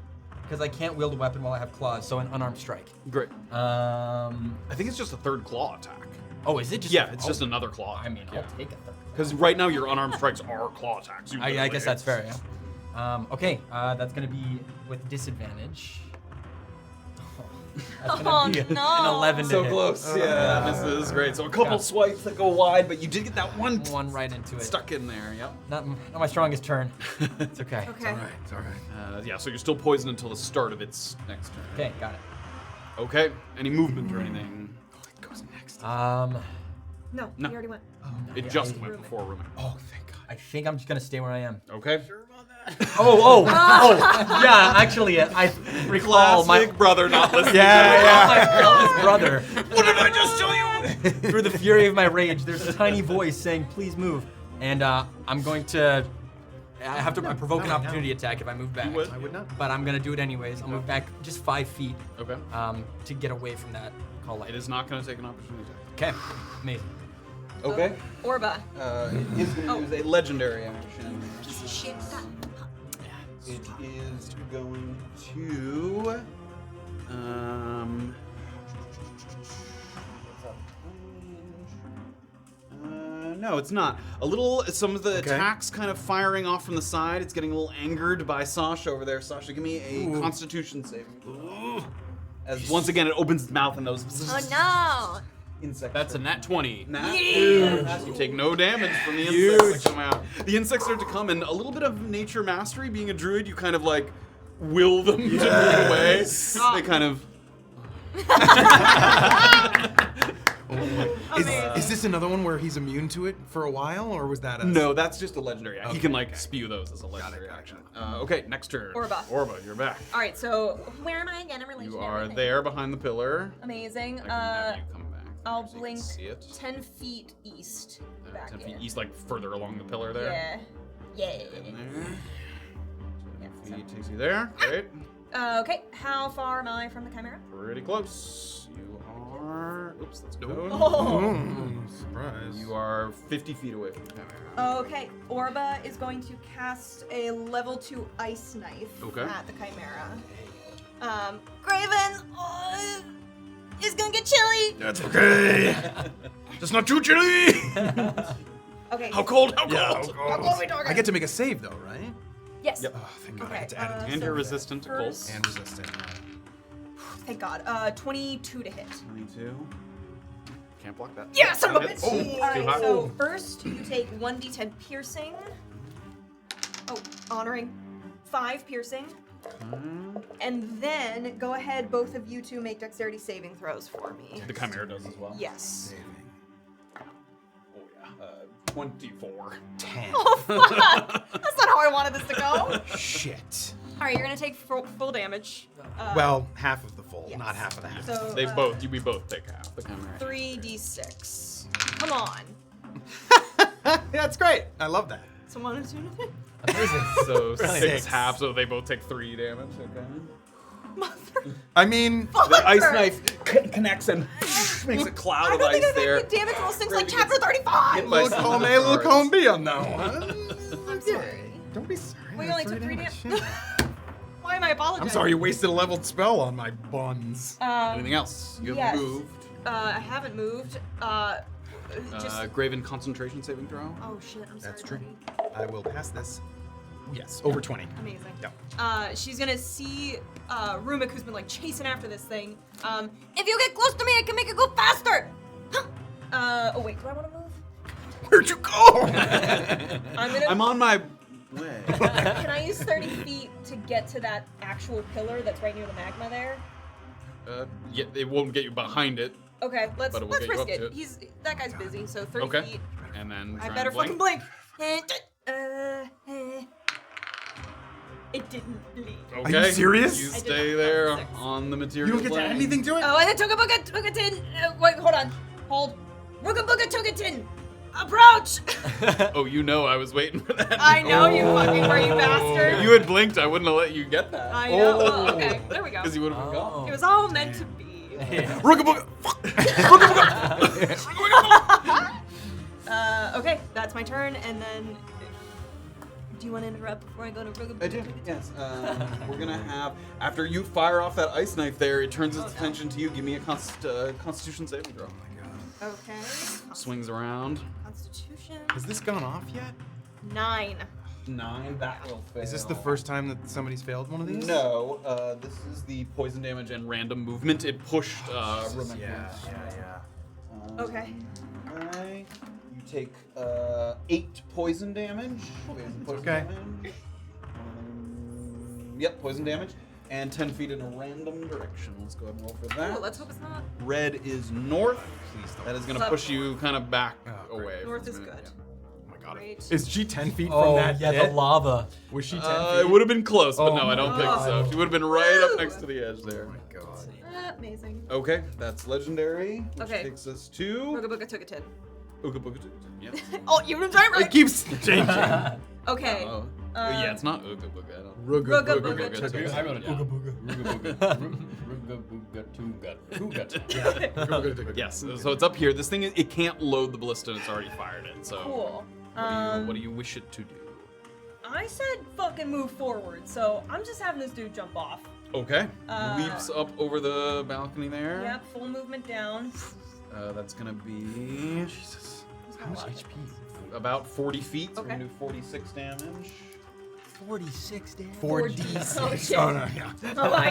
because I can't wield a weapon while I have claws, so an unarmed strike. Great. I I think it's just a third claw attack. Oh, is it just? Yeah, it's just another claw. I mean, yeah. I'll take a third. Because right now your unarmed strikes are claw attacks. You I literally- guess that's fair, yeah. Okay, that's gonna be with disadvantage. That's gonna be an no. 11 to So hit. close. Yeah, that misses. Great. So a couple Yeah. swipes that go wide, but you did get that one One right into it. stuck in there. Yep. Not my strongest turn. It's okay. Okay. It's all right. Yeah. So you're still poisoned until the start of its next turn. Okay, got it. Okay. Any movement or anything? It goes next. No, No. you already went. It just went before Rumik. Oh, thank God. I think I'm just gonna stay where I am. Okay. Oh, yeah. Actually, I recall my brother not listening. my eldest brother. What did I just tell you? Through the fury of my rage, there's a tiny voice saying, "Please move." And I'm going to. I have to provoke an opportunity attack if I move back. would. I would not. But I'm gonna do it anyways. I'll move back just 5 feet Okay. to get away from that call light. It is not going to take an opportunity attack. Okay, amazing. Okay. Orba. It is going to use a legendary action. Piece of shit. It is going to. No, it's not. Some of the attacks kind of firing off from the side. It's getting a little angered by Sascha over there. Sascha, give me a Constitution saving throw. As once again, it opens its mouth and those Oh insects. That's a nat 20. You take no damage from the insects that come out. The insects start to come, and a little bit of nature mastery. Being a druid, you kind of like will them to move away. They kind of. Is this another one where he's immune to it for a while, or was that a... No, that's just a legendary action. Okay, He can like spew those as a legendary action. Okay, next turn. Orba, you're back. All right, so where am I again in relation You to are everything? there behind the pillar. Amazing. I can have you come back. I'll so you can blink see it. 10 feet east. Back 10 feet in. east, like further along the pillar there. Yeah. In there. Yeah, 10 feet takes you there. Great. Okay, how far am I from the Chimera? Pretty close. You are. Oops, that's a code. Oh. Surprise. You are 50 feet away from the Chimera. Okay, Orba is going to cast a level 2 ice knife Okay. at the Chimera. Graven is gonna get chilly. That's okay. Just not too chilly. Okay. How cold? How cold? How cold are we talking? I get to make a save though, right? Yes. Yep. Oh, thank God. Okay, I get to add it And so you're resistant to cold. first- and resistant. Thank God. 22 to hit. 22. Can't block that. Yeah, son of a Hits. bitch! Too Alright, hot. so first you take 1d10 piercing. Oh, honoring. 5 piercing. And then go ahead, both of you two make dexterity saving throws for me. The Chimera does as well. Yes. Oh yeah. 24. 10. Oh fuck! That's not how I wanted this to go. Shit. Alright, you're gonna take full damage. Well, half of the full, yes. not half of the half. So They we both take half. The Chimera. 3d6. Come on. That's great. I love that. So 1 and 2 nothing? Amazing. So Brilliant. 6 half, so they both take 3 damage. Okay. Mother. I mean, The ice knife connects and makes a cloud I of don't think ice I've there. had good damage rolls since like Graven chapter gets 35. hit by little some column of A, the little cards. column B on that one. I'm sorry. Don't be sorry. We that's only took 3 damage. Why am I apologizing? I'm sorry you wasted a leveled spell on my buns. Anything else? You have Yes. moved. I haven't moved. Just. Graven concentration saving throw. Oh shit! I'm sorry. That's true. buddy. I will pass this. Yes, over 20. Amazing. Yeah. She's gonna see Rumik, who's been like chasing after this thing. If you get close to me, I can make it go faster. Oh wait, do I want to move? Where'd you go? I'm gonna. I'm on my way. Can I use 30 feet to get to that actual pillar that's right near the magma there? Yeah, it won't get you behind it, Okay, let's But it will let's get you risk up it. to it. That guy's busy, so 30 Okay. feet. and then I try better and blink. fucking blink. It didn't bleed. Okay. Are you serious? You I did stay not there have 6. on the You material don't get to add plane. anything to it? Oh, and I took a tin. Wait, hold on. Hold. Rooga booga took a tin. Approach! Oh, you know I was waiting for that. I know you fucking were, you bastard. If you had blinked, I wouldn't have let you get that. I know. Oh, okay, there we go. Because you would have been Oh. gone. It was all meant to be. Rookabooga! Okay, that's my turn, and then. Do you want to interrupt before I go to Rooga I do, yes. We're gonna have, after you fire off that ice knife there, it turns its attention to you. Give me a Constitution saving throw. Okay. Swings around. Constitution. Has this gone off yet? 9. 9, that will fail. Is this the first time that somebody's failed one of these? No, this is the poison damage and random movement. It pushed Rumik. Yeah. Okay. Okay. You take 8 poison damage. Poison okay. damage. Yep, poison damage. And 10 feet in a random direction. Let's go ahead and roll for that. Oh, let's hope it's not. Red is north. Please don't. That is going to Left. push you kind of back Oh, great. away. North from is the- good. yeah. Oh my god. Great. Is she 10 feet from Oh, that yeah, pit? the lava. Was she 10 It feet? would have been close, but Oh no, I don't my think God. so. She would have been right up Woo! next to the edge there. Oh my god. Amazing. Okay, that's legendary. Which Okay. takes us to Rooga booga took a 10. Ooga Booga Doo. Yep. Oh, you were right. It keeps changing. Okay. Oh. Yeah, it's not Ooga Booga. I don't. Rooga Booga booga took took it. a I wrote it down. Booga Ruga-booga-tuga. Yes, so it's up here. This thing, it can't load the ballista and it's already fired it. So Cool. what do you wish it to do? I said fucking move forward, so I'm just having this dude jump off. Okay. Leaps up over the balcony there. Yep, full movement down. That's gonna be Jesus. How much HP? about 40 feet. So we're Okay. gonna do 46 damage. 46 damage. 4d6. Oh, shit. Oh, no, yeah. Oh, I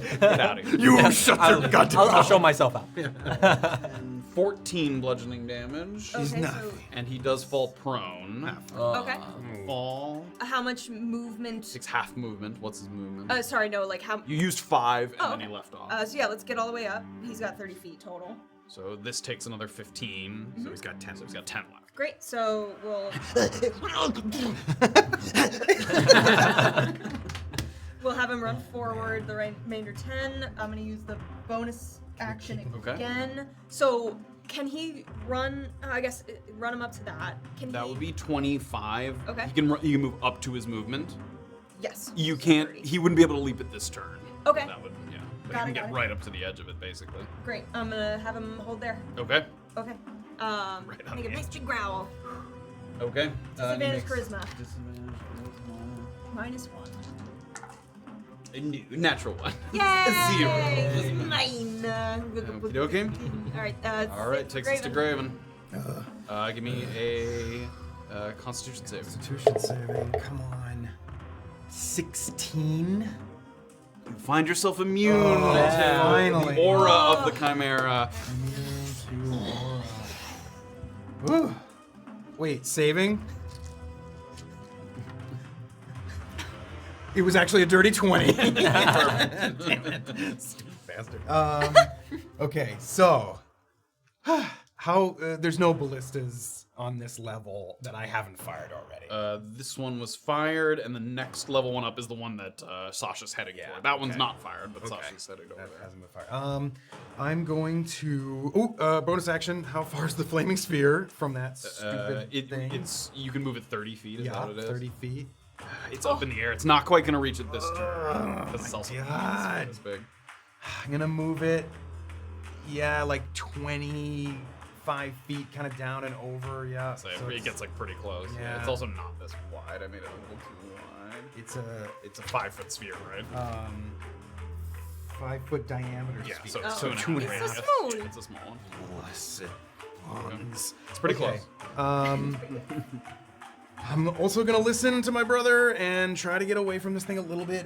get Get out of here. You shut your goddamn I'll mouth. show myself out. And 14 bludgeoning damage. Okay, so And he does fall prone. okay. Fall. How much movement? Takes half movement. What's his movement? Sorry, no, like how? You used 5 and Oh, then okay. he left off. So yeah, let's get all the way up. He's got 30 feet total. So this takes another 15. So he's got 10. So he's got 10 left. Great. So we'll we'll have him run forward the remainder 10. I'm gonna use the bonus action Okay. again. So can he run? I guess run him up to that. Can That he? would be 25. Okay. He can move up to his movement. Yes. You so can't. 30. He wouldn't be able to leap at this turn. Okay. That would. Yeah. But Got he it, can got get it. right up to the edge of it, basically. Great. I'm gonna have him hold there. Okay. Okay. Right on Make a the nice edge. big growl. Okay. Disadvantage charisma. Disadvantage charisma. -1. Natural 1. Yay! 0. Mine. Okay. All right. All right. Takes us to Graven. Give me a Constitution save. Constitution saving, come on. 16. Find yourself immune Oh, to finally. the aura of the Chimera. Whew. Wait, saving? It was actually a dirty 20. Damn it. Stupid bastard. Okay, so how there's no ballistas on this level that I haven't fired already. This one was fired, and the next level one up is the one that Sasha's heading for. That one's okay. not fired, but Okay. Sasha's heading over That there. hasn't been fired. I'm going to bonus action. How far is the flaming sphere from that stupid thing? It's you can move it 30 feet. Is yeah, what it is. 30 feet. It's up in the air. It's not quite gonna reach it this turn. Because it's also God. it's big. I'm gonna move it. Yeah, like 25 feet, kind of down and over. Yeah. So so it it's- gets like pretty close. Yeah. Yeah. It's also not this wide. I made it a little too wide. It's a 5-foot sphere, right? 5-foot diameter Yeah. sphere. So Oh. 2.5. It's a yeah. small one. It's a small one. Blessed ones. It's pretty Okay. close. I'm also gonna listen to my brother and try to get away from this thing a little bit.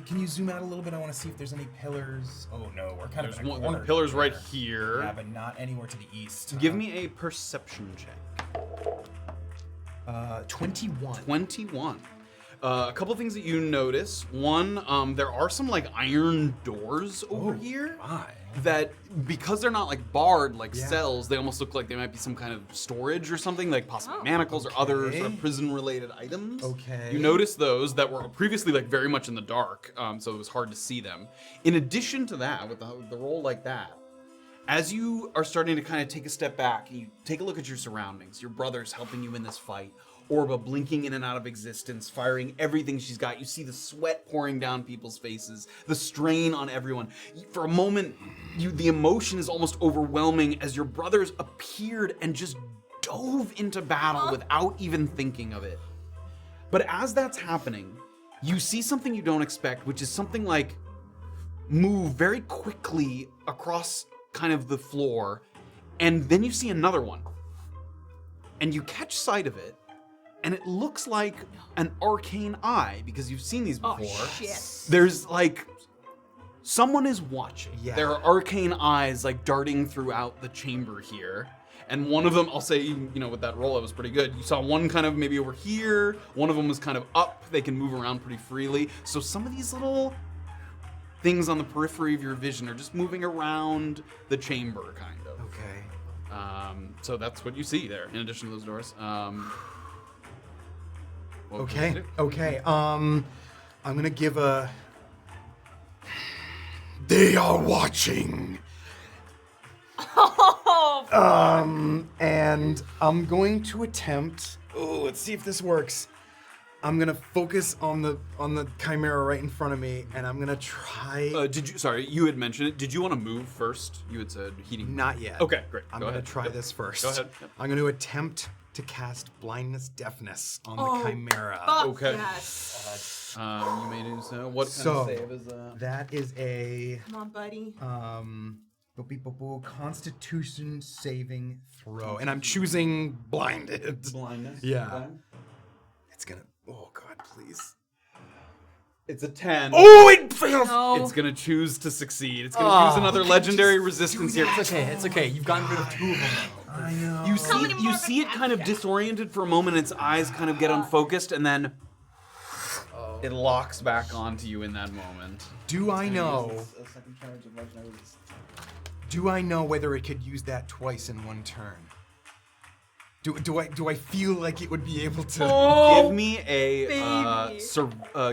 Can you zoom out a little bit? I want to see if there's any pillars. Oh no, we're kind There's of in a one. corner. The pillar's right there. here. Yeah, but not anywhere to the east. Give me a perception check. 21. 21. A couple things that you notice. One, there are some like iron doors over here My. that, because they're not like barred like Yeah. cells, they almost look like they might be some kind of storage or something, like possibly manacles or other sort of Okay. prison-related items. Okay. You notice those that were previously like very much in the dark, so it was hard to see them. In addition to that, with the roll like that, as you are starting to kind of take a step back and you take a look at your surroundings, your brother's helping you in this fight, Orba blinking in and out of existence, firing everything she's got. You see the sweat pouring down people's faces, the strain on everyone. For a moment, the emotion is almost overwhelming as your brothers appeared and just dove into battle without even thinking of it. But as that's happening, you see something you don't expect, which is something like move very quickly across kind of the floor, and then you see another one. And you catch sight of it, and it looks like an arcane eye, because you've seen these before. Shit. There's like someone is watching. Yeah. There are arcane eyes like darting throughout the chamber here. And one of them, I'll say, you know, with that roll, it was pretty good. You saw one kind of maybe over here. One of them was kind of up. They can move around pretty freely. So some of these little things on the periphery of your vision are just moving around the chamber, kind of. Okay. So that's what you see there, in addition to those doors. What would you Okay. do? Okay. I'm gonna give a. They are watching. And I'm going to attempt. Oh, let's see if this works. I'm gonna focus on the chimera right in front of me, and I'm gonna try. Sorry, you had mentioned it. Did you want to move first? You had said heating. Not yet. Okay, great. I'm Go gonna ahead. try Yep. this first. Go ahead. Yep. I'm gonna attempt to cast blindness deafness on the chimera. Fuck Okay. yes. You may do so. What kind So of save is that? that is a Come on, buddy. Constitution saving throw, and I'm choosing blinded. Blindness. Yeah. Okay. It's gonna. Oh God, please. It's a 10. Oh, it fails. It's gonna choose to succeed. It's gonna use another legendary resistance here. It's okay. It's okay. You've gotten rid of 2 of them. I know. You see it kind of disoriented for a moment. Its eyes kind of get unfocused, and then it locks back onto you in that moment. Do I know? Do I know whether it could use that twice in one turn? Do I feel like it would be able to? Give me a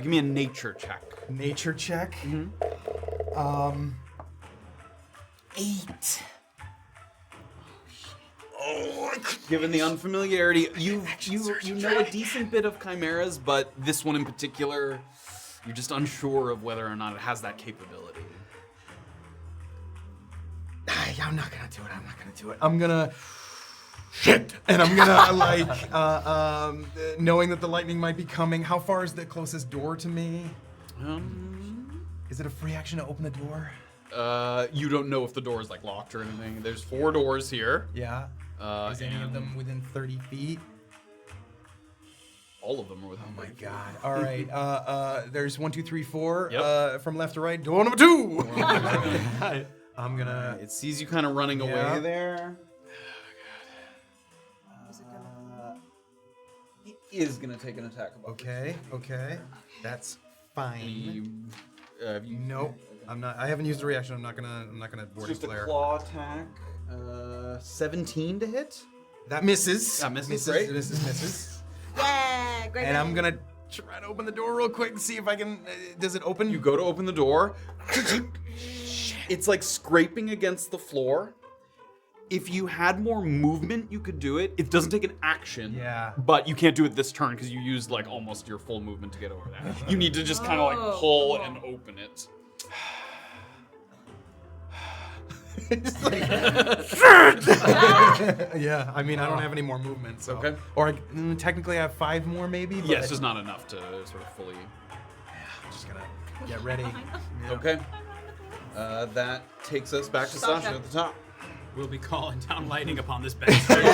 give me a nature check. Nature check. 8. Given the unfamiliarity, you know a decent bit of chimeras, but this one in particular, you're just unsure of whether or not it has that capability. I'm not gonna do it. I'm gonna shit, and I'm gonna knowing that the lightning might be coming. How far is the closest door to me? Is it a free action to open the door? You don't know if the door is locked or anything. There's 4 doors here. Yeah. Is any of them within 30 feet? All of them are within. Oh my God! All right. There's 1, 2, 3, 4. Yep. From left to right. Door number 2. I'm gonna. It sees you kind of running away there. It is gonna take an attack. Okay. That's fine. Nope. I'm not. I haven't used a reaction. I'm not gonna board Just flare. a claw attack. 17 to hit. That misses. That misses. Great. Misses. Yeah, great. And I'm gonna try to open the door real quick and see if I can. Does it open? You go to open the door. It's scraping against the floor. If you had more movement, you could do it. It doesn't take an action. Yeah. But you can't do it this turn because you used almost your full movement to get over there. You need to just kind of pull and open it. Yeah, I mean, I don't have any more movement, so. Okay. Or technically I have 5 more, maybe. But Yes, just not enough to sort of fully. I'm just gonna get ready. Okay. That takes us back to Sascha at the top. We'll be calling down lightning upon this bastard.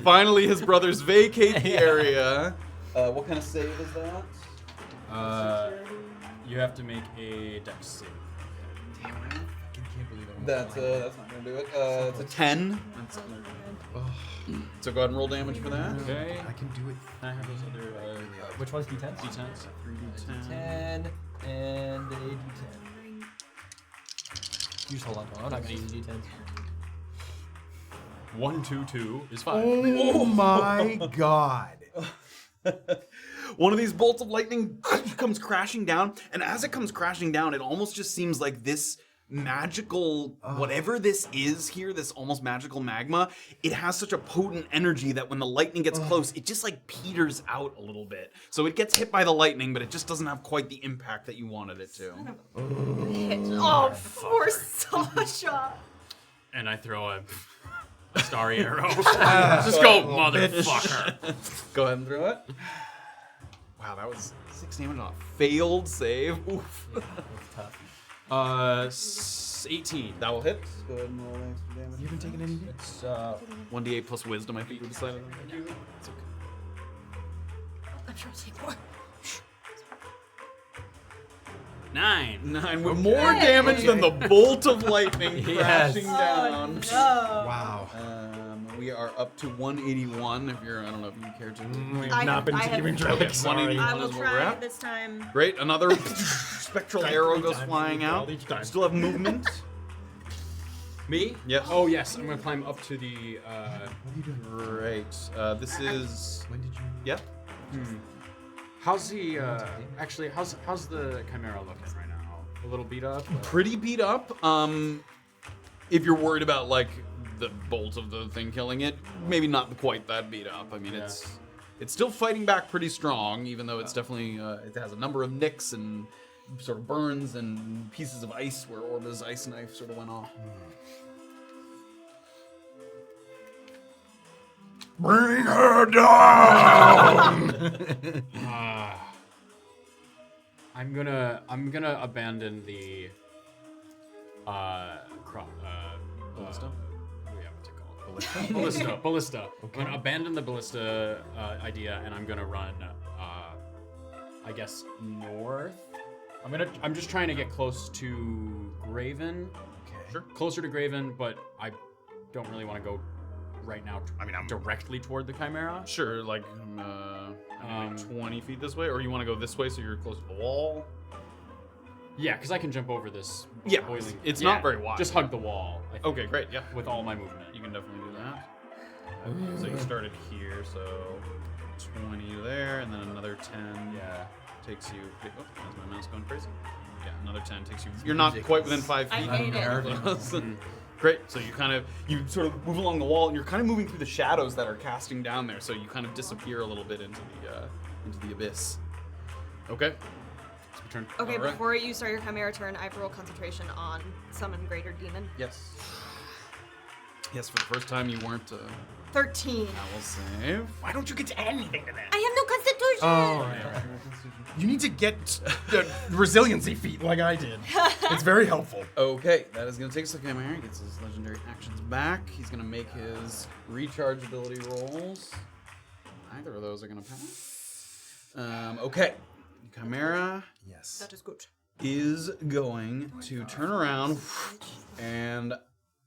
Finally, his brothers vacate the area. What kind of save is that? You have to make a dex save. Damn it. I can't believe it. That's not gonna do it. It's a 10. So go ahead and roll damage for that. Okay. I can do it. I have those other. Which one's D10s? D10s. 10 and a D10. You just hold on. I'm not gonna use D10s. 1, 2, 2 is 5. Oh my God. One of these bolts of lightning comes crashing down, and as it comes crashing down, it almost just seems like this magical, whatever this is here, this almost magical magma, it has such a potent energy that when the lightning gets close, it just peters out a little bit. So it gets hit by the lightning, but it just doesn't have quite the impact that you wanted it to. Oh, poor Sascha. And I throw a starry arrow. Just go, motherfucker. Go ahead and throw it. Wow, that was 6 damage on a failed save. Oof. Tough. 18. That will hit. Go ahead and roll extra damage. You haven't taken any? It's 1d8 plus wisdom, I think we decided on. It's okay. I'm trying to take more. 9. 9 with more damage than the bolt of lightning crashing down. Wow. We are up to 181. If you're, I don't know if you care to. I have keeping track. Okay, 181 I is will what we're try at. this time. Great, another spectral arrow goes flying out. Still have movement. Me? Yes. Oh, yes. I'm going to climb up to the. Great. This is. When did you? Yeah. How's the. Actually, how's the Chimera looking right now? A little beat up? Pretty beat up. If you're worried about the bolt of the thing killing it, maybe not quite that beat up. I mean, it's still fighting back pretty strong, even though it's definitely it has a number of nicks and sort of burns and pieces of ice where Orba's ice knife sort of went off. Bring her down. I'm gonna abandon the. Ballista? Yeah, what's it called? Ballista. I'm gonna abandon the ballista idea, and I'm gonna run. I guess north. I'm just trying to get close to Graven. Okay. Sure. Closer to Graven, but I don't really want to go right now. I'm directly toward the Chimera. Sure, like 20 feet this way, or you want to go this way so you're close to the wall? Yeah, because I can jump over this. Yeah, boiling. it's not very wide. Just hug the wall. I think, Okay, great. Yeah, with all my movement. you can definitely do that. So you started here, so 20 there, and then another 10 Yeah. takes you. Oh, is my mouse going crazy? Yeah, another 10 takes you. You're not quite within 5 I feet. hate it. Great. So you sort of move along the wall, and you're kind of moving through the shadows that are casting down there. So you kind of disappear a little bit into the abyss. Okay. It's your turn. Okay, All right. before you start your Chimera turn, I have roll concentration on Summon Greater Demon. Yes. Yes, for the first time you weren't. 13. I will save. Why don't you get to add anything to that? I have no constitution! You need to get the resiliency feat like I did. It's very helpful. Okay, that is going to take us to Chimera. He gets his legendary actions back. He's going to make his recharge ability rolls. Neither of those are going to pass. Okay, Chimera Yes. That is good. is going to turn around and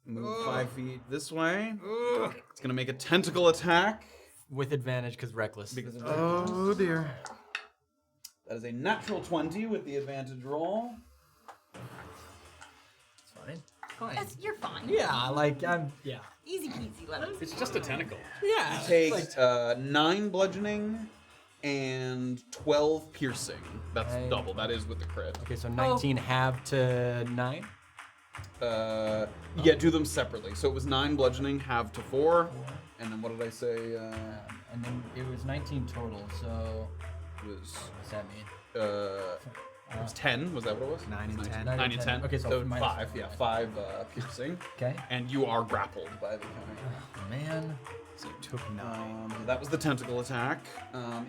move 5 feet this way. It's going to make a tentacle attack. With advantage because reckless. Because of Oh dear. that is a natural 20 with the advantage roll. It's fine. You're fine. Yeah, yeah. Easy peasy lemon. It's just a tentacle. Yeah. Takes 9 bludgeoning and 12 piercing. That's Right. double. That is with the crit. Okay, so 19 half to 9. Yeah, do them separately. So it was 9 bludgeoning, halve to 4. And then what did I say? And then it was 19 total, so It was what's that mean? it was 10. Was that what it was? 9 and 10. 9 and 10. Okay, so minus 5. Yeah, 5 piercing. Okay. And you are grappled by the Chimera. Man. So you took 9. That was the tentacle attack.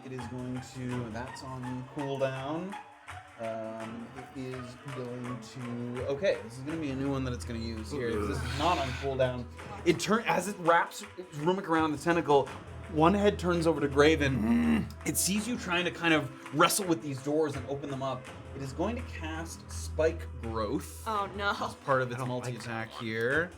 It is going to. That's on cooldown. It is going to. Okay, this is going to be a new one that it's going to use here. This is not on cooldown. As it wraps Rumik around the tentacle. One head turns over to Graven. It sees you trying to kind of wrestle with these doors and open them up. It is going to cast Spike Growth. Oh no. As part of its multi-attack here.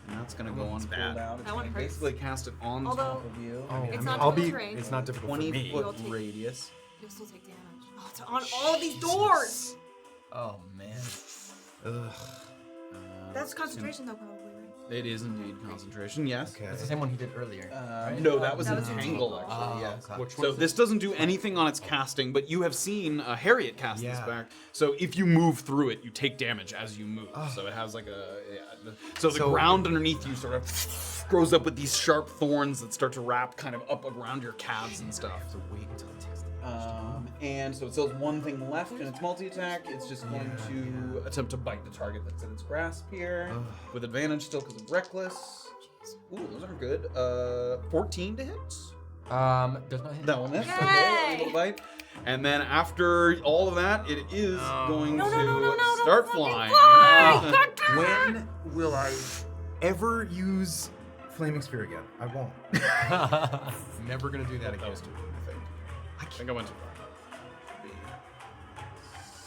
And that's going to go on cooldown. It's That one gonna hurts. basically cast it on Although- top of you. It's not I'll difficult be. terrain. It's not difficult for 20 me. foot You'll take- radius. You'll still take damage. Oh, it's on all of these doors! Oh man. Ugh. That's concentration though, probably, right? It is indeed concentration, yes. Okay. That's the same one he did earlier. right? No, that was That was Entangle, Entangle. actually, Oh, yes. okay. Which one So is this doesn't do anything on its casting, but you have seen Harriet cast this Yeah. back. So if you move through it, you take damage as you move. So it has like so the ground underneath you sort of grows up with these sharp thorns that start to wrap kind of up around your calves and stuff. So wait until it takes the And so it still has one thing left in its multi-attack. It's just going to attempt to bite the target that's in its grasp here. With advantage still because of Reckless. Ooh, those aren't good. 14 to hit. Does not hit. That will miss. Yay! Okay, a little bite. And then after all of that, it is going to don't start fucking flying. fly! God damn it! When will I ever use Flaming Sphere again? I won't. Never gonna do that again. That was too good, I think I went too far.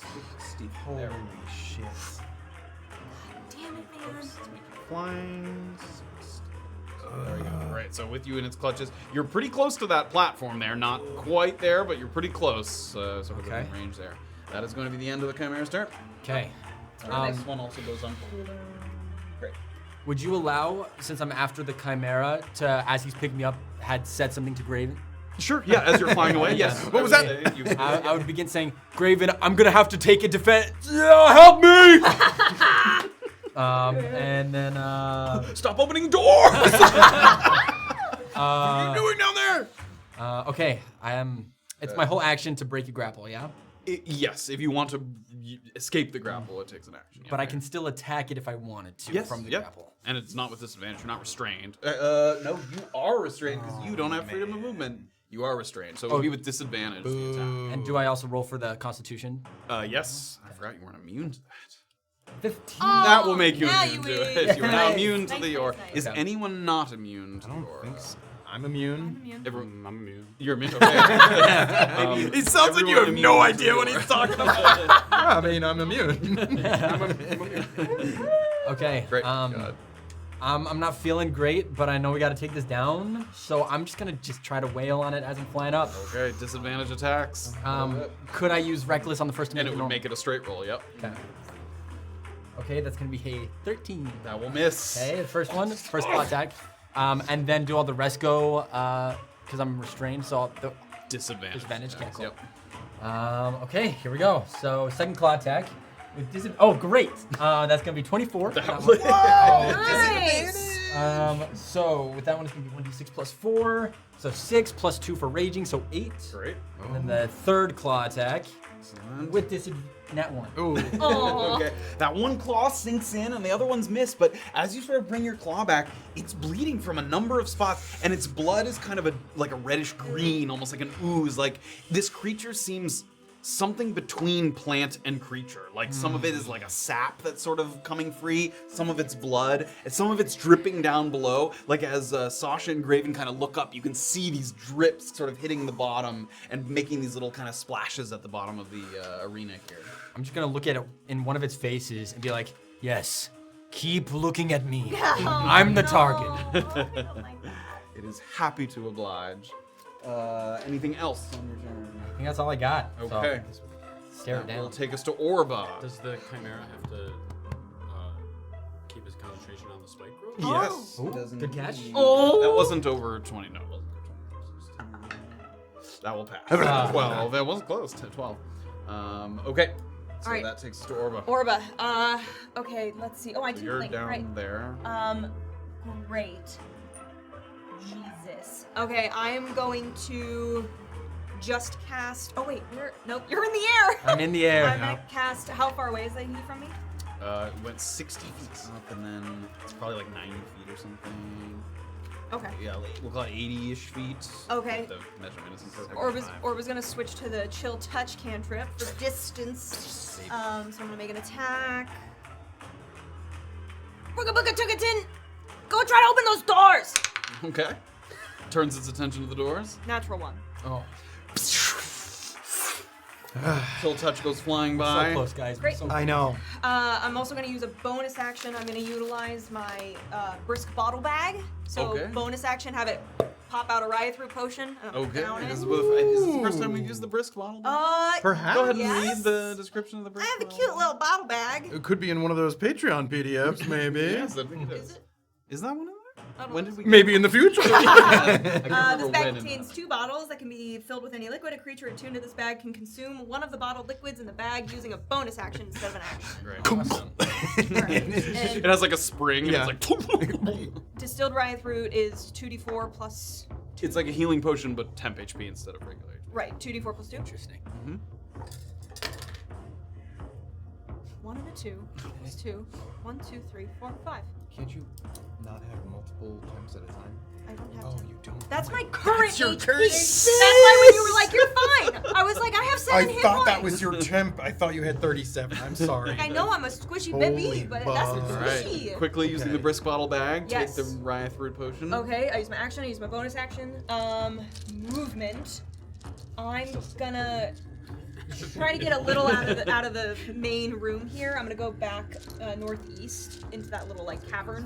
Should be 60. There we Holy go. shit. Damn it, man. Flying. 60. There we go. Right, so with you in its clutches, you're pretty close to that platform there. Not quite there, but you're pretty close. Sort of Okay. within range there. That is going to be the end of the Chimera's turn. Okay. This one also goes on cooldown. Great. Would you allow, since I'm after the Chimera, to, as he's picking me up, had said something to Graven? Sure, yeah, as you're flying away, yes. What was that? You- I would begin saying, Graven, I'm gonna have to take a defense. Help me! And then, Stop opening doors! What are you doing down there? okay, it's my whole action to break a grapple, yeah? Yes, if you want to escape the grapple, it takes an action. But I can still attack it if I wanted to Yes, from the yep. grapple. And it's not with disadvantage. You're not restrained. No, you are restrained because you don't have freedom of movement. You are restrained, so it would be with disadvantage. The And do I also roll for the Constitution? attack. Yes. I forgot you weren't immune to that. 15. That will make you now immune you to win. it. You are now Nice. immune to Nice, the nice, aura. nice. Is Okay. anyone not immune to I the don't aura? think so. I'm immune. Immune. Everyone, I'm immune. you're immune. Okay. It sounds like you everyone have no immune idea to what the he's talking about. I mean, I'm immune. Okay. Great. God. I'm not feeling great, but I know we got to take this down. So I'm just gonna try to wail on it as I'm flying up. Okay, disadvantage attacks. Could I use reckless on the first? And it would make it a straight roll, yep. Okay. Okay, that's gonna be a 13. That will miss. Okay, the first one, first claw attack, and then do all the rest go because I'm restrained. So the Disadvantage. Disadvantage, attacks, okay, Yep. okay, here we go. So second claw attack. With oh, great. That's gonna be 24. That one. Nice. So with that one, it's gonna be 1d6 plus 4. So 6 plus 2 for raging, so 8. Great. And then the third claw attack Excellent. with disadvantage. Nat 1. Ooh. Aw. Okay, that one claw sinks in and the other one's missed, but as you sort of bring your claw back, it's bleeding from a number of spots, and its blood is kind of like a reddish green, almost like an ooze. Like, this creature seems something between plant and creature. Like, some of it is like a sap that's sort of coming free, some of it's blood, and some of it's dripping down below. Like, as Sascha and Graven kind of look up, you can see these drips sort of hitting the bottom and making these little kind of splashes at the bottom of the arena here. I'm just gonna look at it in one of its faces and be like, yes, keep looking at me. I'm the target. I don't like that. It is happy to oblige. Anything else on your turn? I think that's all I got. Okay. So, stare it That will down. take us to Orba. Does the Chimera have to keep his concentration on the spike roll? Yes. Ooh, it does good catch. indeed. Oh. That wasn't over 20. No, it wasn't over 20. That will pass. 12. That was close to 12. Okay. So All right. that takes us to Orba. Orba. Okay, let's see. Oh, I didn't You're think. down Right. there. Great. Jesus. Okay, I am going to just cast. Oh wait, nope, you're in the air. I'm in the air. I'm gonna cast. How far away is that he from me? It went 60 feet up, and then it's probably like 90 feet or something. Okay. Yeah, we'll call it 80-ish feet. Okay. The measurement isn't perfect. Orba's gonna switch to the chill touch cantrip for distance. So I'm gonna make an attack. Booga booga tugatin! Go try to open those doors! Okay. Turns its attention to the doors. Natural one. Oh, Chill touch goes flying so by. close, guys. Great. So I know. I'm also going to use a bonus action. I'm going to utilize my brisk bottle bag. So Okay. bonus action, have it pop out a riot through potion. And I'll Okay. down it. Is this the first time we've used the brisk bottle? Perhaps. Go ahead and yes. read the description of the I brisk have a bottle. cute little bottle bag. It could be in one of those Patreon PDFs, maybe. Yes, I think it Is is. it? Is that one in there? I don't When know. did we? Maybe in the future. I can't remember This bag when in contains that. 2 bottles that can be filled with any liquid. A creature attuned to this bag can consume one of the bottled liquids in the bag using a bonus action instead of an action. Great. Awesome. Alright. It And has like a spring, and Yeah. it's like. distilled riot root is 2d4 plus. It's like a healing potion, but temp HP instead of regular. Right, 2d4 plus 2. interesting. 1 and a 2 plus 2. 1, 2, 3, 4, 5. Can't you not have multiple temps at a time? I don't have Oh, to. you don't. That's my current your HP. current- That's why when you were like, you're fine. I was like, I have 7 I hit thought that points. was your temp. I thought you had 37. I'm sorry. I know I'm a squishy Holy baby, but that's balls. All right. squishy. Quickly using Okay. the brisk bottle bag, Yes. take the riot root potion. Okay, I use my action, I use my bonus action. Movement. I'm gonna try to get a little out of the main room here. I'm gonna go back northeast into that little like cavern.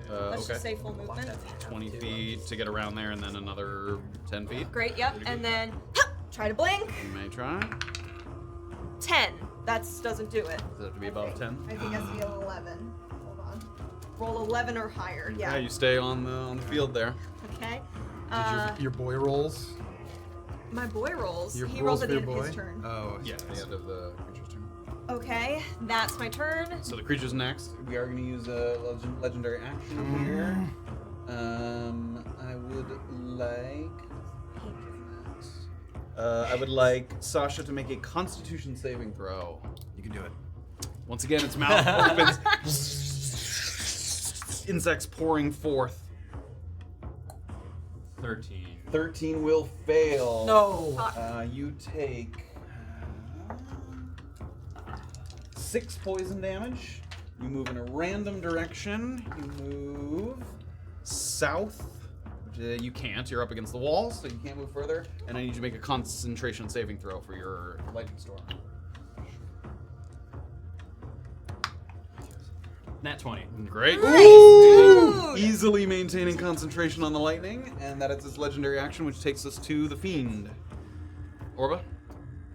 Let's Okay. just say full movement. 20 feet to get around there, and then another 10 feet. Great, yep. And then try to blink. You may try. 10. That doesn't do it. Does it have to be above 10? I think it has to be 11. Hold on. Roll 11 or higher. Yeah, Yeah. you stay on the field there. Okay. Did your boy rolls? My boy rolls. Your He rolls rolls at for the your end of his boy? turn. Oh, Yeah, the end of the creature's turn. Okay, that's my turn. So the creature's next. We are going to use a legendary action here. I would like Sascha to make a Constitution saving throw. you can do it. Once again, its mouth opens. Insects pouring forth. 13. 13 will fail. No. You take 6 poison damage. You move in a random direction. You move south. You can't. You're up against the wall, so you can't move further. And I need you to make a concentration saving throw for your lightning storm. Nat 20. Great. Ooh! Easily maintaining concentration on the lightning, and that is its legendary action, which takes us to the Fiend. Orba?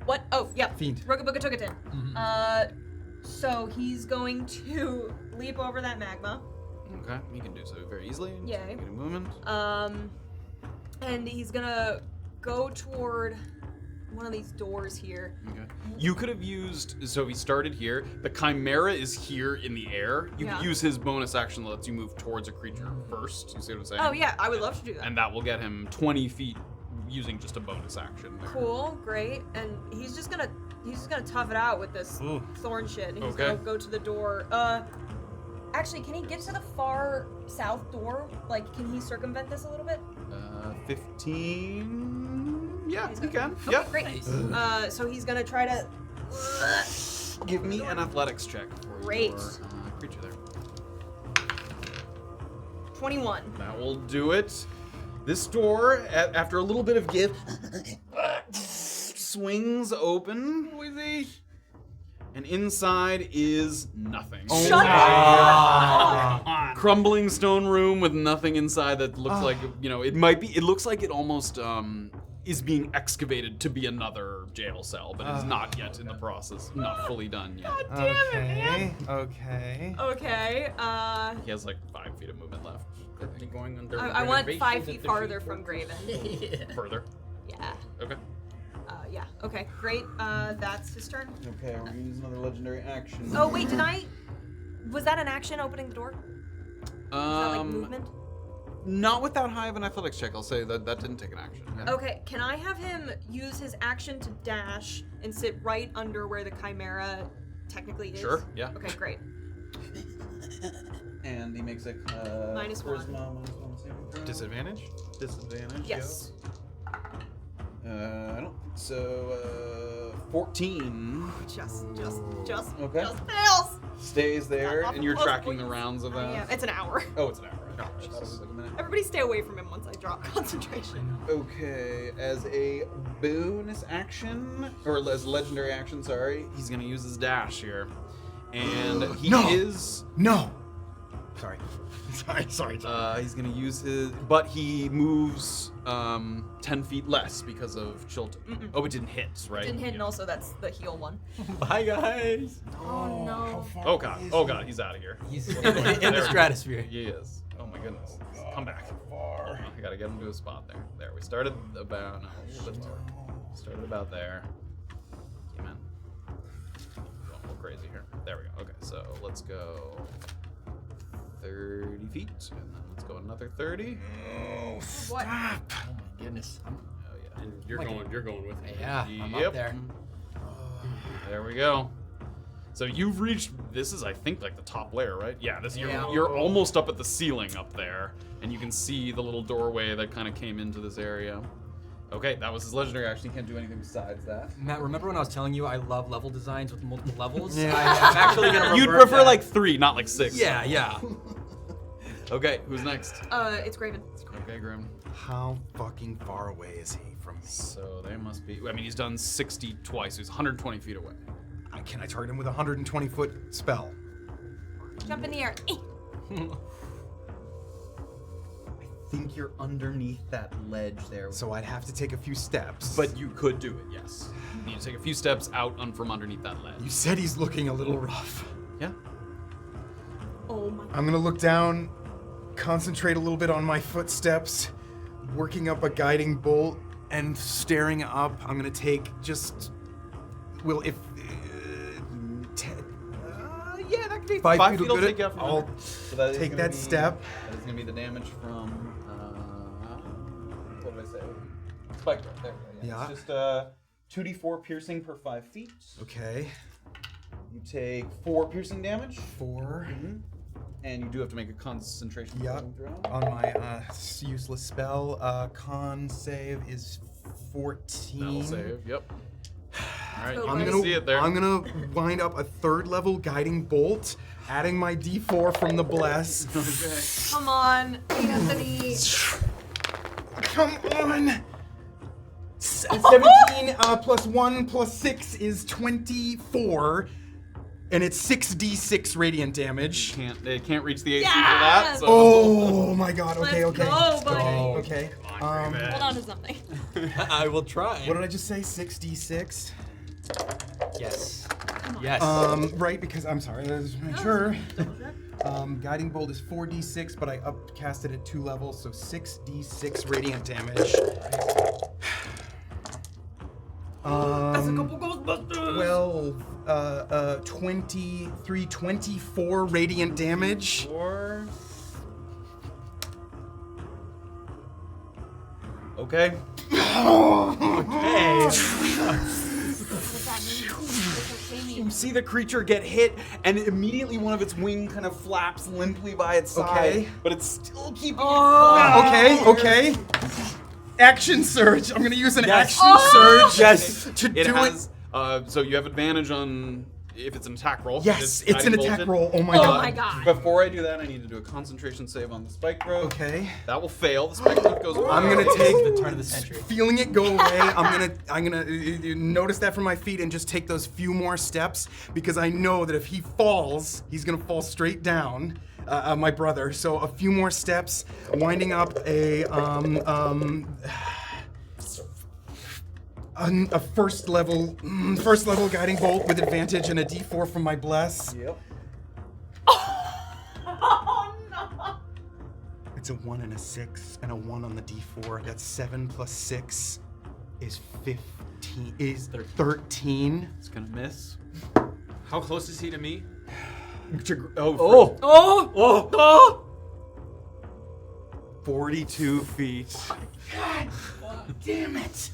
What? Oh, yeah. Fiend. Rogabuga Tugatin. So he's going to leap over that magma. Okay, he can do so very easily. Yay. Get a movement. And he's gonna go toward one of these doors here. Okay. You could have used, so he started here. The Chimera is here in the air. You could use his bonus action that lets you move towards a creature first. You see what I'm saying? Oh yeah, I would love to do that. And that will get him 20 feet using just a bonus action. There. Cool, great. And he's just gonna tough it out with this thorn shit. And he's gonna go to the door. Actually, can he get to the far south door? Like, can he circumvent this a little bit? 15. Yeah, he can. Okay, Yep. great. So he's gonna try to. Give me an athletics check for Great. your creature there. 21. That will do it. This door, after a little bit of give, swings open, and inside is nothing. Shut up! Crumbling stone room with nothing inside that looks like, it might be, it looks like it almost is being excavated to be another jail cell, but it's not yet in the process, not fully done yet. Damn it, man. Okay. Okay. He has like 5 feet of movement left. Going under I want 5 feet farther from Graven. further. Yeah. Okay. Yeah. Okay. Great. That's his turn. Okay, we're gonna use another legendary action. Oh wait, was that an action opening the door? Is that like movement? Not without high of an athletics check. I'll say that didn't take an action. Yeah. Okay. Can I have him use his action to dash and sit right under where the Chimera technically is? Sure. Yeah. Okay. Great. And he makes a -1. charisma -1 saving throw. Disadvantage? Disadvantage. Yes. I don't think so. 14 Just Okay. fails. stays there, Not and you're close tracking the points. rounds of that. Yeah. It's an hour. Oh, it's an hour. Right? I thought it was like a minute. Everybody stay away from him once I drop concentration. Okay, as a bonus action, or as a legendary action, sorry, he's gonna use his dash here, and he is. No! Sorry. He's gonna use his, but he moves 10 feet less because of Chilton. Oh, it didn't hit, right? Didn't hit, and also that's the heal one. Bye, guys. Oh no. Oh god, he's out of here. He's in the stratosphere. He is. Oh my goodness. Come back. I gotta get him to a spot there. There, we started about, no, a little bit more. Started about there. Came in. Going a little crazy here. There we go. Okay, so let's go 30 feet, and then let's go another 30. What? Oh my goodness. Oh yeah. And you're going with me. Yeah, I'm Yep. up there. There we go. So you've reached, this is I think like the top layer, right? Yeah, Yeah. you're almost up at the ceiling up there, and you can see the little doorway that kind of came into this area. Okay, that was his legendary action. He can't do anything besides that. Matt, remember when I was telling you I love level designs with multiple levels? Yeah. I'm actually gonna You'd revert prefer that. like 3, not like 6. Yeah. Okay, who's next? It's Graven. Okay, Grim. How fucking far away is he from me? So they must be, I mean, he's done 60 twice. He's 120 feet away. Can I target him with a 120-foot spell? Jump in the air. I think you're underneath that ledge there. So I'd have to take a few steps. But you could do it, yes. You need to take a few steps out from underneath that ledge. you said he's looking a little rough. Yeah. Oh my. I'm gonna look down, concentrate a little bit on my footsteps, working up a guiding bolt, and staring up. I'm gonna take just, well, if Yeah, that could be 5 feet will will good take it. you out from I'll under. So that is take gonna that be- step. That is gonna be the damage from what did I say? Spike right there. Yeah. It's just 2d4 piercing per 5 feet. Okay. You take 4 piercing damage. 4. And you do have to make a concentration Yep. saving throw. On my useless spell, con save is 14. That'll save. Yep. All right, Go, you I'm buddy. can see it there. gonna wind up a 3rd level guiding bolt, adding my D4 from the bless. Come on, Anthony. Come on. 17 plus 1 plus 6 is 24, and it's 6d6 radiant damage. They can't reach the AC Yes! for that. So. Oh my god, okay, Let's okay. go, buddy. Okay. Hold on to something. I will try. What did I just say? 6d6? Yes. Yes. Right, because I'm sorry, let's make sure. Guiding bolt is 4d6, but I upcasted it 2 levels, so 6d6 radiant damage. That's a couple Ghostbusters. 12, 23, 24 radiant damage. Or... Okay. Hey. You see the creature get hit, and immediately one of its wing kind of flaps limply by its side, Okay. but it's still keeping Okay. Action surge. I'm gonna use an Yes. action surge. Yes. To It do has, so you have advantage on if it's an attack roll. Yes, it's an guiding attack bolted. roll. Oh my Oh god. my god. Before I do that, I need to do a concentration save on the spike growth. Okay. That will fail. The spike growth goes away. I'm gonna take the turn of the century. Feeling it go away, I'm gonna notice that from my feet and just take those few more steps because I know that if he falls, he's gonna fall straight down. My brother. So a few more steps, winding up a first level guiding bolt with advantage and a D4 from my bless. Yep. Oh no. It's a 1 and a 6 and a 1 on the D4. That's 7 plus 6 is 15. Is 13. It's gonna miss. How close is he to me? Oh. 42 feet. Damn it!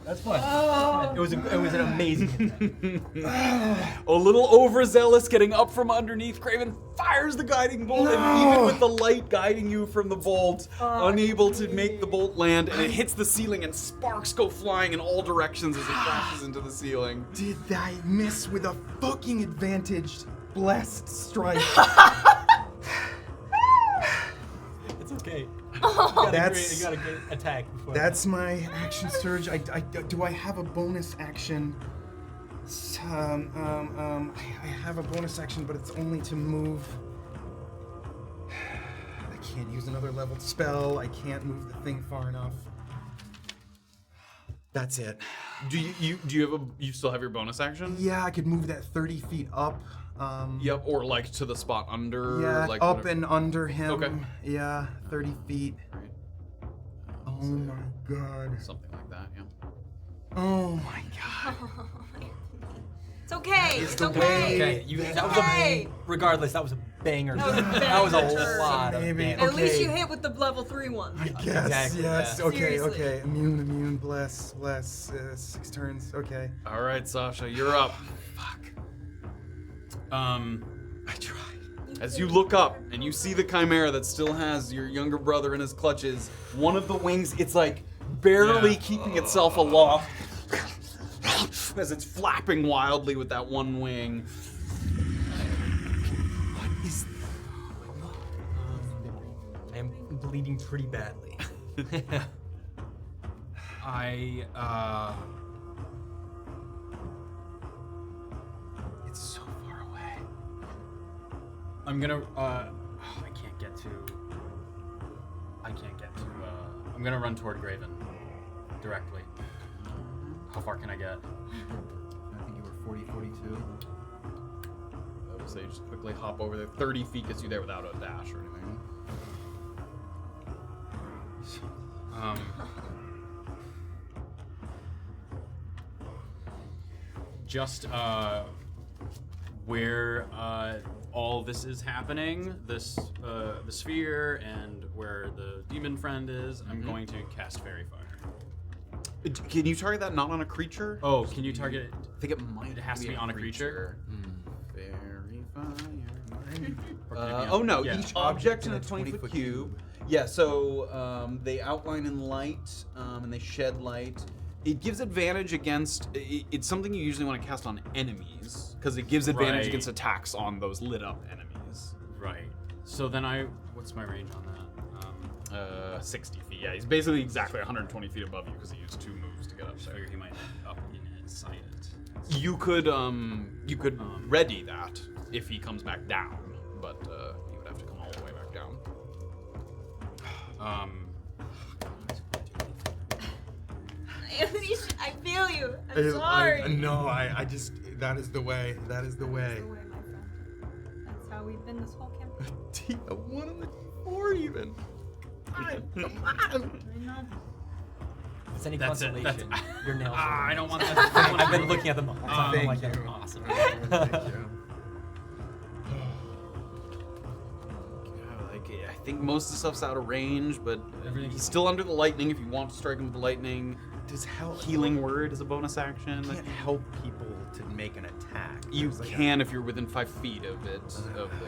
That's fun. It was an amazing attack. A little overzealous getting up from underneath, Graven fires the guiding bolt, and even with the light guiding you from the bolt, unable to make the bolt land, and it hits the ceiling and sparks go flying in all directions as it crashes into the ceiling. Did I miss with a fucking advantaged blessed strike? It's okay. That's- You got a great attack before. That's my action surge. Do I have a bonus action? I have a bonus action, but it's only to move. I can't use another leveled spell. I can't move the thing far enough. That's it. Do you still have your bonus action? Yeah, I could move that 30 feet up. Yep, or like to the spot under. Yeah, like up whatever. and under him. Okay. Yeah, 30 feet. Right. Oh my god. Something like that, yeah. Oh my god. It's okay. It's the okay. way. Okay, that was Okay. regardless, that was a banger. That was a That was a banger. lot of Maybe. damage. At least Okay. you hit with the level 3 one. I guess, Exactly, yes. yeah. Okay, Seriously. okay. Immune, bless. 6 turns. Okay. All right, Sascha, you're up. Fuck. I tried. As you look up and you see the Chimera that still has your younger brother in his clutches, one of the wings, it's like barely keeping itself aloft as it's flapping wildly with that one wing. What is I am bleeding pretty badly. It's so far away. I'm gonna, I can't get to, I'm gonna run toward Graven directly. How far can I get? I think you were 40, 42. I would say just quickly hop over there. 30 feet gets you there without a dash or anything. Just where all this is happening, this the sphere and where the demon friend is, I'm going to cast Fairy Fire. Can you target that not on a creature? Oh, can you target it? I think it might. It has to be on a creature. Fairy fire. Or can it be on- Oh no, yeah. each object in a 20-foot cube. Yeah, so they outline in light and they shed light, It gives advantage against. It's something you usually want to cast on enemies because it gives advantage Right. against attacks on those lit up enemies. Right. So then what's my range on that? 60 feet. Yeah, he's basically exactly 120 feet above you because he used 2 moves to get up I there. figure he might up inside it. You could ready that if he comes back down, but he would have to come all the way back down. Anthony, I feel you. I'm sorry. No, I just, that is the way. That is the way. That's the way, my friend. That's how we've been this whole campaign. A 1 on the D4 even. Come on. If it's any That's it, consolation, that's- your nails. I don't want that. I've been looking at them all the time. I'm like, Thank they're you. awesome. Thank you. I think most of the stuff's out of range, but Everything's- he's still under the lightning. If you want to strike him with the lightning, Does healing word is a bonus action. can't help people to make an attack? You There's like a- can if you're within 5 feet of it. Of the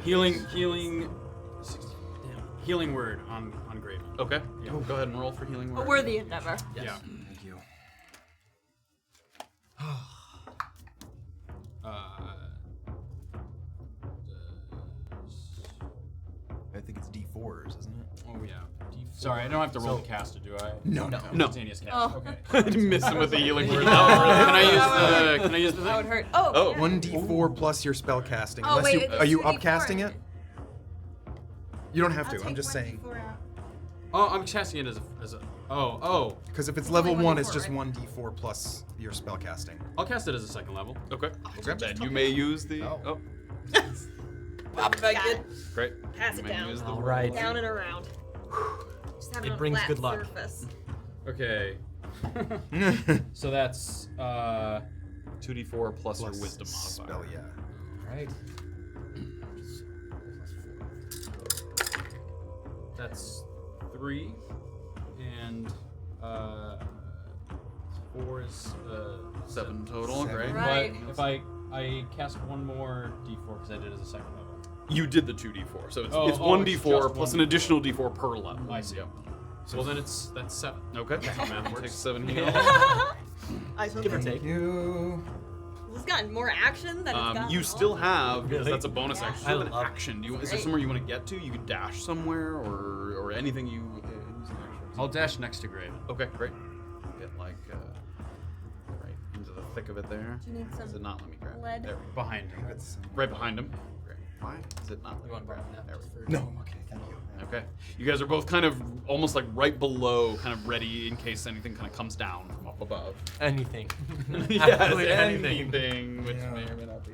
Healing word on Graven. Okay. Yeah. Go ahead and roll for healing A word. worthy endeavor. Yeah. Thank you. I think it's D4s, isn't it? Oh yeah. Sorry, I don't have to roll to cast it, do I? No. No. Simultaneous cast. Oh. Okay. I miss him with the healing word. Can I use the That would thing? hurt. Oh, Oh. yeah. 1D4 plus your spell casting. Oh, Unless wait, you, it's are you 2D4, upcasting I it? think. You don't have I'll to. I'm take just 1d4 saying. out. Oh, I'm casting it as a. Oh. Because if it's It's level only 1, it's 1d4, just right? 1D4 plus your spell casting. I'll cast it as a second level. Okay. Then you may use the. Oh. Got it. Great. Pass You it may down. use the All right. Down and around. Just have It on a brings flat good luck. surface. Okay. So that's 2d4 plus your Plus wisdom spell, modifier. yeah. Right. That's 3, and 4 is 7 total. Seven. Great. Right. But if I cast one more D4 because I did it as a second level. You did the 2d4, so it's, Oh, it's oh, 1d4 it's just plus 1d4. an additional d4 per level. I see. Yep. Well, then that's 7. Okay. Math takes 7 heal. I still Give or think take. You. it's gotten more action than it's gotten. You still have, because Really? that's a bonus Yeah. action. I You have an love action. Is there Great. somewhere you want to get to? You could dash somewhere or anything you use an action. I'll dash next to Graven. Okay, great. Get like right into the thick of it there. Do you need some Does it not let me grab it? lead? There we go. Behind him. Right behind him. Great. Why is it not letting You want me to grab grab it? that? There we go. No, okay, thank you. Okay. You guys are both kind of almost like right below, kind of ready in case anything kind of comes down from up above. Anything. Yes, Absolutely anything. anything, which Yeah. may or may not be.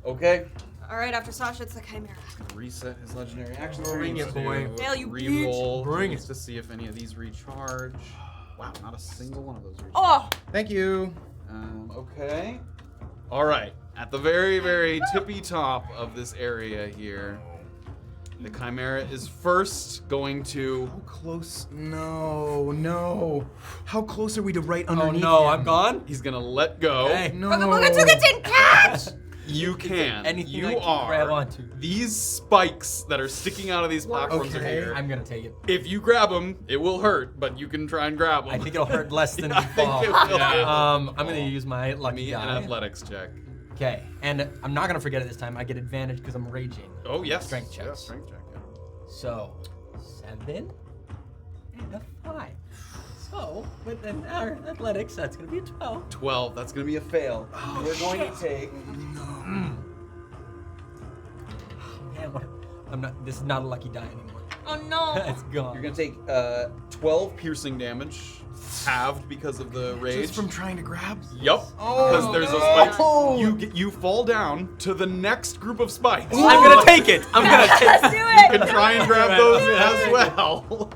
Okay. All right, after Sasha, it's the Chimera. Reset his legendary action. Bring it, boy. Hail, you Reroll. Bring just it. to see if any of these recharge. Wow, not a single one of those recharge. Oh, Thank you. Okay. All right. At the very, very tippy top of this area here, the Chimera is first going to. How close? No. How close are we to right Oh underneath no, him? I'm gone. He's gonna let go. Okay. No. Booga didn't catch! You can. Anything you I can are. grab onto. These spikes that are sticking out of these platforms Okay. here. I'm gonna take it. If you grab them, it will hurt, but you can try and grab them. I think it'll hurt less than I we think fall. it will. I'm gonna use my lucky Me an die. athletics check. Okay, and I'm not gonna forget it this time. I get advantage because I'm raging. Oh yes. Strength Yeah, checks. strength check. Yeah. So 7 and a 5. So with an athletics, that's gonna be a 12. 12. That's gonna be a fail. You're going to take. Man, I'm not. This is not a lucky die anymore. Oh no! It's gone. You're gonna take 12 piercing damage, halved because of the rage. Just from trying to grab? Yup. Oh, Because there's those no. spikes. You fall down to the next group of spikes. I'm gonna take it. I'm gonna take Let's it. do You it! can try and grab those as well.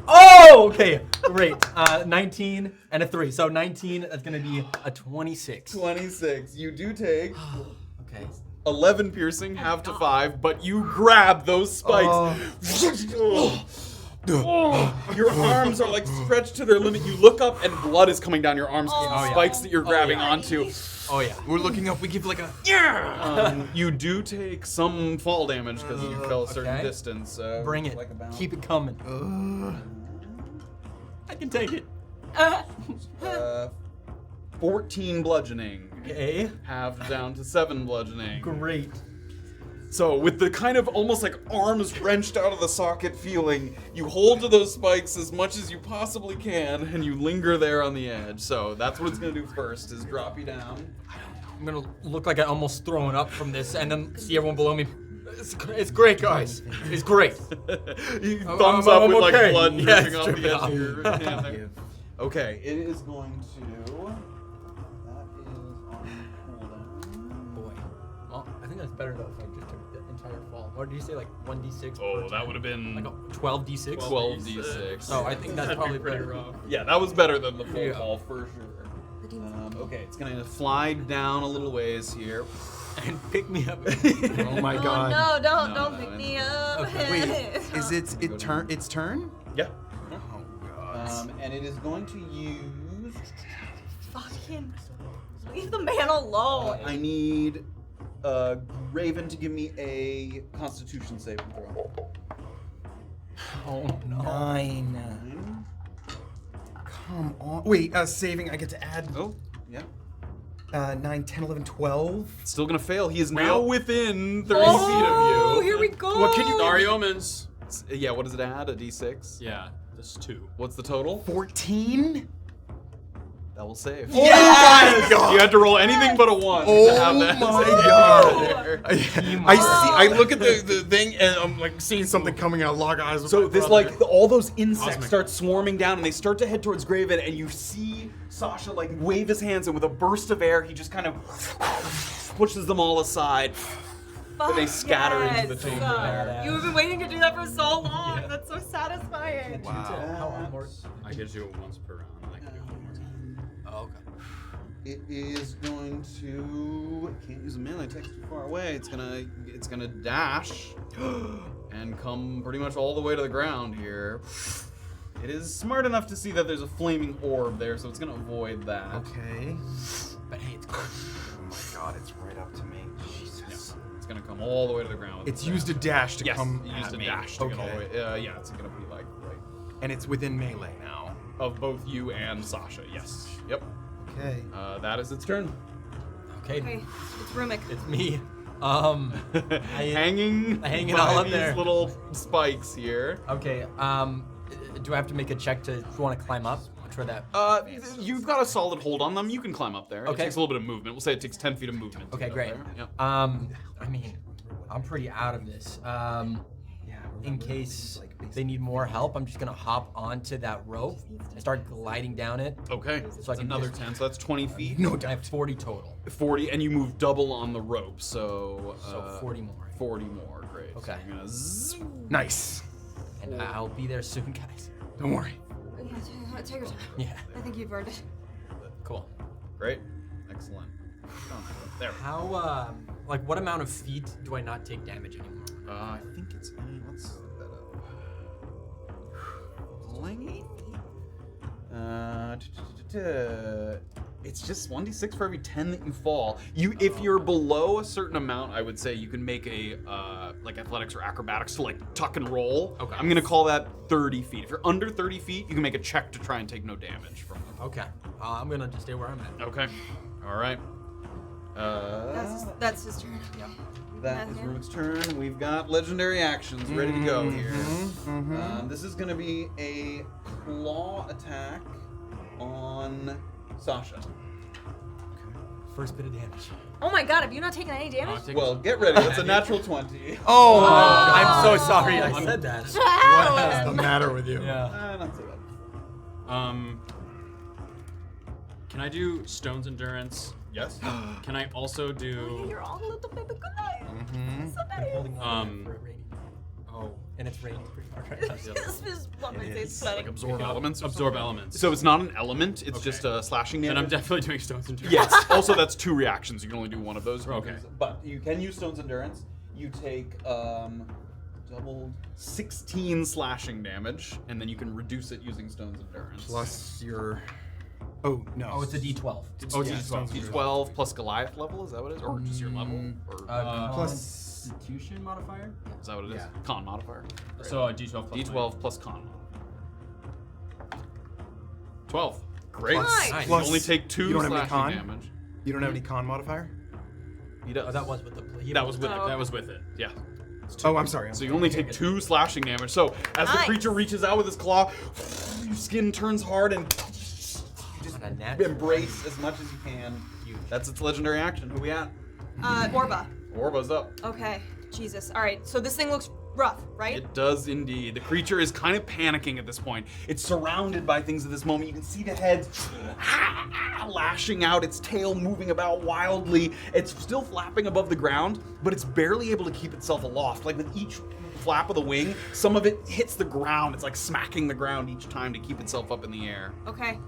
Oh, okay. Great. 19 and a 3. So 19. That's gonna be a 26. 26. You do take Okay. 11 piercing, half to 5, but you grab those spikes. Your arms are like stretched to their limit. You look up and blood is coming down your arms because of the Oh, yeah. spikes that you're grabbing yeah. onto. Oh yeah. We're looking up. We give like a. You do take some fall damage because you fell a certain Okay. distance. Bring it. Like about- Keep it coming. I can take it. 14 bludgeoning. Okay. Halved down to 7 bludgeoning. Great. So with the kind of almost like arms wrenched out of the socket feeling, you hold to those spikes as much as you possibly can, and you linger there on the edge. So that's what it's gonna do first, is drop you down. I'm gonna look like I'm almost throwing up from this, and then see everyone below me. It's great, guys. It's great. Thumbs up I'm with like okay. blood Yeah, dripping off it's the edge of dripping your hand there. Okay, it is going to. That is on cooldown. Boy. Well, I think that's better though if I just took the entire fall. What did you say, like 1d6? Oh, per that turn? would have been like a 12d6. 12d6. Oh, I think that's probably better. Yeah, that was better than the full Yeah. fall for sure. Okay, it's gonna fly down a little ways here. And pick me up. Oh my god. No, don't No, pick no, me up. Wait, is its turn? Yeah. Oh god. And it is going to use. Fucking leave the man alone. I need Graven to give me a Constitution saving throw. Oh no. 9. Come on. Wait, saving, I get to add Oh, yeah. 9, 10, 11, 12. Still gonna fail. He is now Well- within 30 Oh, feet of you. here we go. What can you? Starry Omens. Yeah. What does it add? A D6. Yeah, that's 2. What's the total? 14? That will save. Oh my god! You had to roll anything but a 1 Oh to have that. my save god! there. I look at the thing and I'm like seeing something coming out, lock eyes with So my this brother. like all those insects Cosmic. start swarming down and they start to head towards Graven, and you see Sascha like wave his hands, and with a burst of air he just kind of pushes them all aside. Fuck they scatter into the yes. chamber there. You have been waiting to do that for so long. That's so satisfying. How I'm more. I get to do it once per round. I can do it one more time. Oh, okay. It is going to. Can't use a melee attack too far away. It's gonna dash and come pretty much all the way to the ground here. It is smart enough to see that there's a flaming orb there, so it's gonna avoid that. Okay. But hey, it's cool. Oh my god, it's right up to me. Jesus. It's gonna come all the way to the ground. with It's the used a dash to Yes, come it at used a me. dash to get all the way. Okay. Yeah, it's gonna be like right And it's within melee now. of both you and Sascha. Yes. Yep. Okay. That is its turn. Okay. Okay, it's Rumik. It's me. Hanging hanging by all up these there. little spikes here. Okay. Do I have to make a check to want to climb up? I'm sure that. You've got a solid hold on them. You can climb up there. It Okay. takes a little bit of movement. We'll say it takes 10 feet of movement. to Okay, get up great. there. Yep. I mean, I'm pretty out of this. In case they need more help, I'm just gonna hop onto that rope and start gliding down it. Okay. So I So can another just- 10. So that's 20 feet. No, I have 40 total. 40, and you move double on the rope. So. So 40 more. 40 more. Great. So Okay. you're gonna zzz. Nice. And I'll be there soon, guys. Don't worry. Yeah, take your time. Yeah. I think you've earned it. Cool. Great. Excellent. There. How, what amount of feet do I not take damage anymore? I think it's. Let's set that up. Length. It's just 1d6 for every 10 that you fall. If you're below a certain amount, I would say you can make a like athletics or acrobatics to like tuck and roll. Okay. I'm gonna call that 30 feet. If you're under 30 feet, you can make a check to try and take no damage from them. Okay. I'm gonna just stay where I'm at. Okay. All right. That's his turn. Yep. That is Rumik's turn. We've got legendary actions ready to go here. This is going to be a claw attack on Sascha. First bit of damage. Oh my god, have you not taken any damage? Well, get ready. That's a natural 20. Oh, I'm so sorry I said that. what is the matter with you? Yeah. Not so bad. Can I do Stone's Endurance? Yes. Can I also do? You're all a little baby Goliath. I'm holding on for a rating. Oh, And it's raining pretty hard right now. This is what my face Like sweating. absorb elements. or absorb something? elements. So it's not an element. It's Okay. just a slashing damage. And I'm definitely doing Stone's Endurance. Yes. Also, that's 2 reactions. You can only do one of those. Okay. But you can use Stone's Endurance. You take doubled 16 slashing damage, and then you can reduce it using Stone's Endurance. Plus your. Oh no. Oh, it's a D12. Oh, it's Yeah, Stone's D12 plus Goliath level. Is that what it is, or just your level? Or plus- Constitution modifier? is that what it is? yeah. Con modifier. So D12 plus D12 plus con. 12. Great. Nice. You only take 2 You don't have any slashing con? damage. You don't have any con modifier? He does. Oh, that was with the. That was with Oh. it. That was with it. Yeah. Oh, I'm sorry. So you only take 2 slashing damage. So as the Nice. creature reaches out with his claw, your skin turns hard and A natural. embrace as much as you can. That's its legendary action. Who we at? Orba. Orba's up. Okay. Jesus. All right. So this thing looks rough, right? It does indeed. The creature is kind of panicking at this point. It's surrounded by things at this moment. You can see the head lashing out, its tail moving about wildly. It's still flapping above the ground, but it's barely able to keep itself aloft. Like with each flap of the wing, some of it hits the ground. It's like smacking the ground each time to keep itself up in the air. Okay.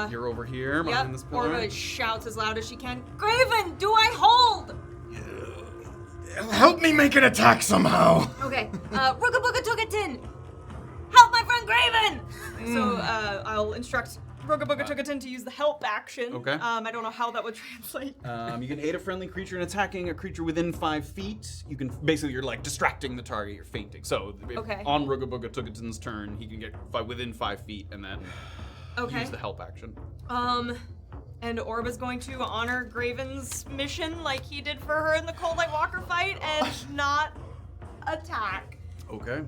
You're over here Yep. behind this pillar. Orba shouts as loud as she can. Graven, do I hold? Help me make an attack somehow. Okay. Ruka Buka Tukatin! Help my friend Graven! So I'll instruct Ruka Buka Tukatin to use the help action. Okay. I don't know how that would translate. You can aid a friendly creature in attacking a creature within 5 feet. You can basically, you're like distracting the target. You're fainting. So Okay. on Rugabuga Tukatin's turn, he can get within 5 feet and then Okay. use the help action. And Orba's going to honor Graven's mission like he did for her in the Cold Light Walker fight and not attack. Okay.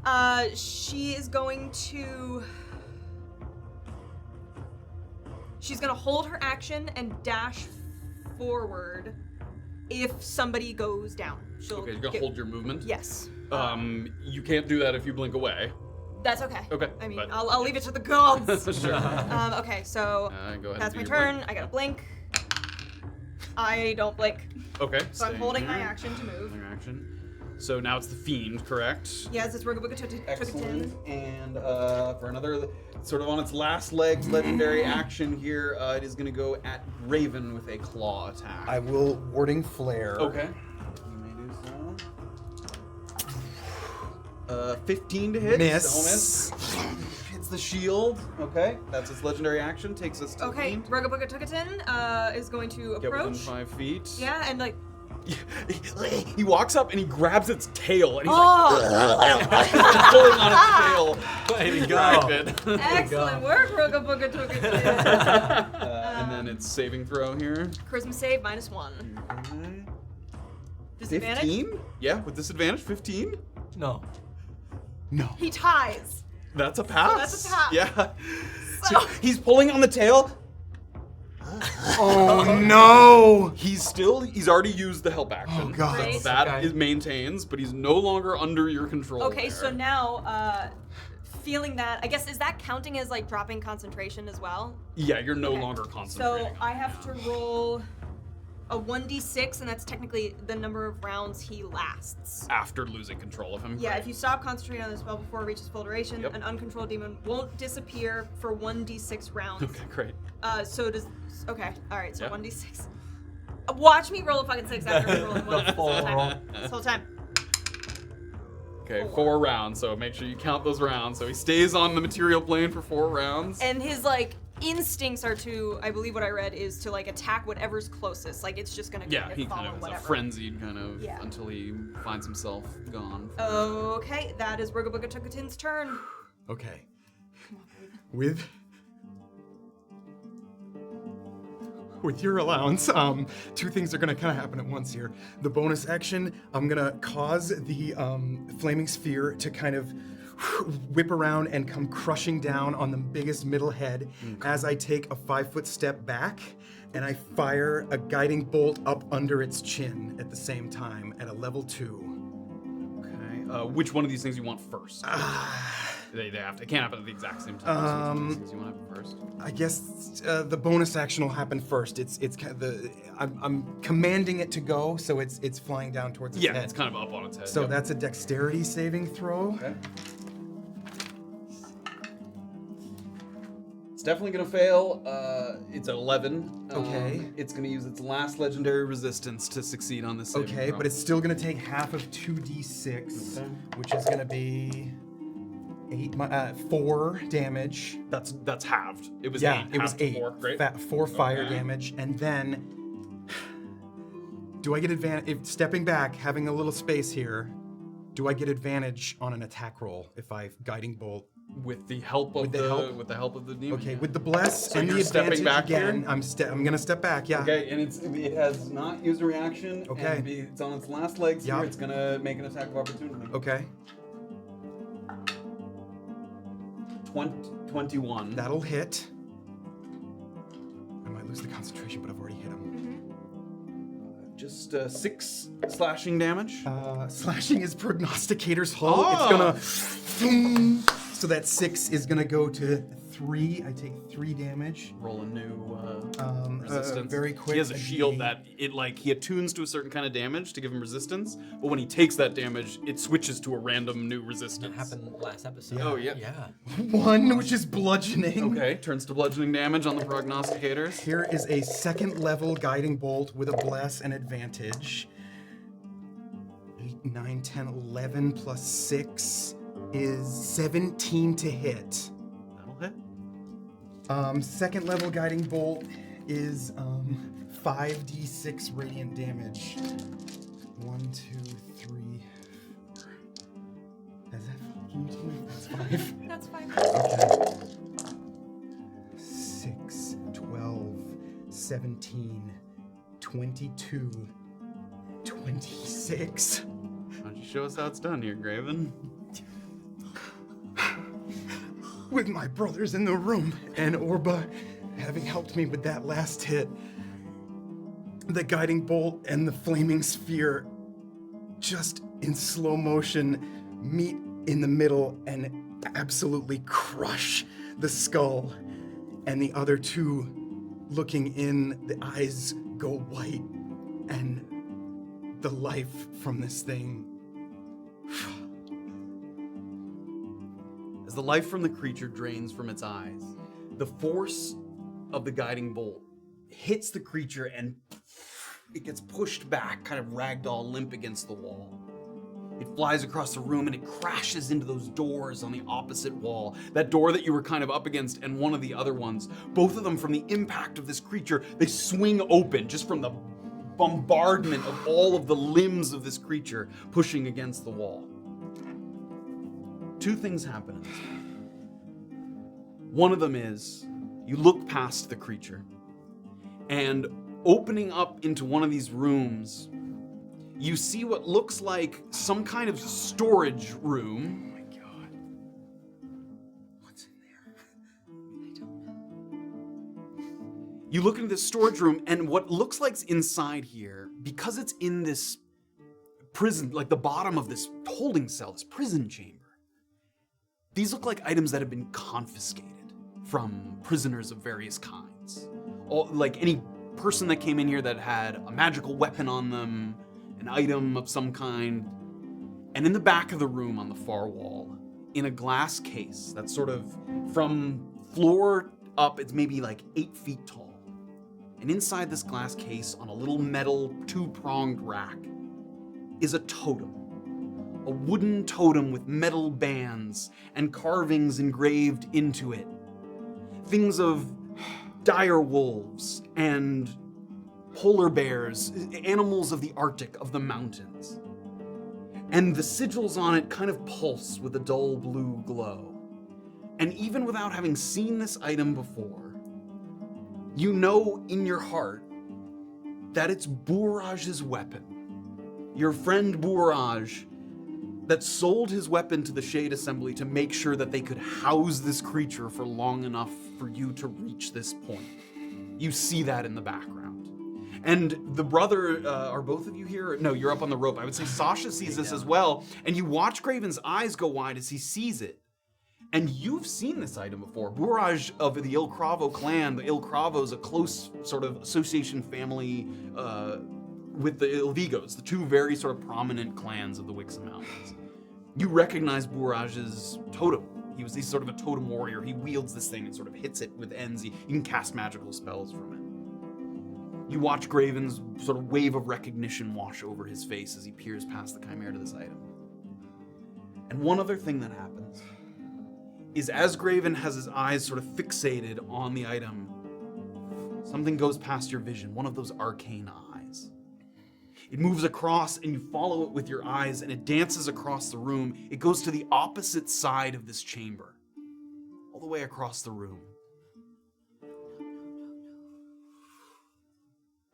She is going to... She's gonna hold her action and dash forward if somebody goes down. She'll Okay, you're gonna hold your movement? Yes. You can't do that if you blink away. That's okay. Okay, I mean, but- I'll leave it to the gods. Sure. Okay, so Go ahead that's and my do your turn. blink. I gotta blink. I don't blink. Okay. So I'm stay holding my here. action to move. Holding your action. So now it's the fiend, correct? Yes, it's Rugabuga took Excellent. And for another, sort of on its last legs, legendary action here, it is going to go at Graven with a claw attack. I will warding flare. Okay. You may do so. 15 to hit. Miss. Don't miss. Hits the shield. Okay. That's its legendary action. Takes us to the Okay, fiend. Rugabuga Tukatin is going to Get within approach. 5 feet. Yeah, and like, He walks up and he grabs its tail and he's oh, like pulling on its tail. Way to Grab go. it. excellent work, Rugabuga Tukatin. And then it's saving throw here. Charisma save -1. Disadvantage? 15? Yeah, with disadvantage, 15? No. No. He ties. That's a pass. that's a pass. Yeah. So- So he's pulling on the tail. Oh no. He's already used the help action. Oh god. Great. That Okay. is maintains, but he's no longer under your control. Okay, there. so now, feeling that, I guess, is that counting as like dropping concentration as well? Yeah, you're no Okay. longer So concentrating. I have to roll a 1d6, and that's technically the number of rounds he lasts. After losing control of him. Yeah, Right. if you stop concentrating on the spell before it reaches full duration, Yep. an uncontrolled demon won't disappear for 1d6 rounds. Okay, great. So does... Okay, alright, so Yeah. 1d6. Watch me roll a fucking 6 after rolling 1 The full roll. this whole time. Okay, 4 rounds, so make sure you count those rounds. So he stays on the material plane for 4 rounds. And his, like, instincts are to, I believe what I read, is to, like, attack whatever's closest. Like, it's just gonna Yeah, kind he of follow kind of is whatever. a frenzied kind of Yeah. until he finds himself gone. Okay, that is Rugabuga Tukatin's turn. Okay. With your allowance, 2 things are gonna kind of happen at once here. The bonus action, I'm gonna cause the flaming sphere to kind of whip around and come crushing down on the biggest middle head as I take a 5-foot step back and I fire a guiding bolt up under its chin at the same time at a level 2. Okay. Which one of these things you want first? They have to. It can't happen at the exact same time. So which one of these things you want to happen first? I guess the bonus action will happen first. It's kind of I'm commanding it to go, so it's flying down towards its Yeah, head. it's kind of up on its head. So yep. that's a dexterity saving throw. Okay. It's definitely gonna fail. It's an 11. Okay. It's gonna use its last legendary resistance to succeed on this. saving Okay, throw. but it's still gonna take half of 2d6, which is gonna be 4 damage. that's halved. It was Yeah, 8. it was halved to 8. 4. Great. 4 fire Okay. damage, and then do I get advantage if stepping back, having a little space here? Do I get advantage on an attack roll if I guiding bolt With the help of with the help of the demon. Okay, yeah. with the bless So and you're the stepping advantage back again, here? I'm gonna step back. Yeah. Okay, and it has not used a reaction. Okay. And it's on its last legs Yeah. here. It's gonna make an attack of opportunity. Okay. 21. That'll hit. I might lose the concentration, but I've already hit him. Just 6 slashing damage. Slashing is prognosticator's hull. Oh! It's gonna. So that 6 is gonna go to 3. I take 3 damage. Roll a new resistance. Very quick. He has a shield that he attunes to a certain kind of damage to give him resistance, but when he takes that damage, it switches to a random new That resistance. happened last episode. Oh, yeah. Yeah. 1, which is bludgeoning. Okay, turns to bludgeoning damage on the prognosticators. Here is a 2nd level guiding bolt with a bless and advantage. 8, 9, 10, 11 plus 6 is 17 to hit. That'll hit. 2nd level guiding bolt is 5d6 radiant damage. 1, 2, 3, 4. Is that? Can you tell me if that's 5? That's fine. Okay. 6, 12, 17, 22, 26. Why don't you show us how it's done here, Graven? With my brothers in the room and Orba having helped me with that last hit, the guiding bolt and the flaming sphere just in slow motion meet in the middle and absolutely crush the skull, and the other two looking in, the eyes go white and the life from this thing. As the life from the creature drains from its eyes, the force of the guiding bolt hits the creature and it gets pushed back, kind of ragdoll limp against the wall. It flies across the room and it crashes into those doors on the opposite wall. That door that you were kind of up against and one of the other ones. Both of them, from the impact of this creature, they swing open just from the bombardment of all of the limbs of this creature pushing against the wall. Two things happen in this moment. One of them is you look past the creature, and opening up into one of these rooms, you see what looks like some kind of storage room. Oh my god. What's in there? I don't know. You look into this storage room, and what looks like's inside here, because it's in this prison, like the bottom of this holding cell, this prison chamber, these look like items that have been confiscated from prisoners of various kinds. Like any person that came in here that had a magical weapon on them, an item of some kind. And in the back of the room on the far wall, in a glass case that's sort of from floor up, it's maybe like 8 feet tall. And inside this glass case, on a little metal 2-pronged rack, is a totem. A wooden totem with metal bands and carvings engraved into it. Things of dire wolves and polar bears, animals of the Arctic, of the mountains. And the sigils on it kind of pulse with a dull blue glow. And even without having seen this item before, you know in your heart that it's Bouraj's weapon. Your friend Bouraj that sold his weapon to the Shade Assembly to make sure that they could house this creature for long enough for you to reach this point. You see that in the background. And the brother, are both of you here? No, you're up on the rope. I would say Sascha sees this as well. And you watch Graven's eyes go wide as he sees it. And you've seen this item before. Bouraj of the Il Cravo clan. The Il Cravo is a close sort of association family with the Ilvigos, the two very sort of prominent clans of the Wixom Mountains. You recognize Bouraj's totem. He's sort of a totem warrior. He wields this thing and sort of hits it with ends. You can cast magical spells from it. You watch Graven's sort of wave of recognition wash over his face as he peers past the Chimera to this item. And one other thing that happens is as Graven has his eyes sort of fixated on the item, something goes past your vision, one of those arcane eyes. It moves across and you follow it with your eyes and it dances across the room. It goes to the opposite side of this chamber. all the way across the room.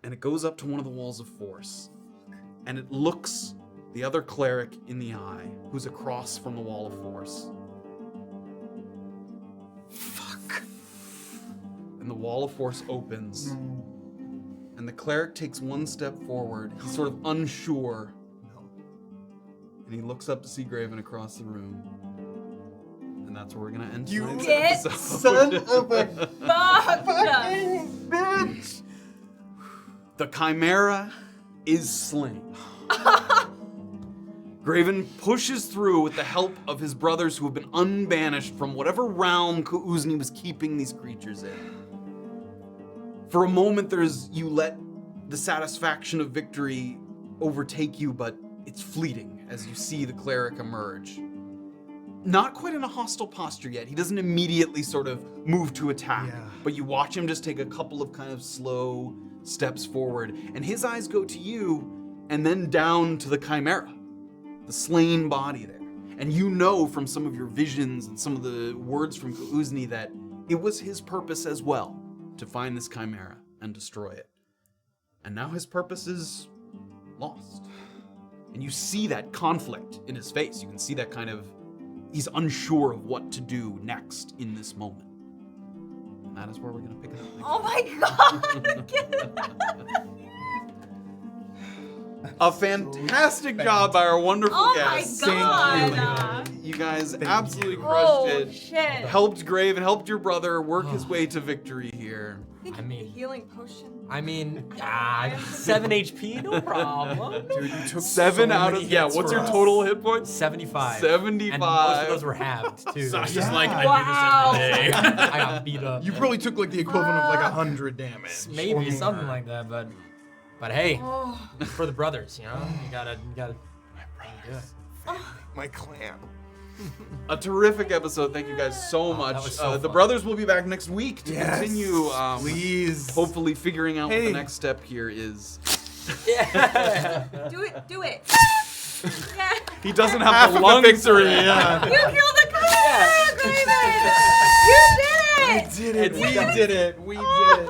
And it goes up to one of the walls of force. And it looks the other cleric in the eye, who's across from the wall of force. Fuck. And the wall of force opens. And the cleric takes one step forward. He's sort of unsure. And he looks up to see Graven across the room. And that's where we're gonna end tonight's episode. Son of a Fuck! bitch! The Chimera is slain. Graven pushes through with the help of his brothers who have been unbanished from whatever realm Kuuzni was keeping these creatures in. For a moment, you let the satisfaction of victory overtake you, but it's fleeting as you see the cleric emerge. Not quite in a hostile posture yet. He doesn't immediately sort of move to attack, but you watch him just take a couple of kind of slow steps forward, and his eyes go to you and then down to the Chimera, the slain body there. And you know from some of your visions and some of the words from Kuuzni that it was his purpose as well to find this Chimera and destroy it. And now his purpose is lost. And you see that conflict in his face. You can see that kind of, he's unsure of what to do next in this moment. And that is where we're gonna pick it up next. Oh my god! A fantastic job by our wonderful Oh guests. my god! You guys absolutely crushed it. Shit! Helped Graven, helped your brother work his way to victory here. I mean, Healing potion. 7 HP, no problem. Dude, you took 7 so out many of, hits what's for your us. total hit points? 75. 75. And most of those were halved, too. Sasha's Yeah. like, I Wow. do this every day. I got beat up. You probably took like the equivalent of like 100 damage. or Maybe more. something like that, but hey, Oh. for the brothers, you know, you gotta do it. My clan. A terrific episode. Thank you guys so much. that was so the fun. brothers will be back next week to Yes. continue. Please. Hopefully figuring out what Hey. the next step here is. Yeah. Do it! Do it! Yeah. He doesn't have Half the of the lungs victory, for it. yeah. You killed the Chimera, Graven! You did it! Did it. We did it. We did it.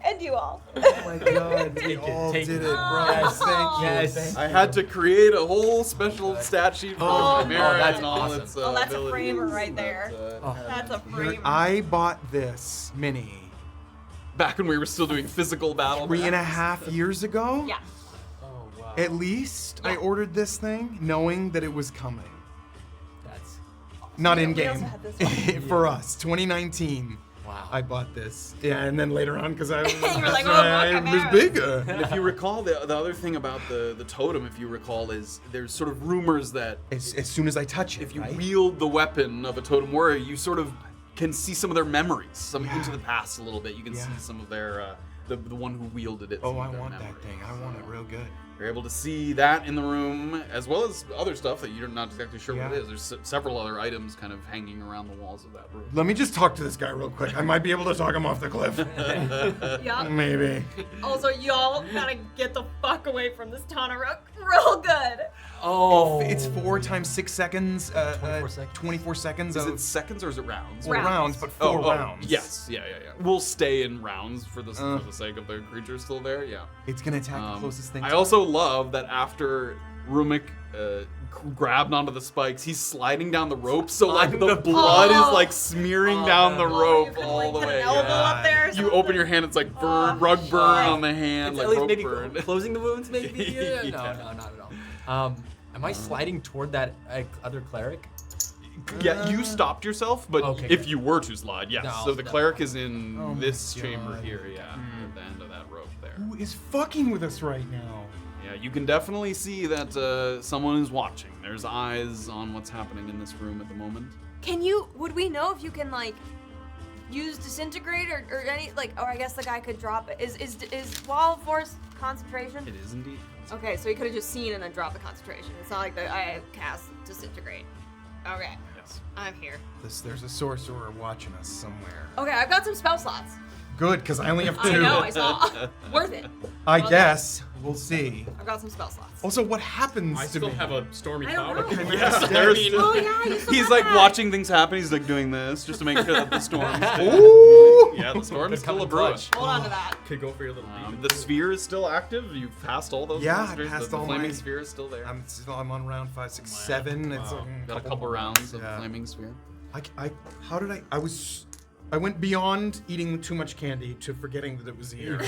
And you all. Oh my god. We all take did it. it, bro. Yes. Thank you. Yes. Thank I had to create a whole special stat sheet for Oh, the Chimera that's and all awesome. its Oh, that's a abilities. framer right there. That's a you. framer. I bought this mini Back when we were still doing physical battle. 3.5 years ago. Yeah. Oh wow. At least I ordered this thing knowing that it was coming. That's Not in We game. also had this one. For us, 2019. wow. I bought this. Yeah, and then later on, because I was, You were like, I oh, was Chimera. bigger. And if you recall, the other thing about the totem, if you recall, is there's sort of rumors that As soon as I touch it, if you right? wield the weapon of a totem warrior, you sort of can see some of their memories, some into the past a little bit. You can see some of their the one who wielded it. Oh, some of I their want that memories. thing. I want it real good. You're able to see that in the room, as well as other stuff that you're not exactly sure what Yeah. it is. There's several other items kind of hanging around the walls of that room. Let me just talk to this guy real quick. I might be able to talk him off the cliff. Yup. Maybe. Also, y'all gotta get the fuck away from this Tana real good. Oh. It's 4 times 6 seconds. 24 seconds. 24 seconds Is of it seconds or is it rounds? well, rounds, but 4 rounds. Yes, yeah. We'll stay in rounds for the sake of the creature still there. Yeah. It's gonna attack the closest thing. I to also love that after Rumik grabbed onto the spikes, he's sliding down the rope, so like the the blood Oh. is like smearing down the Oh, rope you could, all like, the put way. an elbow yeah. up there or You something. open your hand, it's like burn, Oh, rug burn shit. on the hand, It's like at least rope maybe burn. closing the wounds, maybe. Yeah. No, not at all. Am I sliding toward that other cleric? Yeah, you stopped yourself, but Okay, if good. you were to slide, yes. No, so the no. cleric is in Oh my this chamber God. here, yeah, at the end of that rope there. Who is fucking with us right now? Yeah, you can definitely see that someone is watching. There's eyes on what's happening in this room at the moment. Would we know if you can, like, use disintegrate or any, like, or I guess the guy could drop it. Is wall of force concentration? It is indeed. Okay, so he could have just seen and then dropped the concentration. It's not like I cast disintegrate. Okay, Yes. I'm here. There's a sorcerer watching us somewhere. Okay, I've got some spell slots. Good, because I only have 2. I know, I saw. Worth it. I Well guess. We'll see. I've got some spell slots. Also, what happens I to still me? have a stormy I don't cloud. know. Yes, There's Oh yeah, you still He's have like that. watching things happen. He's like doing this just to make sure that the storm's Ooh! yeah, the storm's still a coming brewing. clutch. Hold on to that. Could go for your little demon. The sphere is still active. You've passed all those. Yeah, I monsters. passed the all flaming my- sphere is still there. I'm on round 5, 6, 7. It's Got a couple rounds of Yeah. flaming sphere. How did I went beyond eating too much candy to forgetting that it was here.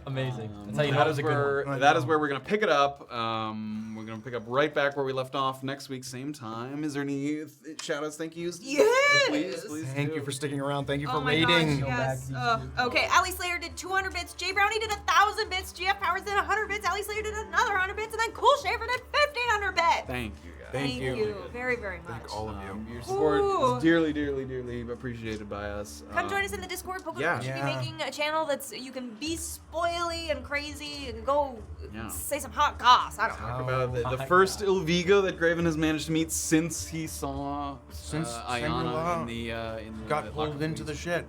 Amazing. That's how you know it was a good one. That is where we're gonna pick it up. We're gonna pick up right back where we left off next week, same time. Is there any shout-outs, thank yous? Yes! Please Thank do. you for sticking around. Thank you for Oh my rating. gosh, yes. Okay, Ali Slayer did 200 bits, Jay Brownie did 1,000 bits, GF Powers did 100 bits, Ali Slayer did another 100 bits, and then Cool Shaver did 1,500 bits. Thank you guys. Thank you. very, very much. Thank all of you. Your support Ooh. is dearly, dearly, dearly appreciated by us. Come join us in the Discord. Pokemon yeah. should be Yeah. making a channel that's you can be spoily and crazy and go Yeah. say some hot goss. I don't know. Talk about the my first Ilvigo that Graven has managed to meet since he saw Since Ayana Shangri-La in the Got the pulled locker into the meet. shit.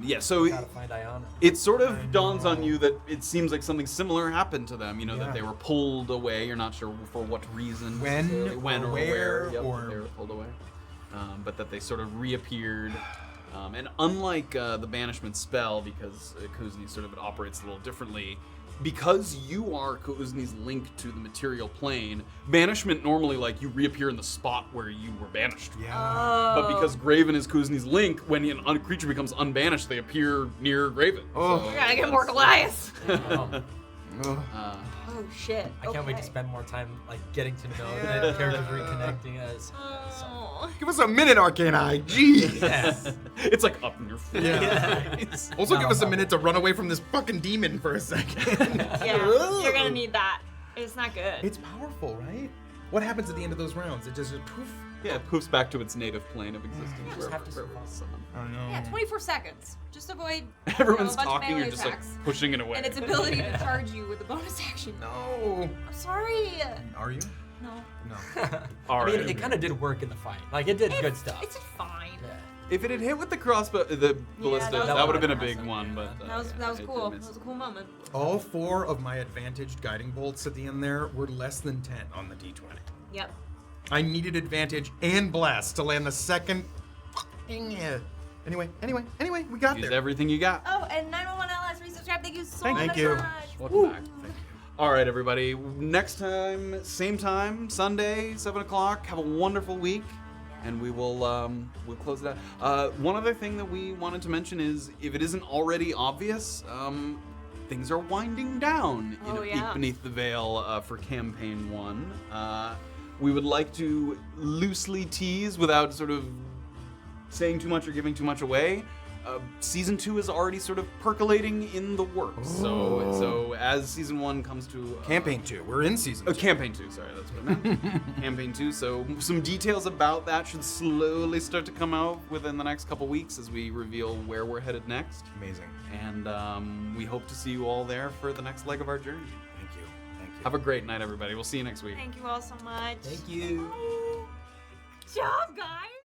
Yes. So Gotta find Ayana. it sort of dawns on you that it seems like something similar happened to them. You know, Yeah. that they were pulled away. You're not sure for what reason. When necessarily. When or or where Yep, or- they were pulled away. But that they sort of reappeared. And unlike the banishment spell, because Kuzni sort of operates a little differently, because you are Kuzni's link to the material plane, banishment normally like you reappear in the spot where you were banished. Yeah. But because Graven is Kuzni's link, when a creature becomes unbanished, they appear near Graven. Oh. We gotta get more Goliath. Ugh. Oh shit. I can't wait to Okay. spend more time like getting to know Yeah. the characters reconnecting us. Oh. Give us a minute, Arcane Eye. Jeez. It's like up in your face. Yeah. Also, give us a minute to run away from this fucking demon for a second. Yeah, you're gonna need that. It's not good. It's powerful, right? What happens at the end of those rounds? It just poof. Yeah, it poofs back to its native plane of existence. just wherever- have to wherever it's summoned. I know. Yeah, 24 seconds. Just avoid Everyone's a bunch of talking, melee you're just like attacks. pushing it away. And its ability to charge you with a bonus action. No. I'm sorry. Are you? No. No. All I mean, right. it kind of did work in the fight. Like it did good stuff. It's fine. Yeah. If it had hit with the crossbow, the ballista, that was that would have been a awesome. big one. But That was it cool. did That miss. was a cool moment. All 4 of my advantaged guiding bolts at the end there were less than 10 on the D20. Yep. I needed advantage and blast to land the second. Anyway, we got Use there. everything you got. Oh, and 911 LS resubscribe. Thank you so Thank much. you. Welcome back. All right, everybody. Next time, same time, Sunday, 7 o'clock. Have a wonderful week, and we will we'll close it out. One other thing that we wanted to mention is, if it isn't already obvious, things are winding down in Oh, A yeah. Peek Beneath the Veil for Campaign 1. We would like to loosely tease, without sort of saying too much or giving too much away. Season 2 is already sort of percolating in the works. So as Season 1 comes to Campaign 2. We're in season 2. Campaign 2, sorry, that's what I meant. Campaign 2. So some details about that should slowly start to come out within the next couple weeks as we reveal where we're headed next. Amazing. And we hope to see you all there for the next leg of our journey. Thank you. Thank you. Have a great night, everybody. We'll see you next week. Thank you all so much. Thank you. Good job, guys.